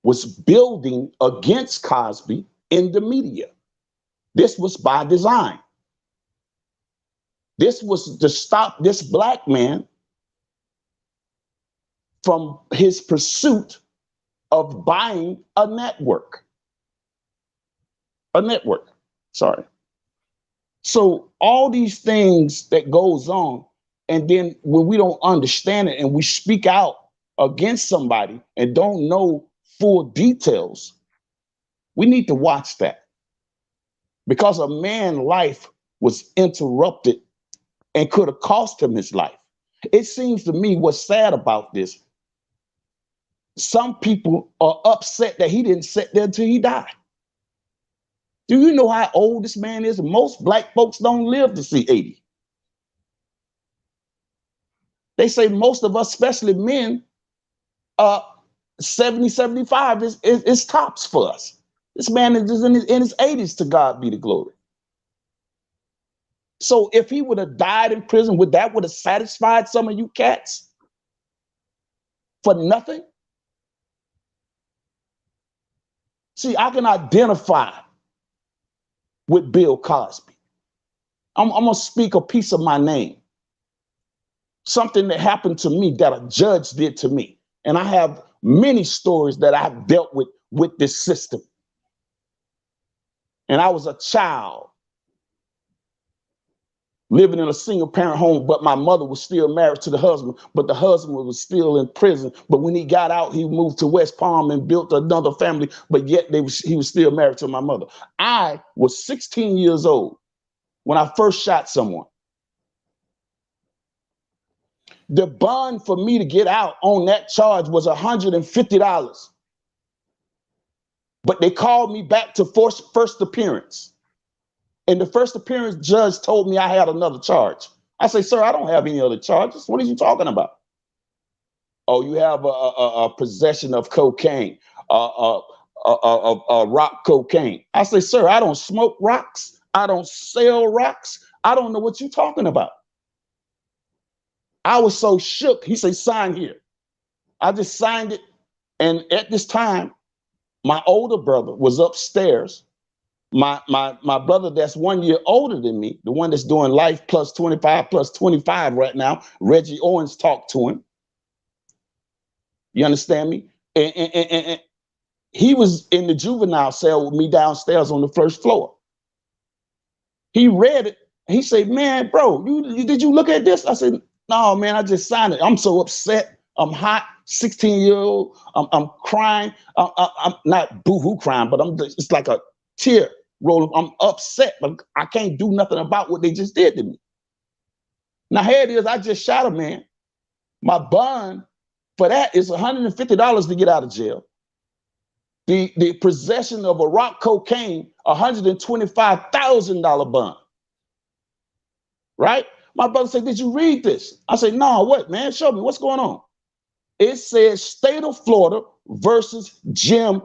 was building against Cosby in the media. This was by design. This was to stop this black man from his pursuit of buying a network. Sorry. So all these things that goes on, and then when we don't understand it and we speak out against somebody and don't know full details, we need to watch that. Because a man's life was interrupted and could have cost him his life. It seems to me what's sad about this, some people are upset that he didn't sit there until he died. Do you know how old this man is? Most black folks don't live to see 80. They say most of us, especially men, 70, 75 is tops for us. This man is in his 80s, to God be the glory. So if he would have died in prison, would have satisfied some of you cats? For nothing? See, I can identify with Bill Cosby. I'm going to speak a piece of my name. Something that happened to me that a judge did to me. And I have many stories that I've dealt with this system. And I was a child living in a single parent home, but my mother was still married to the husband, but the husband was still in prison. But when he got out, he moved to West Palm and built another family, but yet he was still married to my mother. I was 16 years old when I first shot someone. The bond for me to get out on that charge was $150. But they called me back to first appearance. And the first appearance judge told me I had another charge. I say, sir, I don't have any other charges. What are you talking about? Oh, you have a possession of cocaine, rock cocaine. I say, sir, I don't smoke rocks. I don't sell rocks. I don't know what you're talking about. I was so shook. He said, sign here. I just signed it. And at this time, my older brother was upstairs. My brother that's 1 year older than me, the one that's doing life plus 25 plus 25 right now, Reggie Owens talked to him. You understand me? And he was in the juvenile cell with me downstairs on the first floor. He read it. He said, man, bro, did you look at this? I said, no, man, I just signed it. I'm so upset. I'm hot, 16-year-old. I'm crying. I'm not boo-hoo crying, but it's like a tear rolling. I'm upset, but I can't do nothing about what they just did to me. Now here it is. I just shot a man. My bond for that is $150 to get out of jail. The possession of a rock cocaine, $125,000 bond. Right? My brother said, did you read this? I said, no, what, man? Show me what's going on. It says state of Florida versus Jim,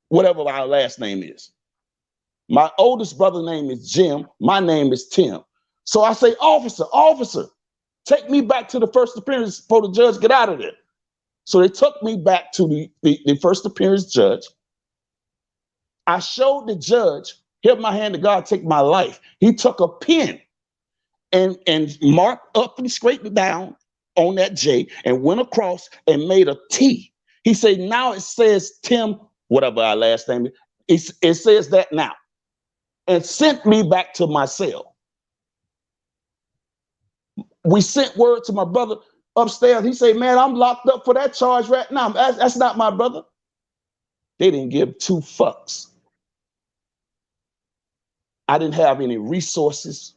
whatever our last name is. My oldest brother's name is Jim. My name is Tim. So I say, officer, take me back to the first appearance before the judge get out of there. So they took me back to the first appearance judge. I showed the judge, held my hand to God, take my life. He took a pen and marked up and straightened down on that J and went across and made a T. He said, now it says Tim, whatever our last name is, it says that now. And sent me back to my cell. We sent word to my brother upstairs. He said, man, I'm locked up for that charge right now. That's not my brother. They didn't give two fucks. I didn't have any resources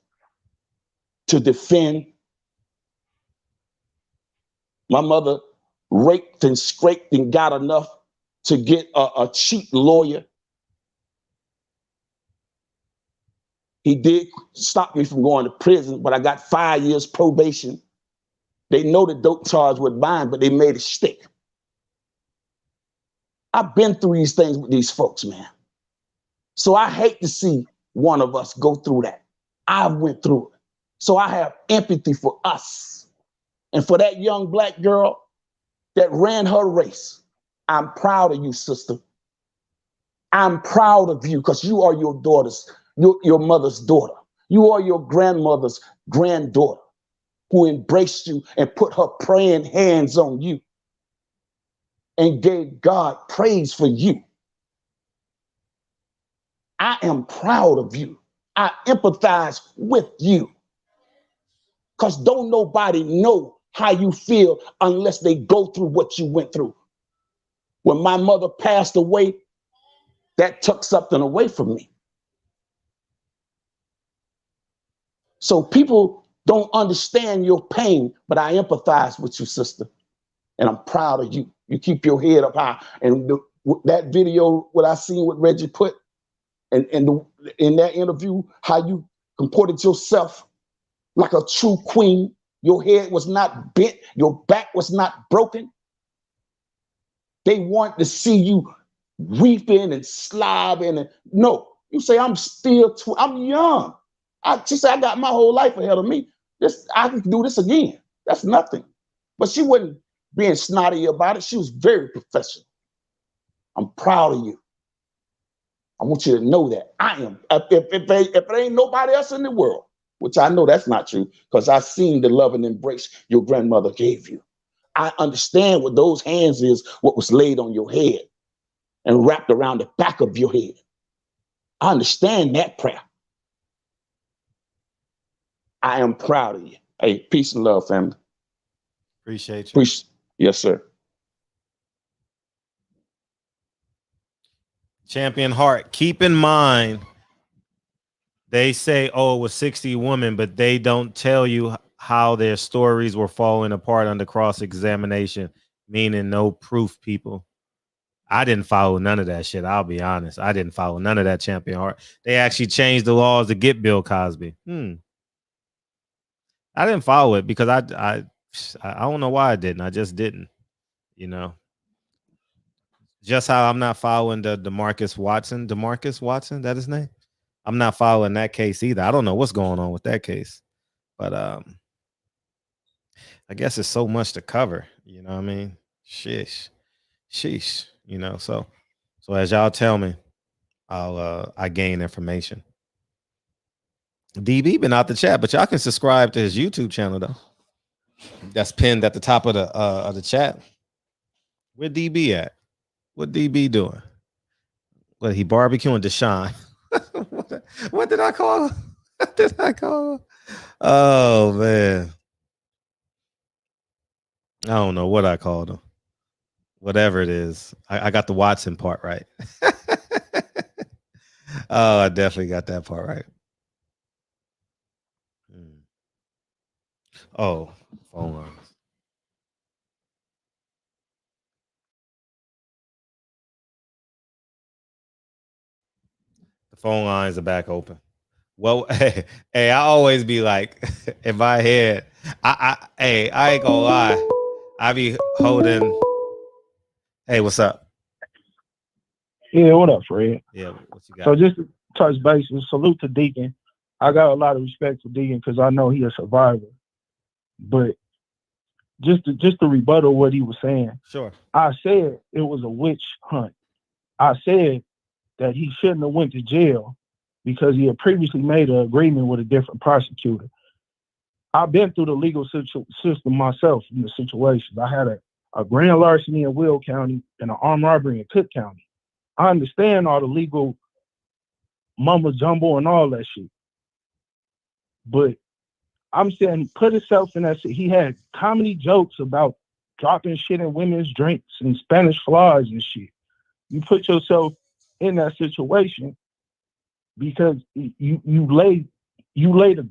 to defend. My mother raked and scraped and got enough to get a cheap lawyer. He did stop me from going to prison, but I got 5 years probation. They know the dope charge was mine, but they made it stick. I've been through these things with these folks, man. So I hate to see one of us go through that. I went through it. So I have empathy for us. And for that young black girl that ran her race, I'm proud of you, sister. I'm proud of you because you are your daughter's, your mother's daughter. You are your grandmother's granddaughter who embraced you and put her praying hands on you and gave God praise for you. I am proud of you. I empathize with you because don't nobody know how you feel unless they go through what you went through. When my mother passed away, that took something away from me. So people don't understand your pain, but I empathize with you, sister. And I'm proud of you. You keep your head up high. And that video, what I seen what Reggie put, and in that interview, how you comported yourself like a true queen. Your head was not bent. Your back was not broken. They want to see you weeping and slobbing. And no, you say, I'm still, I'm young. She said, I got my whole life ahead of me. I can do this again. That's nothing. But she wasn't being snotty about it. She was very professional. I'm proud of you. I want you to know that. I am. If there ain't nobody else in the world, which I know that's not true, because I've seen the love and embrace your grandmother gave you. I understand what those hands is, what was laid on your head and wrapped around the back of your head. I understand that prayer. I am proud of you. Hey, peace and love, family. Appreciate you. Yes, sir. Champion Hart, keep in mind, they say, oh, it was 60 women, but they don't tell you how their stories were falling apart under cross-examination, meaning no proof, people. I didn't follow none of that shit. I'll be honest. I didn't follow none of that, Champion Hart. They actually changed the laws to get Bill Cosby. I didn't follow it because I don't know why I didn't. I just didn't, you know. Just how I'm not following the Demarcus Watson, that his name? I'm not following that case either. I don't know what's going on with that case. But I guess it's so much to cover, you know what I mean? Sheesh, you know. So as y'all tell me, I gain information. DB been out the chat, but y'all can subscribe to his YouTube channel though. That's pinned at the top of the chat. Where DB at? What DB doing? What, he barbecuing Deshaun? What did I call him? What did I call him? Oh man. I don't know what I called him. Whatever it is. I got the Watson part right. Oh, I definitely got that part right. Oh, phone lines. The phone lines are back open. Well, hey, I always be like, in my head, I ain't gonna lie. I be holding. Hey, what's up? Yeah, what up, Fred? Yeah, what you got? So just to touch bases, salute to Deacon. I got a lot of respect for Deacon because I know he a survivor. But just to rebuttal what he was saying, sure. I said it was a witch hunt. I said that he shouldn't have went to jail because he had previously made an agreement with a different prosecutor. I've been through the legal system myself in the situations. I had a grand larceny in Will County and an armed robbery in Cook County. I understand all the legal mumbo jumbo and all that shit. But I'm saying put himself in that shit. He had comedy jokes about dropping shit in women's drinks and Spanish flies and shit. You put yourself in that situation because you lay the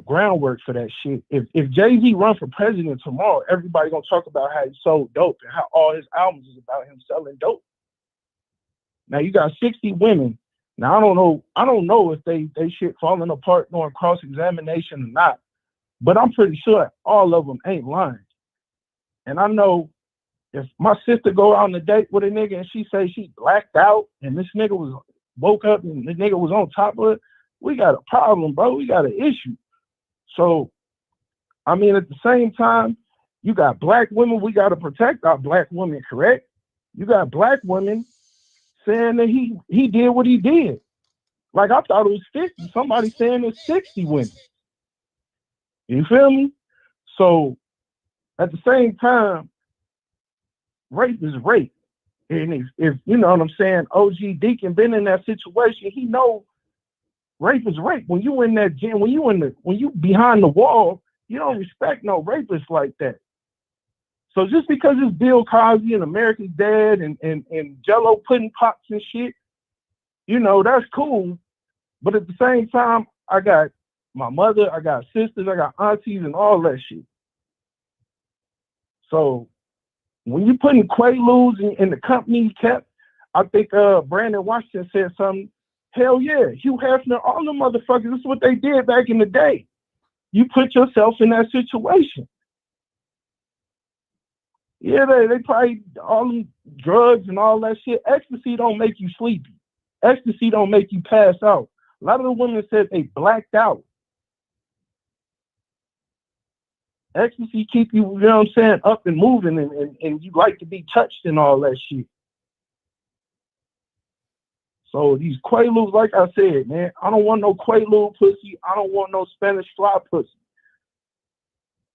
groundwork for that shit. If Jay-Z run for president tomorrow, everybody gonna talk about how he sold dope and how all his albums is about him selling dope. Now you got 60 women. Now I don't know if they shit falling apart during cross-examination or not, but I'm pretty sure all of them ain't lying. And I know if my sister go out on a date with a nigga and she say she blacked out and this nigga was woke up and the nigga was on top of it, we got a problem, bro. We got an issue. So, I mean, at the same time, you got black women. We got to protect our black women, correct? You got black women saying that he did what he did. Like, I thought it was 50. Somebody saying it's 60 women. You feel me? So, at the same time, rape is rape. And if you know what I'm saying, OG Deacon been in that situation, he know rape is rape. When you in that gym, when you behind the wall, you don't respect no rapist like that. So just because it's Bill Cosby and America's Dad and Jello pudding pops and shit, you know, that's cool. But at the same time, I got my mother, I got sisters, I got aunties and all that shit. So when you putting Quaaludes in the company he kept, I think Brandon Washington said something. Hell yeah, Hugh Hefner, all them motherfuckers, this is what they did back in the day. You put yourself in that situation. Yeah, they probably all them drugs and all that shit. Ecstasy don't make you sleepy. Ecstasy don't make you pass out. A lot of the women said they blacked out. Ecstasy keep you, you know what I'm saying, up and moving and you like to be touched and all that shit. So these Quaaludes, like I said, man, I don't want no Quaalude pussy. I don't want no Spanish fly pussy.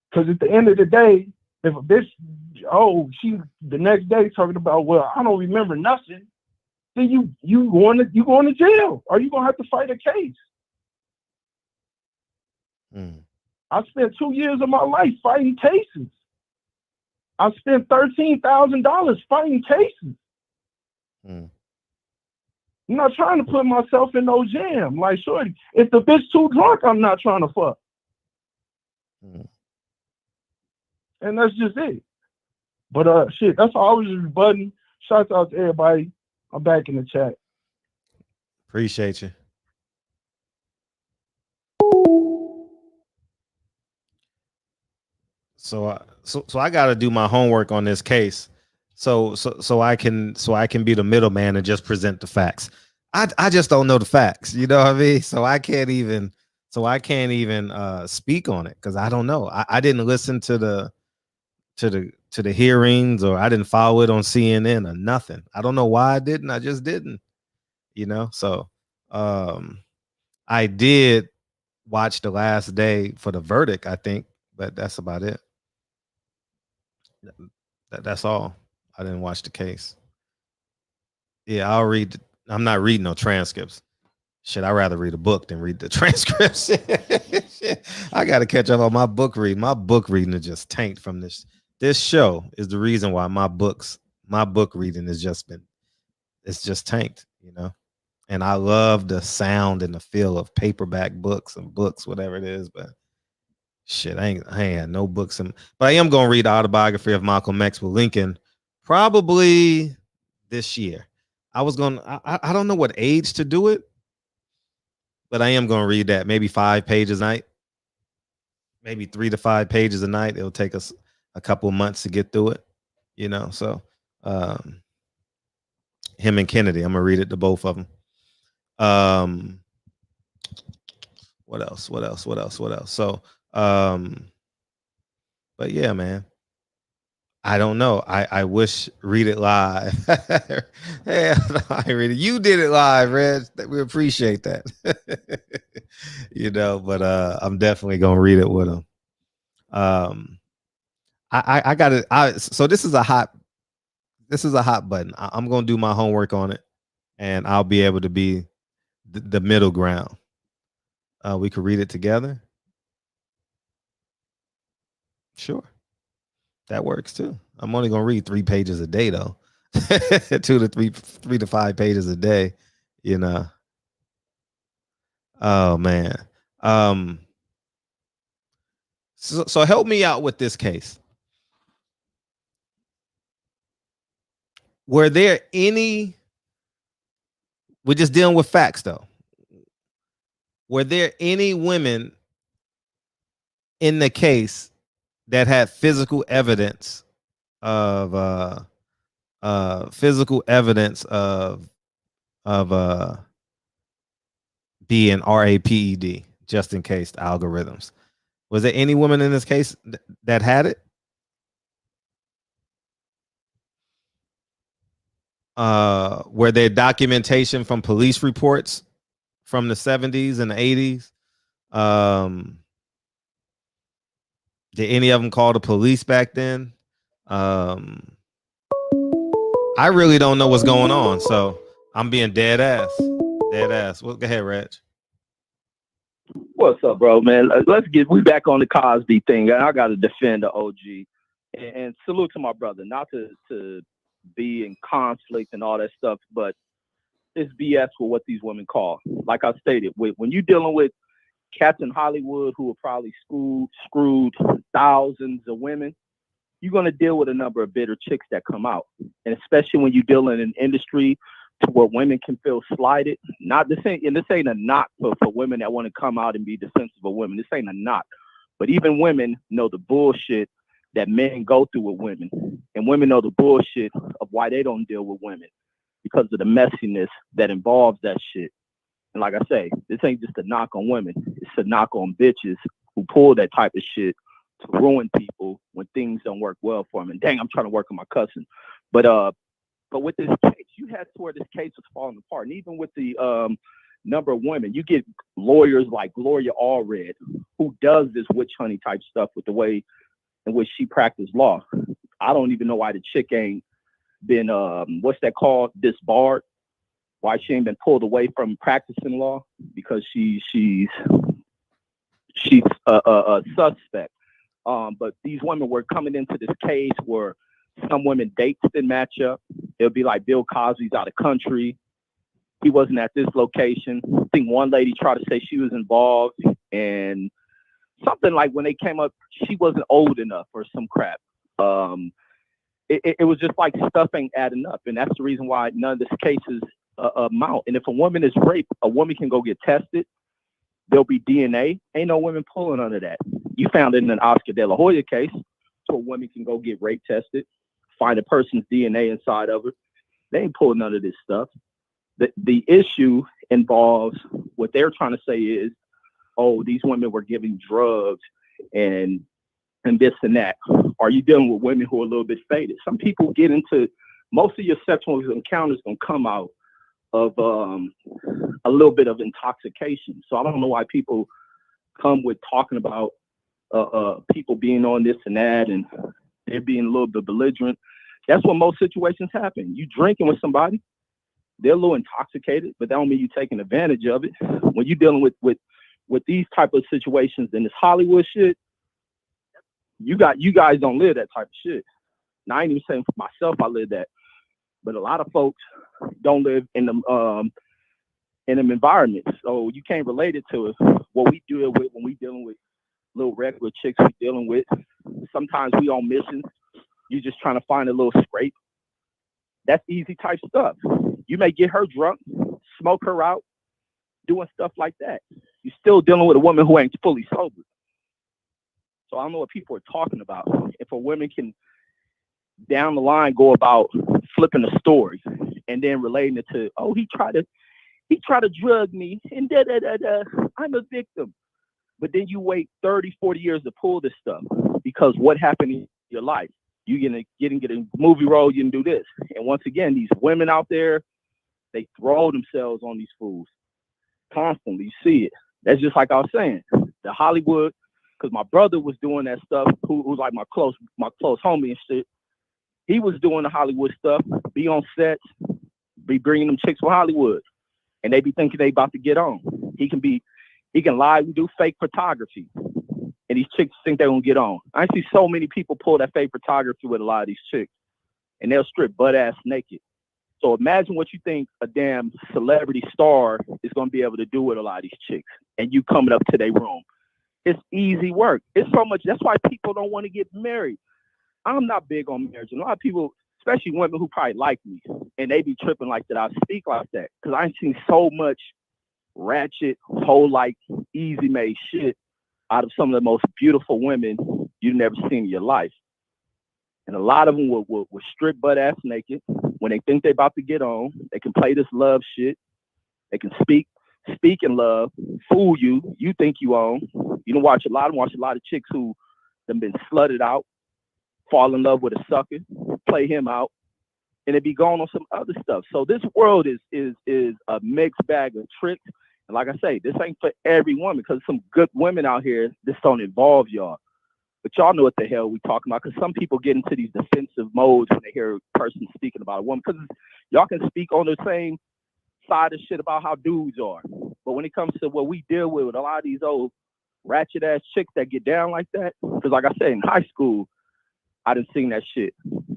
Because at the end of the day, if a bitch, she the next day talking about, well, I don't remember nothing, then you going to jail or you gonna have to fight a case. I spent 2 years of my life fighting cases. I spent $13,000 fighting cases. I'm not trying to put myself in no jam. Like, shorty, if the bitch too drunk, I'm not trying to fuck. And that's just it. But shit, that's all I was just rebutting. Shouts out to everybody. I'm back in the chat. Appreciate you. So I got to do my homework on this case, so I can be the middleman and just present the facts. I just don't know the facts, you know what I mean? So I can't even speak on it because I don't know. I didn't listen to the hearings, or I didn't follow it on CNN or nothing. I don't know why I didn't. I just didn't, you know. So I did watch the last day for the verdict, I think, but that's about it. That's all. I didn't watch the case. Yeah, I'll read. I'm not reading no transcripts. Shit, I'd rather read a book than read the transcripts. Shit, I got to catch up on my book reading. My book reading is just tanked from this. This show is the reason why my book reading has just been, it's just tanked, you know. And I love the sound and the feel of paperback books and books, whatever it is, but shit, I ain't had no books. But I am going to read the autobiography of Malcolm X with Lincoln probably this year. I don't know what age to do it, but I am going to read that. Maybe 5 pages a night, maybe 3 to 5 pages a night. It'll take us a couple of months to get through it, you know. So him and Kennedy, I'm going to read it to both of them. What else? So, but yeah, man, I don't know. I wish Read It Live. Hey, I read it. You did it live, Reg. We appreciate that. You know, but I'm definitely gonna read it with him. I got it. So this is a hot button. I'm gonna do my homework on it, and I'll be able to be the middle ground. We could read it together. Sure. That works too. I'm only gonna read 3 pages a day though. 2 to 3 to 5 pages a day, you know. Oh man. So help me out with this case. Were there any, we're just dealing with facts though. Were there any women in the case that had physical evidence of being RAPED, just in case the algorithms? Was there any woman in this case that had it? Were there documentation from police reports from the 70s and the 80s? Did any of them call the police back then? I really don't know what's going on, so I'm being dead ass. Well, go ahead, Reg. What's up, bro, man? We back on the Cosby thing. I got to defend the OG and salute to my brother. Not to be in conflict and all that stuff, but it's BS for what these women call. Like I stated, when you're dealing with Captain Hollywood, who will probably screwed thousands of women, you're going to deal with a number of bitter chicks that come out. And especially when you're dealing in an industry to where women can feel slighted. Not this ain't a knock for women that want to come out and be defensive of women. This ain't a knock. But even women know the bullshit that men go through with women. And women know the bullshit of why they don't deal with women, because of the messiness that involves that shit. And like I say, this ain't just a knock on women. It's a knock on bitches who pull that type of shit to ruin people when things don't work well for them. And dang, I'm trying to work on my cousin. But with this case, you had to where this case was falling apart. And even with the number of women, you get lawyers like Gloria Allred, who does this witch hunting type stuff with the way in which she practiced law. I don't even know why the chick ain't been, what's that called, disbarred. Why she ain't been pulled away from practicing law, because she's a suspect. But these women were coming into this case where some women dates didn't match up. It'll be like Bill Cosby's out of country. He wasn't at this location. I think one lady tried to say she was involved, and something like when they came up, she wasn't old enough or some crap. It was just like stuff ain't adding up, and that's the reason why none of this cases amount. And if a woman is raped, a woman can go get tested. There'll be DNA. Ain't no women pulling under that. You found it in an Oscar De La Hoya case, so a woman can go get rape tested, find a person's DNA inside of her. They ain't pulling none of this stuff. The issue involves what they're trying to say is, oh, these women were giving drugs and this and that. Are you dealing with women who are a little bit faded? Some people get into, most of your sexual encounters gonna come out of a little bit of intoxication. So I don't know why people come with talking about people being on this and that and they're being a little bit belligerent. That's what most situations happen. You drinking with somebody, they're a little intoxicated, but that don't mean you taking advantage of it. When you're dealing with these type of situations and this Hollywood shit, you guys don't live that type of shit. Now I ain't even saying for myself I live that, but a lot of folks don't live in them environments, so you can't relate it to what we deal with when we dealing with little regular chicks we dealing with. Sometimes we on missions. You just trying to find a little scrape. That's easy type stuff. You may get her drunk, smoke her out, doing stuff like that. You're still dealing with a woman who ain't fully sober. So I don't know what people are talking about. If a woman can down the line go about flipping a story and then relating it to, oh, he tried to drug me and I'm a victim. But then you wait 30, 40 years to pull this stuff because what happened in your life? You get a movie role, you can do this. And once again, these women out there, they throw themselves on these fools constantly. You see it. That's just like I was saying, the Hollywood, because my brother was doing that stuff, who was like my close homie and shit. He was doing the Hollywood stuff, be on sets, be bringing them chicks from Hollywood, and they be thinking they about to get on. He can lie and do fake photography, and these chicks think they're gonna get on. I see so many people pull that fake photography with a lot of these chicks, and they'll strip butt ass naked. So imagine what you think a damn celebrity star is going to be able to do with a lot of these chicks, and you coming up to their room. It's easy work. It's so much. That's why people don't want to get married. I'm not big on marriage. And a lot of people, especially women who probably like me, and they be tripping like that I speak like that, because I've seen so much ratchet, whole like easy made shit out of some of the most beautiful women you've never seen in your life. And a lot of them will strip butt ass naked when they think they're about to get on. They can play this love shit. They can speak in love, fool you. You think you own. You don't watch a lot of chicks who have been slutted out, fall in love with a sucker, play him out, and they be going on some other stuff. So this world is a mixed bag of tricks. And like I say, this ain't for every woman, because some good women out here, this don't involve y'all. But y'all know what the hell we talking about, because some people get into these defensive modes when they hear a person speaking about a woman, because y'all can speak on the same side of shit about how dudes are. But when it comes to what we deal with a lot of these old ratchet ass chicks that get down like that, because like I said, in high school, I done seen that shit.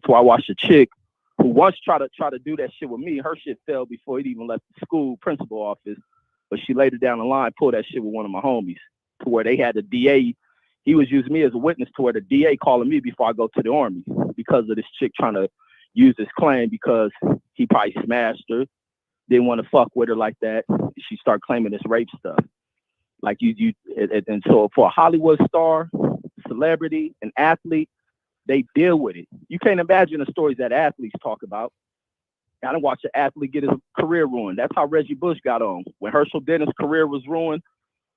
So I watched a chick who once tried to do that shit with me. Her shit failed before it even left the school principal office. But she later down the line pulled that shit with one of my homies, to where they had the DA. He was using me as a witness, to where the DA calling me before I go to the Army, because of this chick trying to use this claim because he probably smashed her, didn't want to fuck with her like that. She started claiming this rape stuff. Like and so for a Hollywood star, celebrity, an athlete, they deal with it. You can't imagine the stories that athletes talk about. I done watched an athlete get his career ruined. That's how Reggie Bush got on. When Herschel Dennis' career was ruined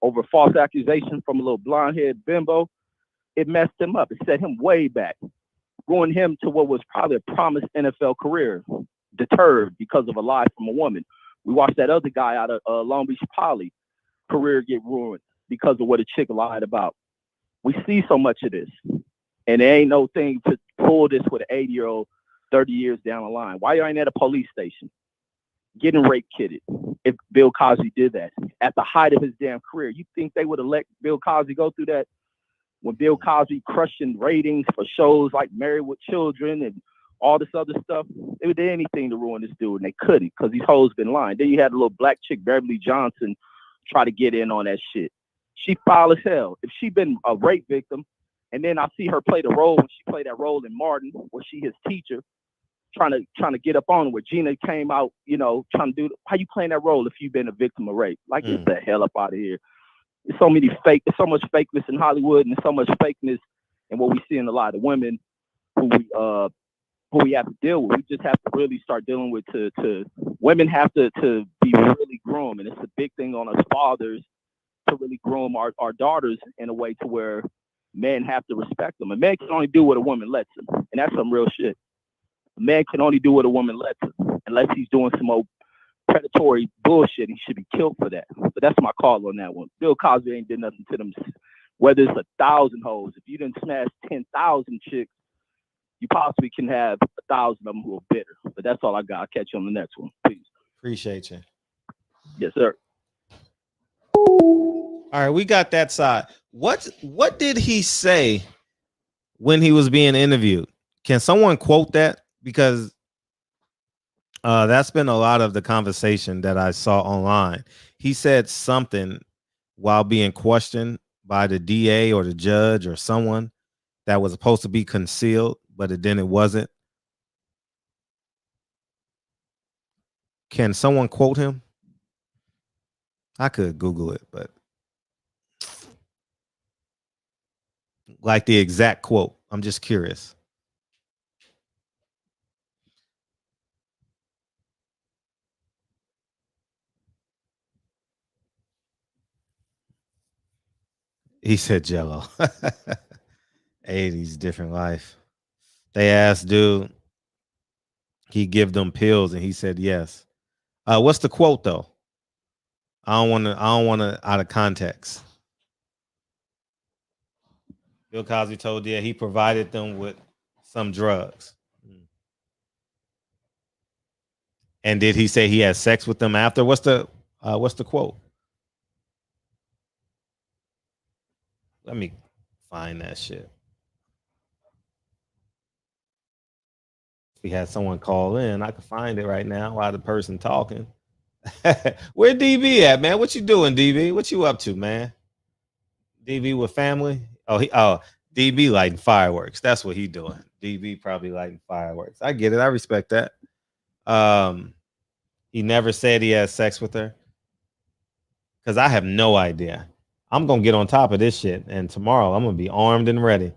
over false accusation from a little blonde-haired bimbo, it messed him up. It set him way back, ruined him to what was probably a promised NFL career, deterred because of a lie from a woman. We watched that other guy out of Long Beach Poly, career get ruined because of what a chick lied about. We see so much of this, and there ain't no thing to pull this with an 80-year-old 30 years down the line. Why you ain't at a police station getting rape kitted if Bill Cosby did that at the height of his damn career? You think they would have let Bill Cosby go through that when Bill Cosby crushing ratings for shows like Married with Children and all this other stuff? They would do anything to ruin this dude, and they couldn't, because these hoes been lying. Then you had a little black chick, Beverly Johnson, try to get in on that shit. She foul as hell. If she been a rape victim, and then I see her play the role when she played that role in Martin, where she his teacher, trying to get up on her, where Gina came out, trying to do, how you playing that role if you've been a victim of rape? Like, get the hell up out of here. There's so much fakeness in Hollywood, and there's so much fakeness in what we see in a lot of women who we have to deal with. We just have to really start dealing with to women have to be really groomed, and it's a big thing on us fathers to really groom our daughters in a way to where men have to respect them. A man can only do what a woman lets him, and that's some real shit. A man can only do what a woman lets him, unless he's doing some old predatory bullshit. He should be killed for that. But that's my call on that one. Bill Cosby ain't did nothing to them. Whether it's 1,000 hoes, if you didn't smash 10,000 chicks, you possibly can have 1,000 of them who are bitter. But that's all I got. I'll catch you on the next one. Peace. Appreciate you. Yes, sir. All right, we got that side. What did he say when he was being interviewed? Can someone quote that? Because that's been a lot of the conversation that I saw online. He said something while being questioned by the DA or the judge or someone that was supposed to be concealed, but it wasn't. Can someone quote him? I could Google it, but like the exact quote. I'm just curious. He said Jello. 80s, different life. They asked dude, he give them pills, and he said yes. What's the quote though? I don't want to out of context. Bill Cosby told he provided them with some drugs. And did he say he had sex with them after? What's the quote? Let me find that shit. If we had someone call in, I could find it right now while the person talking. Where DB at, man? What you doing, DB? What you up to, man? DB with family? DB lighting fireworks. That's what he doing. DB probably lighting fireworks. I get it. I respect that. He never said he had sex with her. Because I have no idea. I'm gonna get on top of this shit, and tomorrow I'm gonna be armed and ready.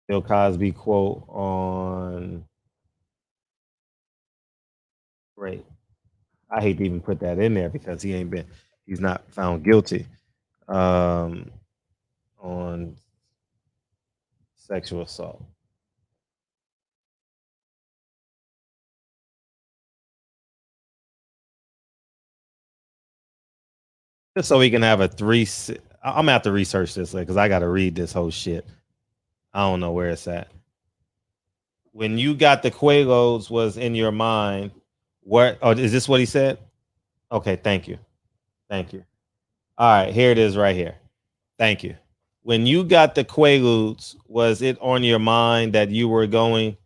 Bill Cosby quote on great. I hate to even put that in there because he's not found guilty on sexual assault. Just so we can have I'm gonna have to research this because I gotta read this whole shit. I don't know where it's at. When you got the Quaaludes was in your mind, what? Oh, is this what he said? Okay, thank you. All right, here it is right here. Thank you. When you got the Quaaludes, was it on your mind that you were going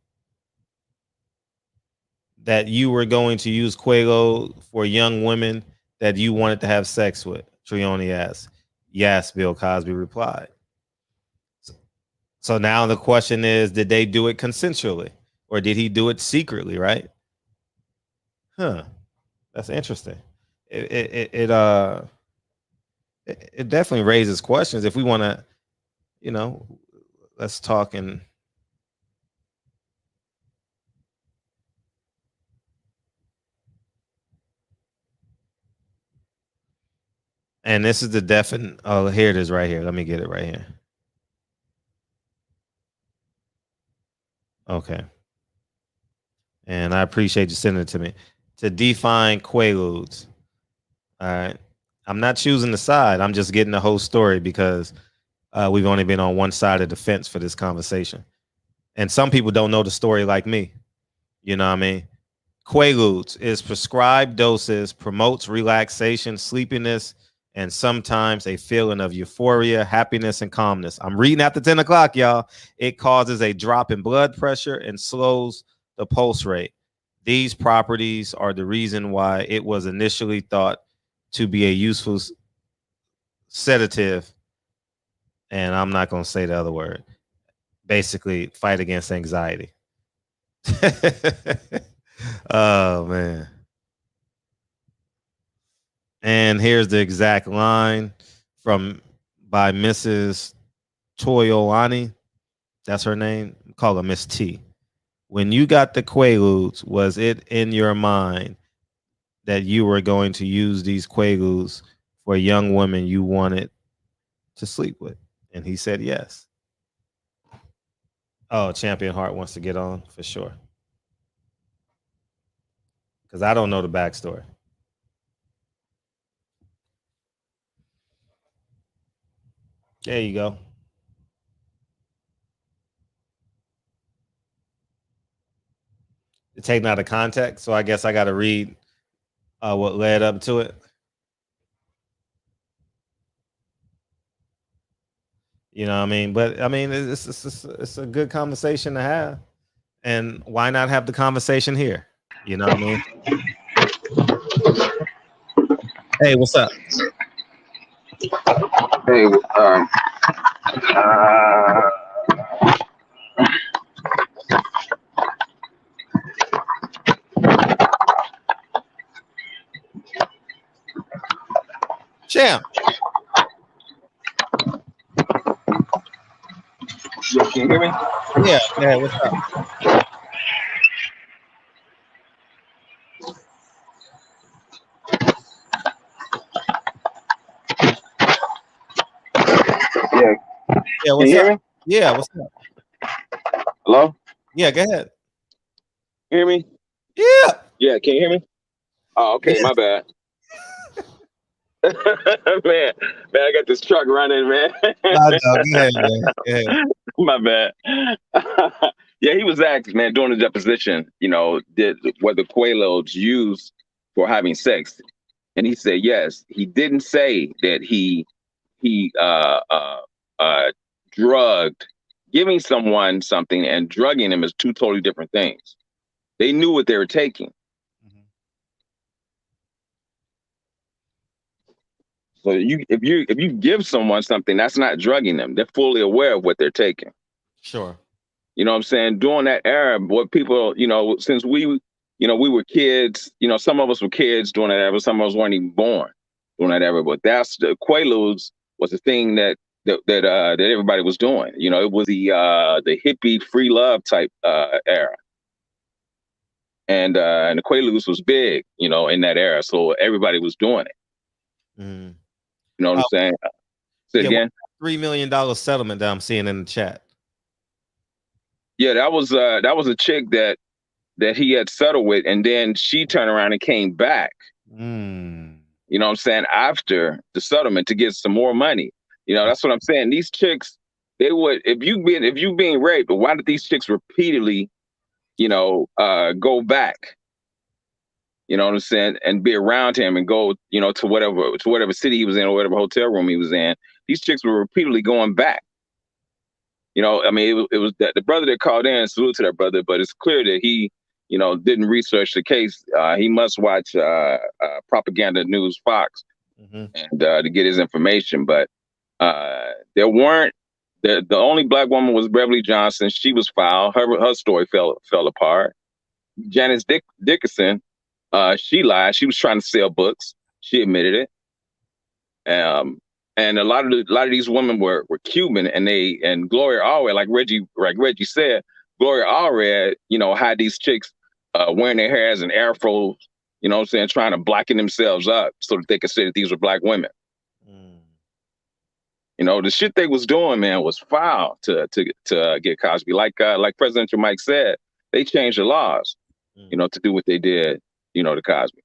to use Quaalude for young women that you wanted to have sex with? Trioni asked. Yes, Bill Cosby replied. So now the question is, did they do it consensually or did he do it secretly, right? That's interesting. It definitely raises questions. If we want to, let's talk and this is the definite. Oh, here it is right here. Let me get it right here. Okay. And I appreciate you sending it to me. To define Quaaludes. All right. I'm not choosing the side. I'm just getting the whole story because we've only been on one side of the fence for this conversation. And some people don't know the story like me. You know what I mean? Quaaludes is prescribed doses, promotes relaxation, sleepiness, and sometimes a feeling of euphoria, happiness, and calmness. I'm reading after 10 o'clock, y'all. It causes a drop in blood pressure and slows the pulse rate. These properties are the reason why it was initially thought to be a useful sedative. And I'm not going to say the other word. Basically, fight against anxiety. Oh, man. And here's the exact line by Mrs. Toyoani. That's her name. Call her Miss T. When you got the Quaaludes, was it in your mind that you were going to use these Quaaludes for a young woman you wanted to sleep with? And he said yes. Oh, Champion Heart wants to get on for sure. Because I don't know the backstory. There you go. It's taken out of context, so I guess I got to read what led up to it. You know what I mean? But I mean, it's a good conversation to have. And why not have the conversation here? You know what I mean? Hey, what's up? Hey, Champ. Yeah, can you hear me? Yeah, what's up? Yeah, what's can you up? hear me? Yeah, what's up? Hello? Yeah, go ahead. Hear me? Yeah. Yeah, can you hear me? Oh, okay, my bad. man, I got this truck running, man. No, go ahead, man. Go ahead. My bad. Yeah, he was asked, man, during the deposition, were the Quaaludes used for having sex? And he said yes. He didn't say that he drugged. Giving someone something and drugging them is two totally different things. They knew what they were taking. So if you give someone something, that's not drugging them. They're fully aware of what they're taking. Sure. You know what I'm saying? During that era, what people, since we were kids, some of us were kids during that era, some of us weren't even born during that era. But that's the Quaaludes was the thing that everybody was doing. It was the hippie free love type era. And the Quaaludes was big, in that era. So everybody was doing it. Mm. You know what I'm saying? Say it again. $3 million settlement that I'm seeing in the chat. Yeah, that was a chick that he had settled with, and then she turned around and came back. Mm. You know what I'm saying? After the settlement to get some more money. That's what I'm saying. These chicks, they would, if you being raped, but why did these chicks repeatedly, go back? You know what I'm saying? And be around him and go, to whatever city he was in or whatever hotel room he was in. These chicks were repeatedly going back. I mean, it was the brother that called in, salute to that brother, but it's clear that he, didn't research the case. He must watch Propaganda News Fox and to get his information. But there weren't, the only black woman was Beverly Johnson. She was foul. Her story fell apart. Janice Dickinson, she lied. She was trying to sell books. She admitted it. And a lot of these women were Cuban, and Gloria Allred, like Reggie said, Gloria Allred, had these chicks wearing their hair as an afro, trying to blacken themselves up so that they could say that these were black women. The shit they was doing, man, was foul to get Cosby. Like President Mike said, they changed the laws, to do what they did, to Cosby.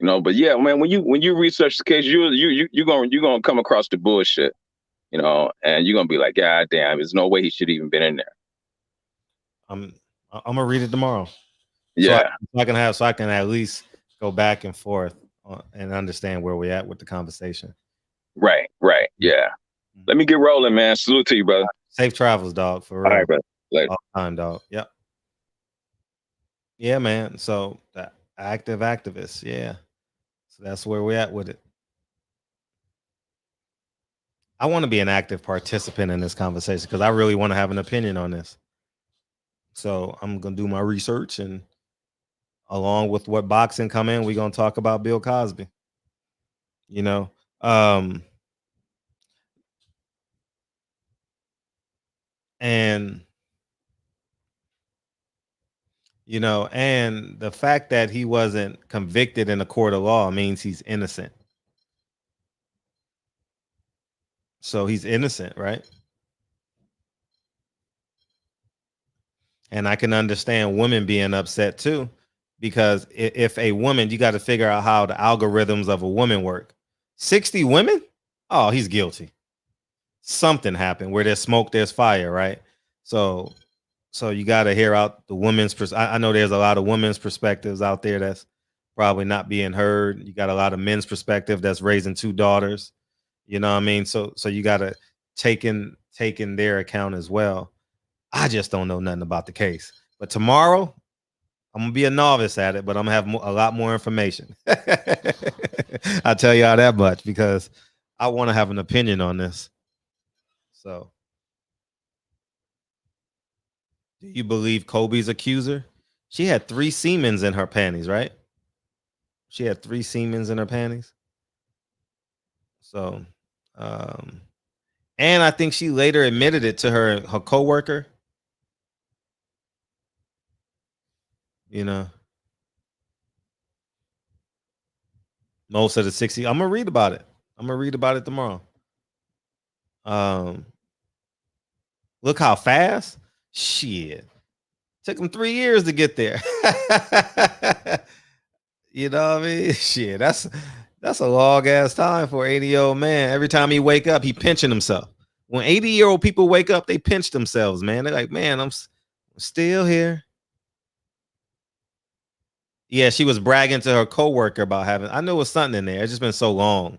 But yeah, man, when you research the case, you're gonna come across the bullshit, and you're gonna be like, God damn, there's no way he should have even been in there. I'm gonna read it tomorrow. Yeah, so I can at least go back and forth and understand where we're at with the conversation. Right, yeah. Let me get rolling, man. Salute to you, brother. Safe travels, dog. For real. All right, brother. Later. All time, dog. Yep. Yeah, man. So the active activists, yeah. So that's where we're at with it. I want to be an active participant in this conversation because I really want to have an opinion on this. So I'm gonna do my research, and along with what boxing come in, we're gonna talk about Bill Cosby. And and the fact that he wasn't convicted in a court of law means he's innocent. So he's innocent, right? And I can understand women being upset too, because if a woman, you got to figure out how the algorithms of a woman work. 60 women? Oh, he's guilty. Something happened. Where there's smoke, there's fire, right? So you got to hear out the women's I know there's a lot of women's perspectives out there that's probably not being heard. You got a lot of men's perspective that's raising 2 daughters. You know what I mean? So you got to take in their account as well. I just don't know nothing about the case. But tomorrow, I'm going to be a novice at it, but I'm going to have a lot more information. I'll tell y'all that much because I want to have an opinion on this. So, do you believe Kobe's accuser? She had 3 Siemens in her panties, right? She had 3 Siemens in her panties. So, and I think she later admitted it to her coworker. Most of the 60. I'm gonna read about it. I'm gonna read about it tomorrow. Look how fast. Shit. Took them 3 years to get there. You know what I mean? Shit, that's a long ass time for an 80-year-old man. Every time he wake up, he pinching himself. When 80-year-old people wake up, they pinch themselves, man. They're like, man, I'm still here. Yeah, she was bragging to her coworker about having. I know it was something in there. It's just been so long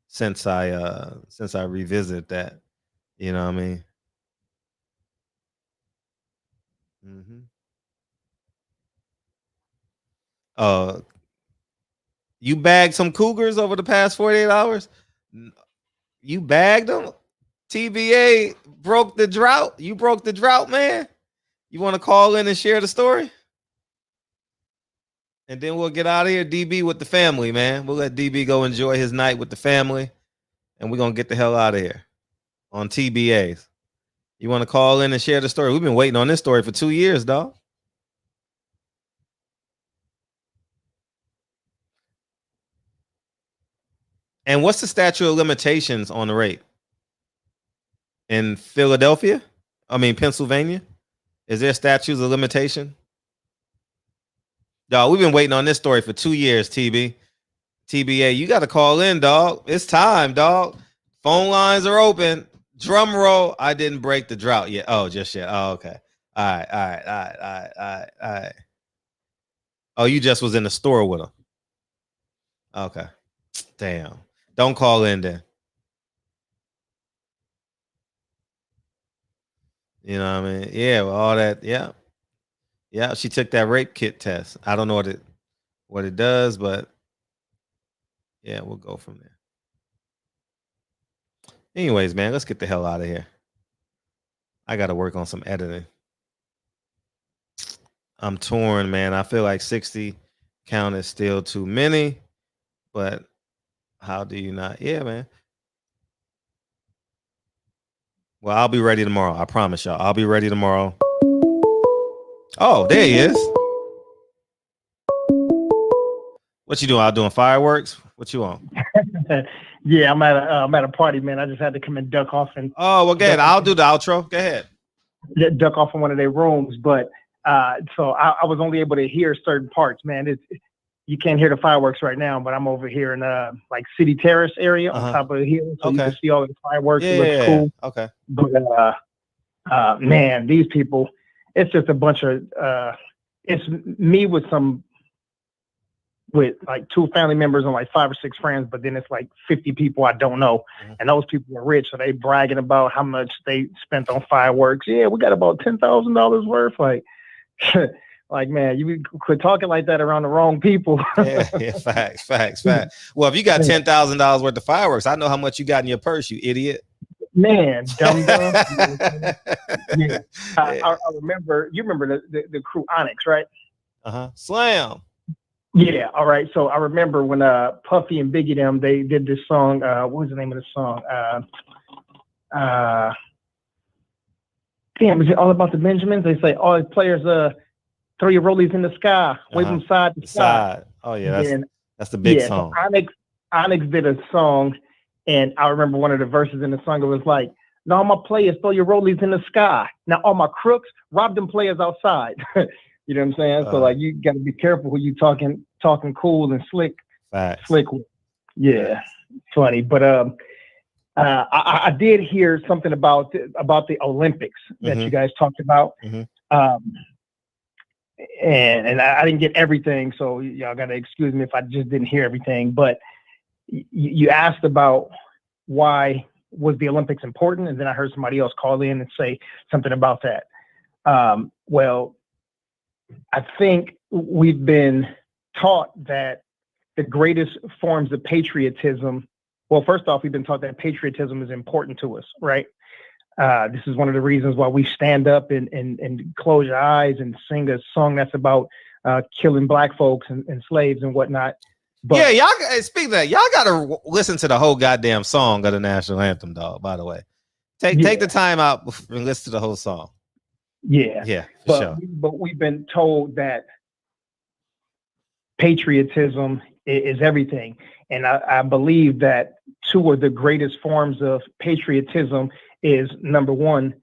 since I revisit that. You know what I mean? Mm-hmm. You bagged some cougars over the past 48 hours? You bagged them? TBA broke the drought. You broke the drought, man. You want to call in and share the story? And then we'll get out of here. DB with the family, man. We'll let DB go enjoy his night with the family. And we're going to get the hell out of here on TBAs. You want to call in and share the story? We've been waiting on this story for 2 years, dog. And what's the statute of limitations on the rape? In Philadelphia? I mean, Pennsylvania? Is there statutes of limitation? Dog, we've been waiting on this story for 2 years, TBA, you got to call in, dog. It's time, dog. Phone lines are open. Drum roll. I didn't break the drought yet. Oh, just yet. Oh, okay. All right. Oh, you just was in the store with him. Okay. Damn. Don't call in then. You know what I mean? Yeah, well, all that. Yeah. Yeah, she took that rape kit test. I don't know what it does, but yeah, we'll go from there. Anyways, man, let's get the hell out of here. I got to work on some editing. I'm torn, man. I feel like 60 count is still too many, but how do you not? Yeah, man. Well, I'll be ready tomorrow. I promise y'all. I'll be ready tomorrow. Oh, there he is. What you doing? I'm doing fireworks. What you on? Yeah, I'm at a party, man. I just had to come and duck off and. Oh, well, go ahead. I'll do the outro. Go ahead. Duck off in one of their rooms, but so I was only able to hear certain parts, man. You can't hear the fireworks right now, but I'm over here in like City Terrace area on top of the hill, so you can see all the fireworks. Yeah, it looks cool. Okay. But man, these people, it's just a bunch of it's me with like 2 family members and like 5 or 6 friends, but then it's like 50 people I don't know. And those people are rich, so they bragging about how much they spent on fireworks. Yeah, we got about $10,000 worth. Like, like, man, you quit talking like that around the wrong people. yeah, facts. Well, if you got $10,000 worth of fireworks, I know how much you got in your purse, you idiot. Man, dumb. Yeah. I remember, you remember the crew Onyx, right? Slam. Yeah, all right. So I remember when Puffy and Biggie them, they did this song. What was the name of the song? Damn, is it all about the Benjamins? They say all the players throw your rollies in the sky, wave them side to side. Oh yeah, that's the big song. So Onyx did a song, and I remember one of the verses in the song. It was like, "Now all my players throw your rollies in the sky. Now all my crooks rob them players outside." You know what I'm saying? So like, you got to be careful who you talking cool and slick. Slick with. Yeah, funny. But I did hear something about the Olympics that you guys talked about. And I didn't get everything, so y'all got to excuse me if I just didn't hear everything. But you asked about why was the Olympics important, and then I heard somebody else call in and say something about that. Well, I think we've been taught that the greatest forms of patriotism. Well, first off, we've been taught that patriotism is important to us, right? This is one of the reasons why we stand up and close your eyes and sing a song that's about killing black folks and slaves and whatnot. But yeah, y'all speak of that. Y'all gotta listen to the whole goddamn song of the national anthem, dog. By the way, take the time out and listen to the whole song. Yeah, for sure. But we've been told that patriotism is everything, and I believe that 2 of the greatest forms of patriotism is, number one,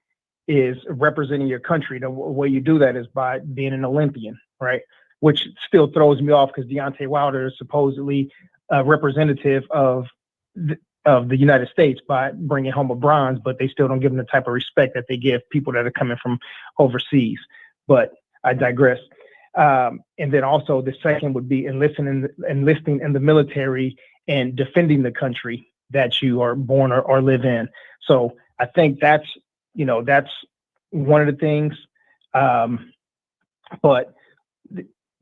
is representing your country. The way you do that is by being an Olympian, right? Which still throws me off because Deontay Wilder is supposedly a representative of the United States by bringing home a bronze, but they still don't give them the type of respect that they give people that are coming from overseas. But I digress. And then also the second would be enlisting in the military and defending the country that you are born or live in. So I think that's one of the things. But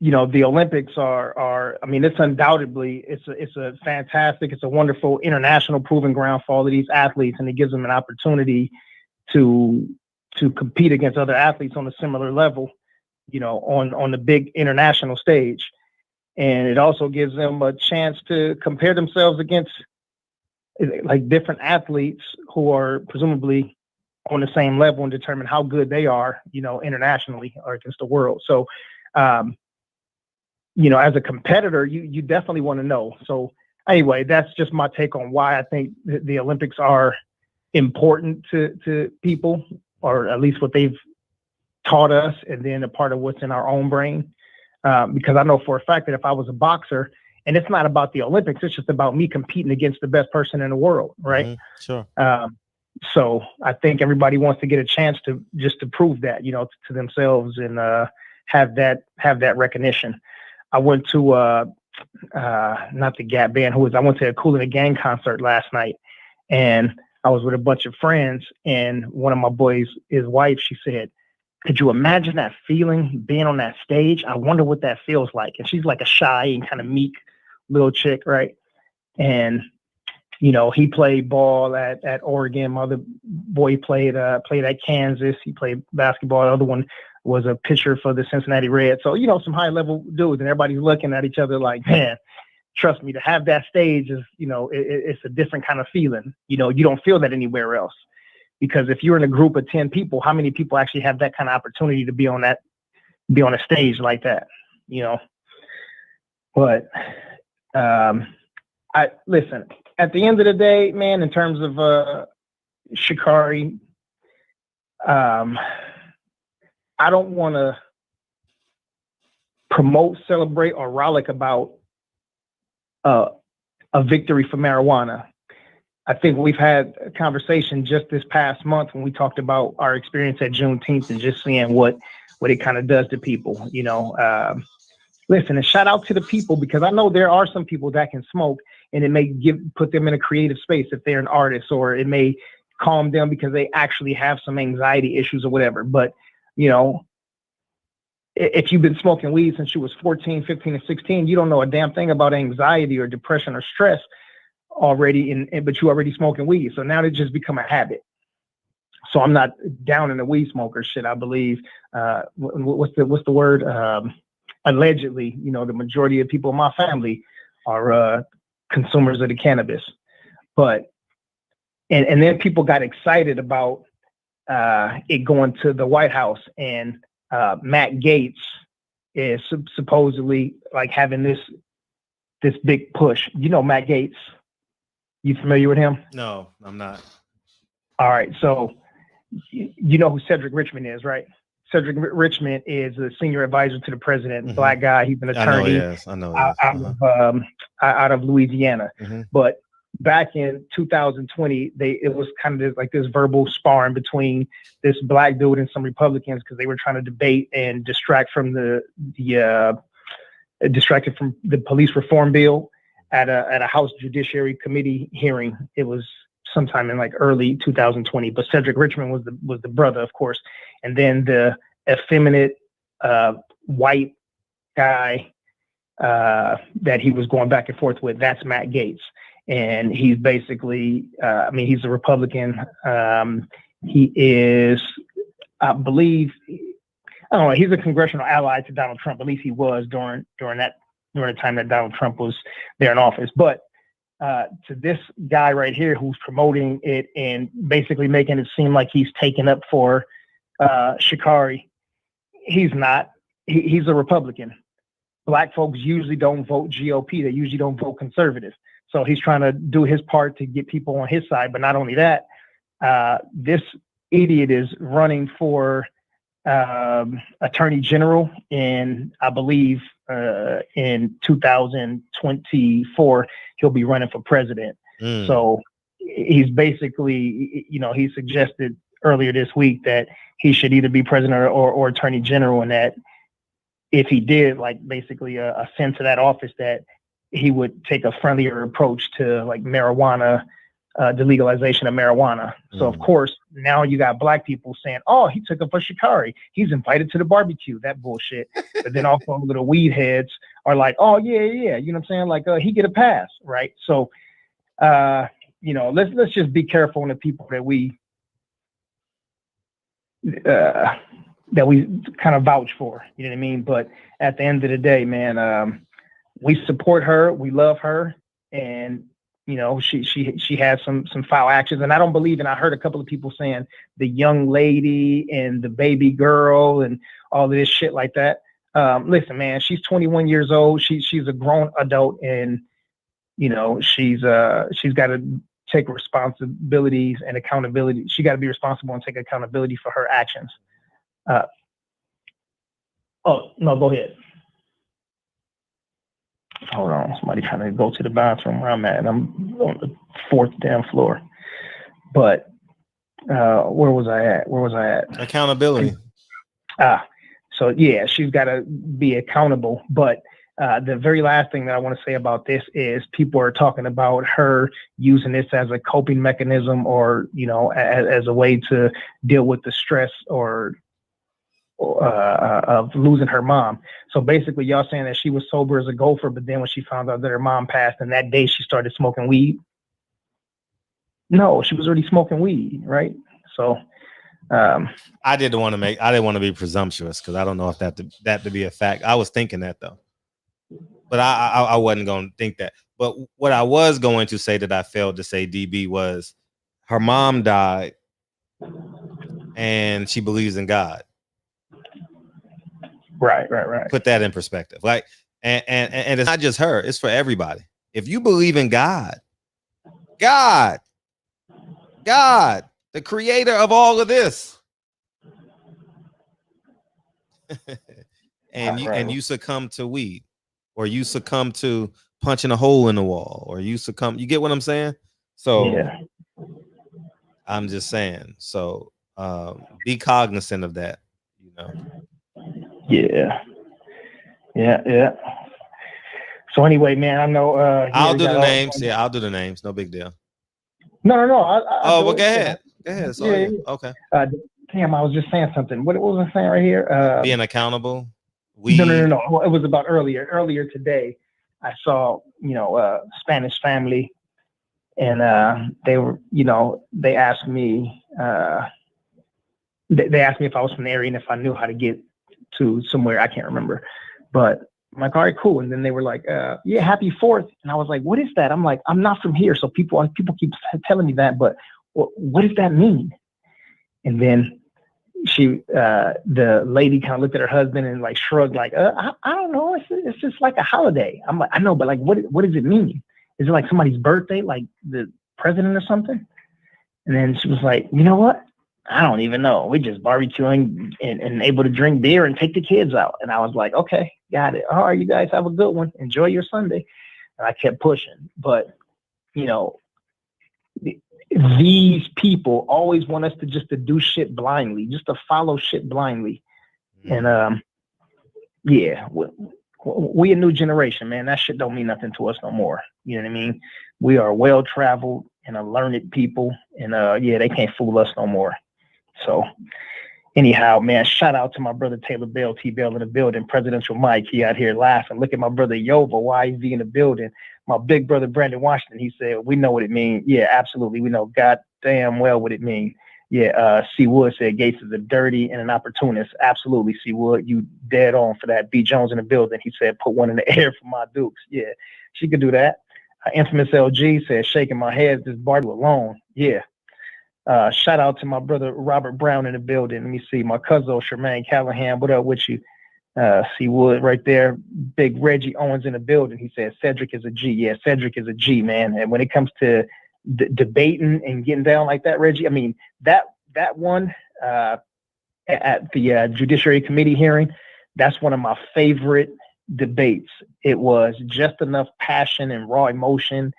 the Olympics are I mean, it's undoubtedly, it's a wonderful international proving ground for all of these athletes, and it gives them an opportunity to compete against other athletes on a similar level, on the big international stage. And it also gives them a chance to compare themselves against like different athletes who are presumably on the same level and determine how good they are, internationally or against the world. So, as a competitor, you definitely want to know. So anyway, that's just my take on why I think the Olympics are important to people, or at least what they've taught us, and then a part of what's in our own brain. Because I know for a fact that if I was a boxer, and it's not about the Olympics, it's just about me competing against the best person in the world, right? Mm-hmm. Sure. So I think everybody wants to get a chance to prove that, to themselves and have that recognition. I went to not the Gap Band, I went to a Kool and the Gang concert last night, and I was with a bunch of friends, and one of my boys, his wife, she said, "Could you imagine that feeling, being on that stage? I wonder what that feels like." And she's like a shy and kind of meek little chick, right? And he played ball at Oregon. My other boy played at Kansas. He played basketball. The other one was a pitcher for the Cincinnati Reds. So, some high level dudes, and everybody's looking at each other like, man, trust me, to have that stage is, it's a different kind of feeling. You don't feel that anywhere else. Because if you're in a group of 10 people, how many people actually have that kind of opportunity to be on a stage like that? But listen, at the end of the day, man, in terms of Sha'Carri, I don't want to promote, celebrate, or rollick about a victory for marijuana. I think we've had a conversation just this past month when we talked about our experience at Juneteenth and just seeing what it kind of does to people. Listen, and shout out to the people, because I know there are some people that can smoke, and it may put them in a creative space if they're an artist, or it may calm them because they actually have some anxiety issues or whatever. But, if you've been smoking weed since you was 14, 15, and 16, you don't know a damn thing about anxiety or depression or stress already, but you already smoking weed. So now it just become a habit. So I'm not down in the weed smoker shit. I believe, what's the word? Allegedly, the majority of people in my family are consumers of the cannabis. But and then people got excited about it going to the White House, and Matt Gaetz is supposedly like having this big push. Matt Gaetz? You familiar with him? No, I'm not. All right. So you know who Cedric Richmond is, right? Cedric Richmond is a senior advisor to the president, Mm-hmm. Black guy. He's an attorney I know. Out of Louisiana. Mm-hmm. But back in 2020, it was kind of like this verbal sparring between this black dude and some Republicans, because they were trying to debate and distracted from the police reform bill at a House Judiciary Committee hearing. It was sometime in like early 2020. But Cedric Richmond was the brother, of course, and then the effeminate white guy that he was going back and forth with. That's Matt Gaetz, and he's basically, he's a Republican. He is, I believe, I don't know. He's a congressional ally to Donald Trump. At least he was during the time that Donald Trump was there in office. But to this guy right here who's promoting it and basically making it seem like he's taken up for Sha'Carri, he's not. He's a Republican. Black folks usually don't vote GOP. They usually don't vote conservative. So he's trying to do his part to get people on his side. But not only that, this idiot is running for Attorney General in, I believe, in 2024, he'll be running for president. So he's basically, he suggested earlier this week that he should either be president or Attorney General, and that if he did, like, basically ascend to that office, that he would take a friendlier approach to like marijuana the legalization of marijuana. So of course now you got black people saying, "Oh, he took him for Sha'Carri. He's invited to the barbecue." That bullshit. But then also the weed heads are like, "Oh yeah, you know what I'm saying? Like he get a pass, right?" So you know, let's just be careful on the people that we kind of vouch for. You know what I mean? But at the end of the day, man, we support her, we love her, and you know, she has some foul actions, and I don't believe, and I heard a couple of people saying the young lady and the baby girl and all of this shit like that. Listen, man, she's 21 years old. She's a grown adult, and you know, she's got to take responsibilities and accountability. She got to be responsible and take accountability for her actions. Oh no, go ahead. Hold on, somebody trying to go to the bathroom where I'm at, and I'm on the 4th damn floor. But where was I at? Accountability. So yeah, she's got to be accountable. But the very last thing that I want to say about this is people are talking about her using this as a coping mechanism, or you know, as a way to deal with the stress or of losing her mom. So basically y'all saying that she was sober as a gopher, but then when she found out that her mom passed and that day she started smoking weed. No, she was already smoking weed, right? So I didn't want to be presumptuous because I don't know if that to be a fact. I was thinking that though, but I wasn't going to think that. But what I was going to say that I failed to say, DB, was her mom died and she believes in God. Right. Put that in perspective. Like, and it's not just her, it's for everybody. If you believe in God, the creator of all of this, and you succumb to weed, or you succumb to punching a hole in the wall, or you get what I'm saying? So yeah. I'm just saying. So be cognizant of that, you know. Yeah. So anyway, man, I know. I'll do the names. Yeah, I'll do the names. No big deal. No. Well, go ahead. Go ahead. So, yeah. Okay. Damn, I was just saying something. What was I saying right here? Being accountable. No. It was about earlier. Earlier today, I saw, you know, Spanish family, and they were, you know, they asked me. They asked me if I was from the area and if I knew how to get to somewhere. I can't remember, but I'm like, all right, cool. And then they were like, yeah, happy 4th. And I was like, what is that? I'm like, I'm not from here. So people keep telling me that, but what does that mean? And then the lady kind of looked at her husband and like shrugged, like, I don't know. It's just like a holiday. I'm like, I know, but like, what does it mean? Is it like somebody's birthday, like the president or something? And then she was like, you know what? I don't even know. We just barbecuing and able to drink beer and take the kids out. And I was like, okay, got it. All right, you guys have a good one. Enjoy your Sunday. And I kept pushing. But, you know, these people always want us to do shit blindly, just to follow shit blindly. And yeah, we a new generation, man. That shit don't mean nothing to us no more. You know what I mean? We are well-traveled and a learned people. And yeah, they can't fool us no more. So anyhow, man, shout out to my brother Taylor Bell, T-Bell in the building, Presidential Mike. He out here laughing. Look at my brother Yova, YZ in the building. My big brother Brandon Washington, he said, we know what it means. Yeah, absolutely. We know goddamn well what it means. Yeah, C. Wood said Gates is a dirty and an opportunist. Absolutely, C. Wood. You dead on for that. B. Jones in the building. He said, put one in the air for my Dukes. Yeah, she could do that. Infamous LG said, shaking my head, this Bartle alone. Yeah. Shout out to my brother Robert Brown in the building. Let me see. My cousin Shermaine Callahan. What up with you? C. Wood right there. Big Reggie Owens in the building. He said Cedric is a G. Yeah, Cedric is a G, man. And when it comes to debating and getting down like that, Reggie, I mean, that one at the Judiciary Committee hearing, that's one of my favorite debates. It was just enough passion and raw emotion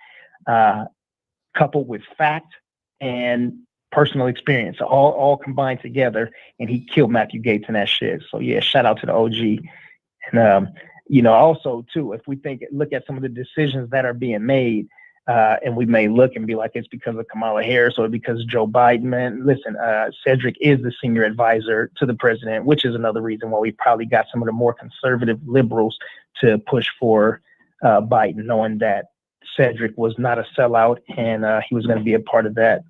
coupled with fact and personal experience, all combined together, and he killed Matthew Gates in that shit. So yeah, shout out to the OG. And you know, also too, if we look at some of the decisions that are being made, And we may look and be like, it's because of Kamala Harris or because of Joe Biden. Man, listen, Cedric is the senior advisor to the president, which is another reason why we probably got some of the more conservative liberals to push for Biden, knowing that Cedric was not a sellout and he was going to be a part of that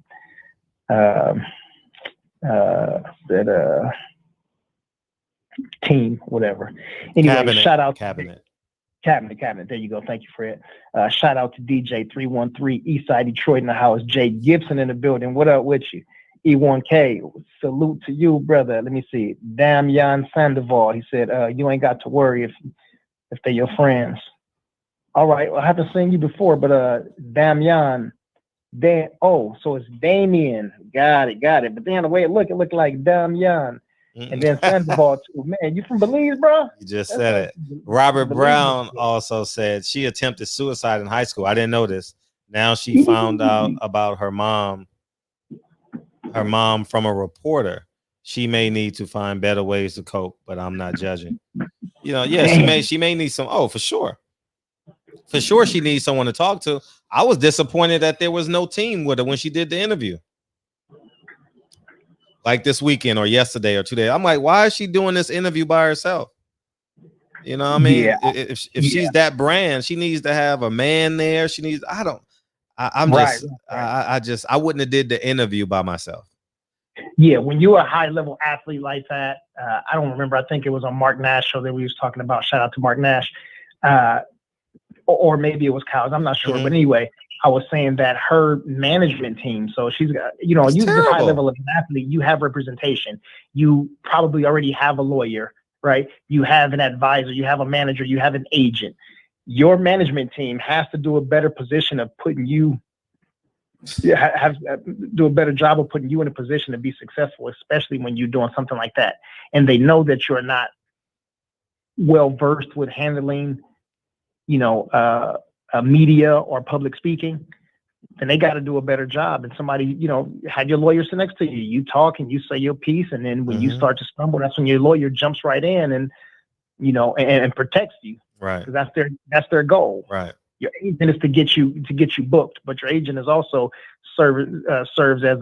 team, whatever. Anyway, shout out cabinet. There you go. Thank you, Fred. Shout out to DJ 313 Eastside Detroit in the house. Jay Gibson in the building. What up with you? E1K, salute to you, brother. Let me see. Damian Sandoval. He said, you ain't got to worry if they're your friends. All right. Well, I haven't seen you before, but Damian. So it's Damien. Got it. But then the way it looked like Damian. And then Sandoval too. Man, you from Belize, bro? You just said it. Robert Brown also said she attempted suicide in high school. I didn't know this. Now she found out about her mom from a reporter. She may need to find better ways to cope, but I'm not judging. She may need some. Oh, for sure. For sure, she needs someone to talk to. I was disappointed that there was no team with her when she did the interview. Like this weekend or yesterday or 2 days. I'm like, why is she doing this interview by herself? You know what I mean? Yeah. If she's that brand, she needs to have a man there. She needs, I wouldn't have did the interview by myself. Yeah, when you're a high level athlete like that, I don't remember. I think it was on Mark Nash show that we was talking about. Shout out to Mark Nash. Or maybe it was Kyle's. I'm not sure. But anyway, I was saying that her management team, so she's got, you this high level of an athlete, you have representation. You probably already have a lawyer, right? You have an advisor, you have a manager, you have an agent. Your management team has to do a better position of putting you, do a better job of putting you in a position to be successful, especially when you're doing something like that. And they know that you're not well versed with handling, media or public speaking, then they got to do a better job. And somebody, had your lawyer sit next to you, you talk and you say your piece. And then when you start to stumble, that's when your lawyer jumps right in and, and protects you. Right. Because that's their goal. Right. Your agent is to get you booked, but your agent is also serves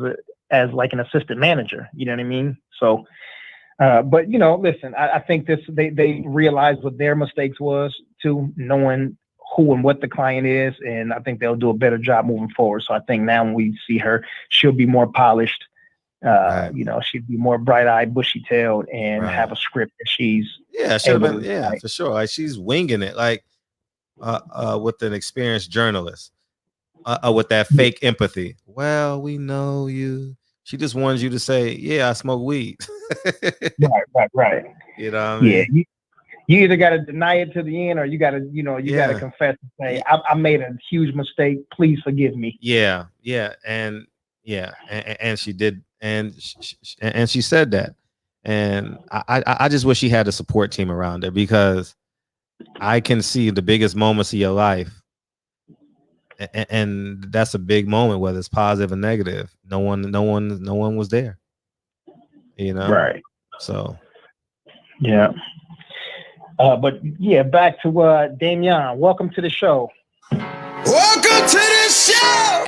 as like an assistant manager. You know what I mean? So, but listen, I think they realized what their mistakes was too, knowing who and what the client is, and I think they'll do a better job moving forward. So I think now when we see her, she'll be more polished. She'll be more bright-eyed, bushy-tailed, and have a script that she's for sure. Like she's winging it, like with an experienced journalist, with that fake empathy. Well, we know you. She just wants you to say, "Yeah, I smoke weed." Right. You know what I mean? Yeah. You either got to deny it to the end, or you got to, got to confess and say, I made a huge mistake. Please forgive me. And she did, and she said that, and I just wish she had a support team around her, because I can see the biggest moments of your life, and that's a big moment, whether it's positive or negative. No one was there. Right. So. Yeah. But back to Damian. Welcome to the show. Welcome to the show.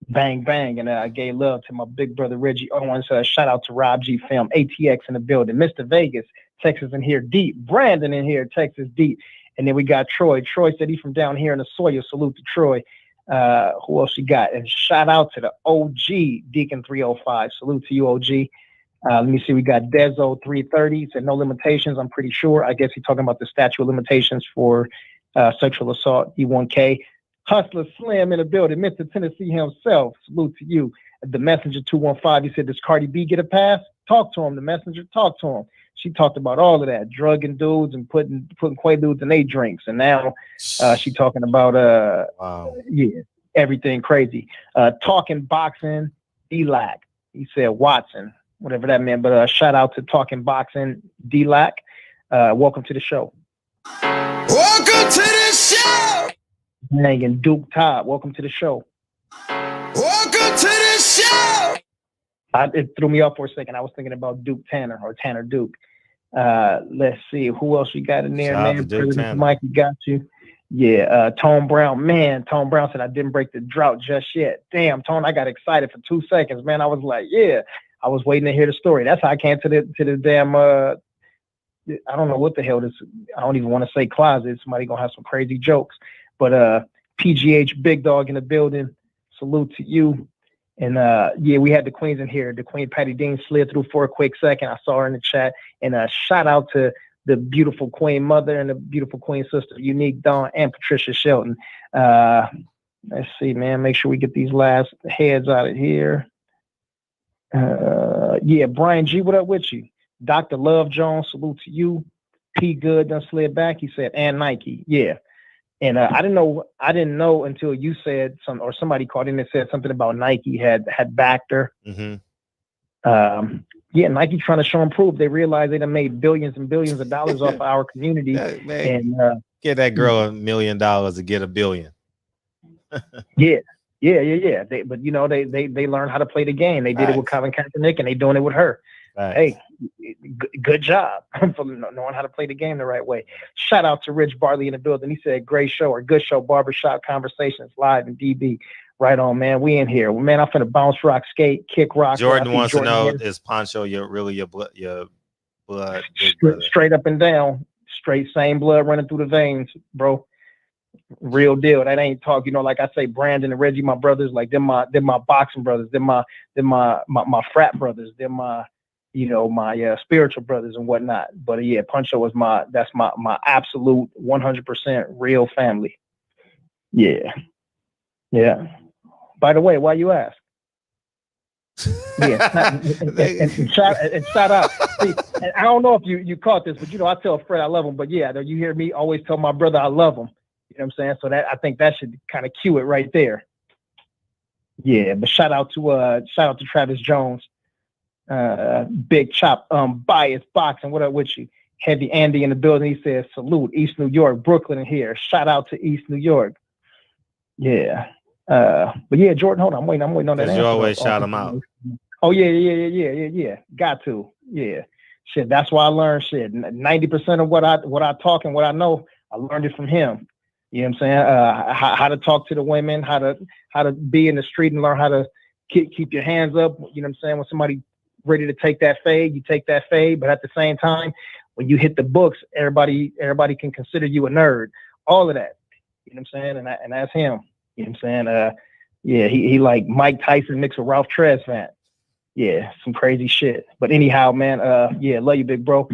Bang, bang. And I gave love to my big brother, Reggie Owens. Shout out to Rob G Film, ATX in the building. Mr. Vegas, Texas in here deep. Brandon in here, Texas deep. And then we got Troy. Troy said he's from down here in the Sawyer. Salute to Troy. Who else you got? And shout out to the OG, Deacon 305. Salute to you, OG. Let me see. We got Dezo 330. Said no limitations. I'm pretty sure. I guess he's talking about the statute of limitations for sexual assault. E1K. Hustler Slim in the building. Mr. Tennessee himself. Salute to you. The Messenger 215. He said, does Cardi B get a pass? Talk to him. The Messenger, talk to him. She talked about all of that, drugging dudes and putting Quaaludes in their drinks. And now she talking about everything crazy. Talking boxing, D-Lac. He said Watson. Whatever that meant, but shout out to Talking Boxing, D-Lac. Welcome to the show. Welcome to the show. And Duke Todd, welcome to the show. Welcome to the show. It threw me off for a second. I was thinking about Duke Tanner or Tanner Duke. Let's see who else you got in there, man. President Mike, you got you. Yeah, Tone Brown, man. Tone Brown said I didn't break the drought just yet. Damn, Tone, I got excited for 2 seconds, man. I was like, yeah. I was waiting to hear the story. That's how I came to the damn I don't know what the hell this. I don't even want to say closet. Somebody gonna have some crazy jokes. But PGH Big Dog in the building. Salute to you. And yeah, we had the queens in here. The Queen Patty Dean slid through for a quick second. I saw her in the chat. And shout out to the beautiful Queen Mother and the beautiful Queen Sister, Unique Dawn and Patricia Shelton. Let's see, man. Make sure we get these last heads out of here. Yeah, Brian G, what up with you? Dr. Love Jones, salute to you. P Good done slid back. He said, and Nike. Yeah. And I didn't know until you said or somebody called in and said something about Nike had backed her. Mm-hmm. Yeah, Nike trying to show and prove. They realized they done made billions and billions of dollars off of our community. And get that girl $1 million to get $1 billion. Yeah. But you know, they learned how to play the game. They did it with Colin Kaepernick, and they doing it with her. Hey, good job for knowing how to play the game the right way. Shout out to Rich Barley in the building. He said, great show or good show, barbershop conversations live in DB. Right on, man. We in here. Man, I'm finna bounce rock, skate, kick rock. Jordan wants to know, is Poncho your blood? Straight up and down. Straight same blood running through the veins, bro. Real deal. That ain't talk. You know, like I say, Brandon and Reggie, my brothers, like they're my boxing brothers. They're my frat brothers. They're my spiritual brothers and whatnot. But yeah, Poncho is my absolute 100% real family. Yeah. By the way, why you ask? Yeah, and shout out. See, and I don't know if you caught this, but you know, I tell Fred I love him. But yeah, you hear me always tell my brother I love him. You know what I'm saying? So that I think that should kind of cue it right there. Yeah, but shout out to Travis Jones, Big Chop, Bias Boxing. What up with you? Heavy Andy in the building. He says salute East New York, Brooklyn in here. Shout out to East New York. Yeah. But yeah, Jordan, hold on. I'm waiting on that answer. You always shout him out. Oh yeah. Got to. Yeah. Shit, that's why I learned shit. 90% of what I talk and what I know, I learned it from him. You know what I'm saying? How to talk to the women, how to be in the street and learn how to keep your hands up. You know what I'm saying? When somebody ready to take that fade, you take that fade. But at the same time, when you hit the books, everybody can consider you a nerd. All of that. You know what I'm saying? And that's him. You know what I'm saying? Yeah, he like Mike Tyson mixed with Ralph Tresvant. Yeah, some crazy shit. But anyhow, man, yeah, love you, big bro.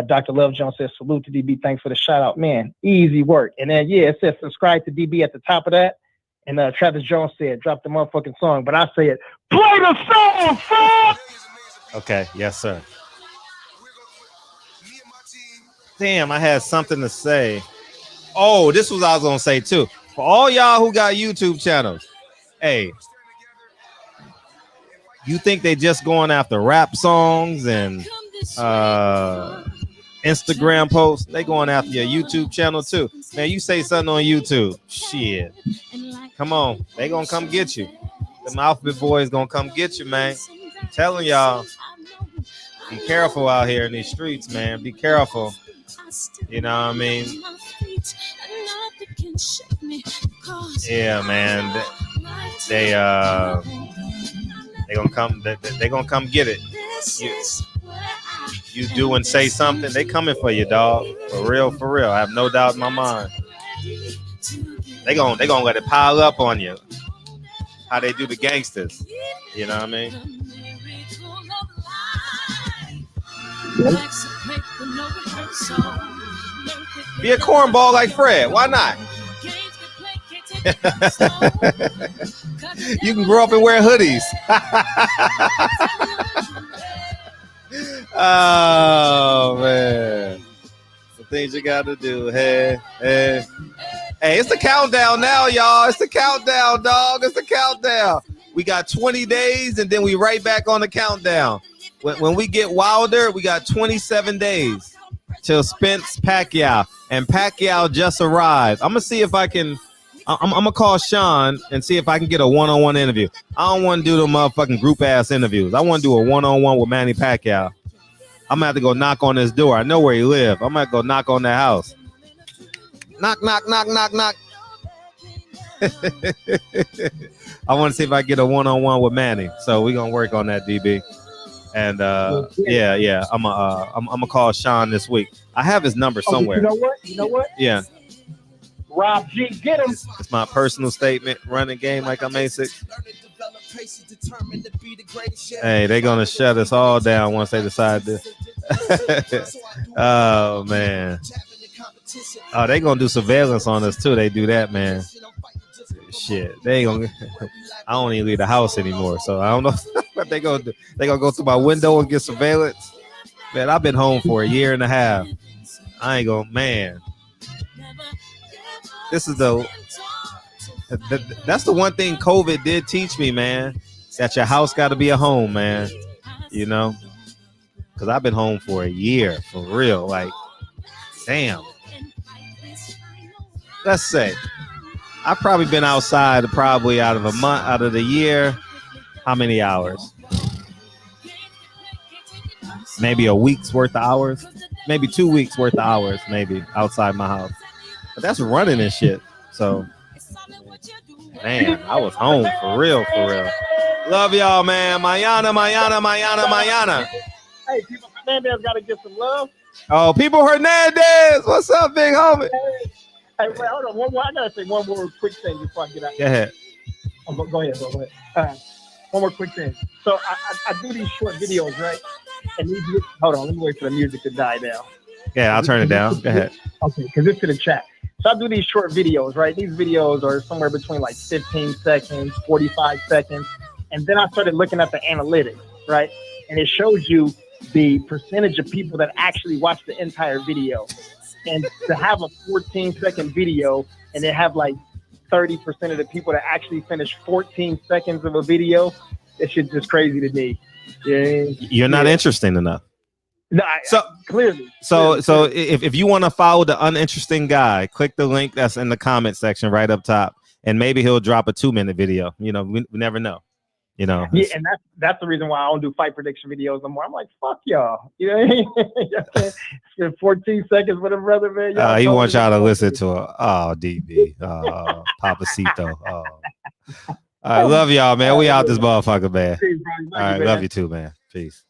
Dr. Love Jones says, salute to DB. Thanks for the shout out, man. Easy work. And then, yeah, it says subscribe to DB at the top of that. And Travis Jones said, drop the motherfucking song. But I say it, play the song, fuck! Okay, yes, sir. Damn, I had something to say. Oh, this was what I was going to say, too. For all y'all who got YouTube channels, hey, you think they just going after rap songs and Instagram posts? They going after your YouTube channel too. Man, you say something on YouTube, shit. Come on, they gonna come get you. The Alphabet Boys gonna come get you, man. I'm telling y'all, be careful out here in these streets, man. Be careful. You know what I mean? Yeah, man. They gonna come. They gonna come get it. You do and say something, they coming for you, dog. For real. I have no doubt in my mind. They gonna let it pile up on you. How they do the gangsters. You know what I mean? Be a cornball like Fred. Why not? You can grow up and wear hoodies. Oh man, the things you gotta do. Hey, it's the countdown now, y'all. It's the countdown, dog. It's the countdown. We got 20 days, and then we right back on the countdown. When we get Wilder, we got 27 days till Spence Pacquiao, and Pacquiao just arrived. I'm gonna see if I can. I'm gonna call Sean and see if I can get a one-on-one interview. I don't want to do the motherfucking group ass interviews. I want to do a one-on-one with Manny Pacquiao. I'm gonna have to go knock on his door. I know where he lives. I'm gonna go knock on that house. Knock, knock, knock, knock, knock. I want to see if I get a one-on-one with Manny. So we're gonna work on that, DB. And yeah, I'm gonna call Sean this week. I have his number somewhere. You know what? Yeah. Rob G, get him. It's my personal statement. Running game like I'm A6. Hey, they're gonna shut us all down once they decide to. Oh man. Oh, they gonna do surveillance on us too. They do that, man. Shit, they ain't gonna. I don't even leave the house anymore, so I don't know what they gonna do. They gonna go through my window and get surveillance. Man, I've been home for a year and a half. I ain't gonna, man. This is that's the one thing COVID did teach me, man. That your house got to be a home, man. You know, because I've been home for a year, for real. Like, damn. Let's say I've probably been outside probably out of a month, out of the year. How many hours? Maybe a week's worth of hours. Maybe 2 weeks worth of hours, maybe outside my house. But that's running and shit. So, man, I was home for real, for real. Love y'all, man. Mañana. Hey, people, Hernandez got to get some love. Oh, people Hernandez. What's up, big homie? Hey, wait, hold on. One more. I got to say one more quick thing before I get out. Go ahead. Go ahead, bro. Go ahead. One more quick thing. So I do these short videos, right? And these, hold on. Let me wait for the music to die down. Yeah, I'll turn it down. Go ahead. Okay, because it's to the chat. So I do these short videos, right? These videos are somewhere between like 15 seconds, 45 seconds. And then I started looking at the analytics, right? And it shows you the percentage of people that actually watch the entire video. And to have a 14-second video and then have like 30% of the people that actually finish 14 seconds of a video, that shit's just crazy to me. Yeah. You're not interesting enough. No, clearly. If you want to follow the uninteresting guy, click the link that's in the comment section right up top, and maybe he'll drop a 2-minute video. You know, we never know. You know. Yeah, and that's the reason why I don't do fight prediction videos no more. I'm like, fuck y'all. You know what I mean? 14 seconds with a brother, man. He wants y'all to listen to it. Oh, DB. Oh, Papacito. Oh. All right, love y'all, man. We out this motherfucker, man. All right, love you too, man. Peace.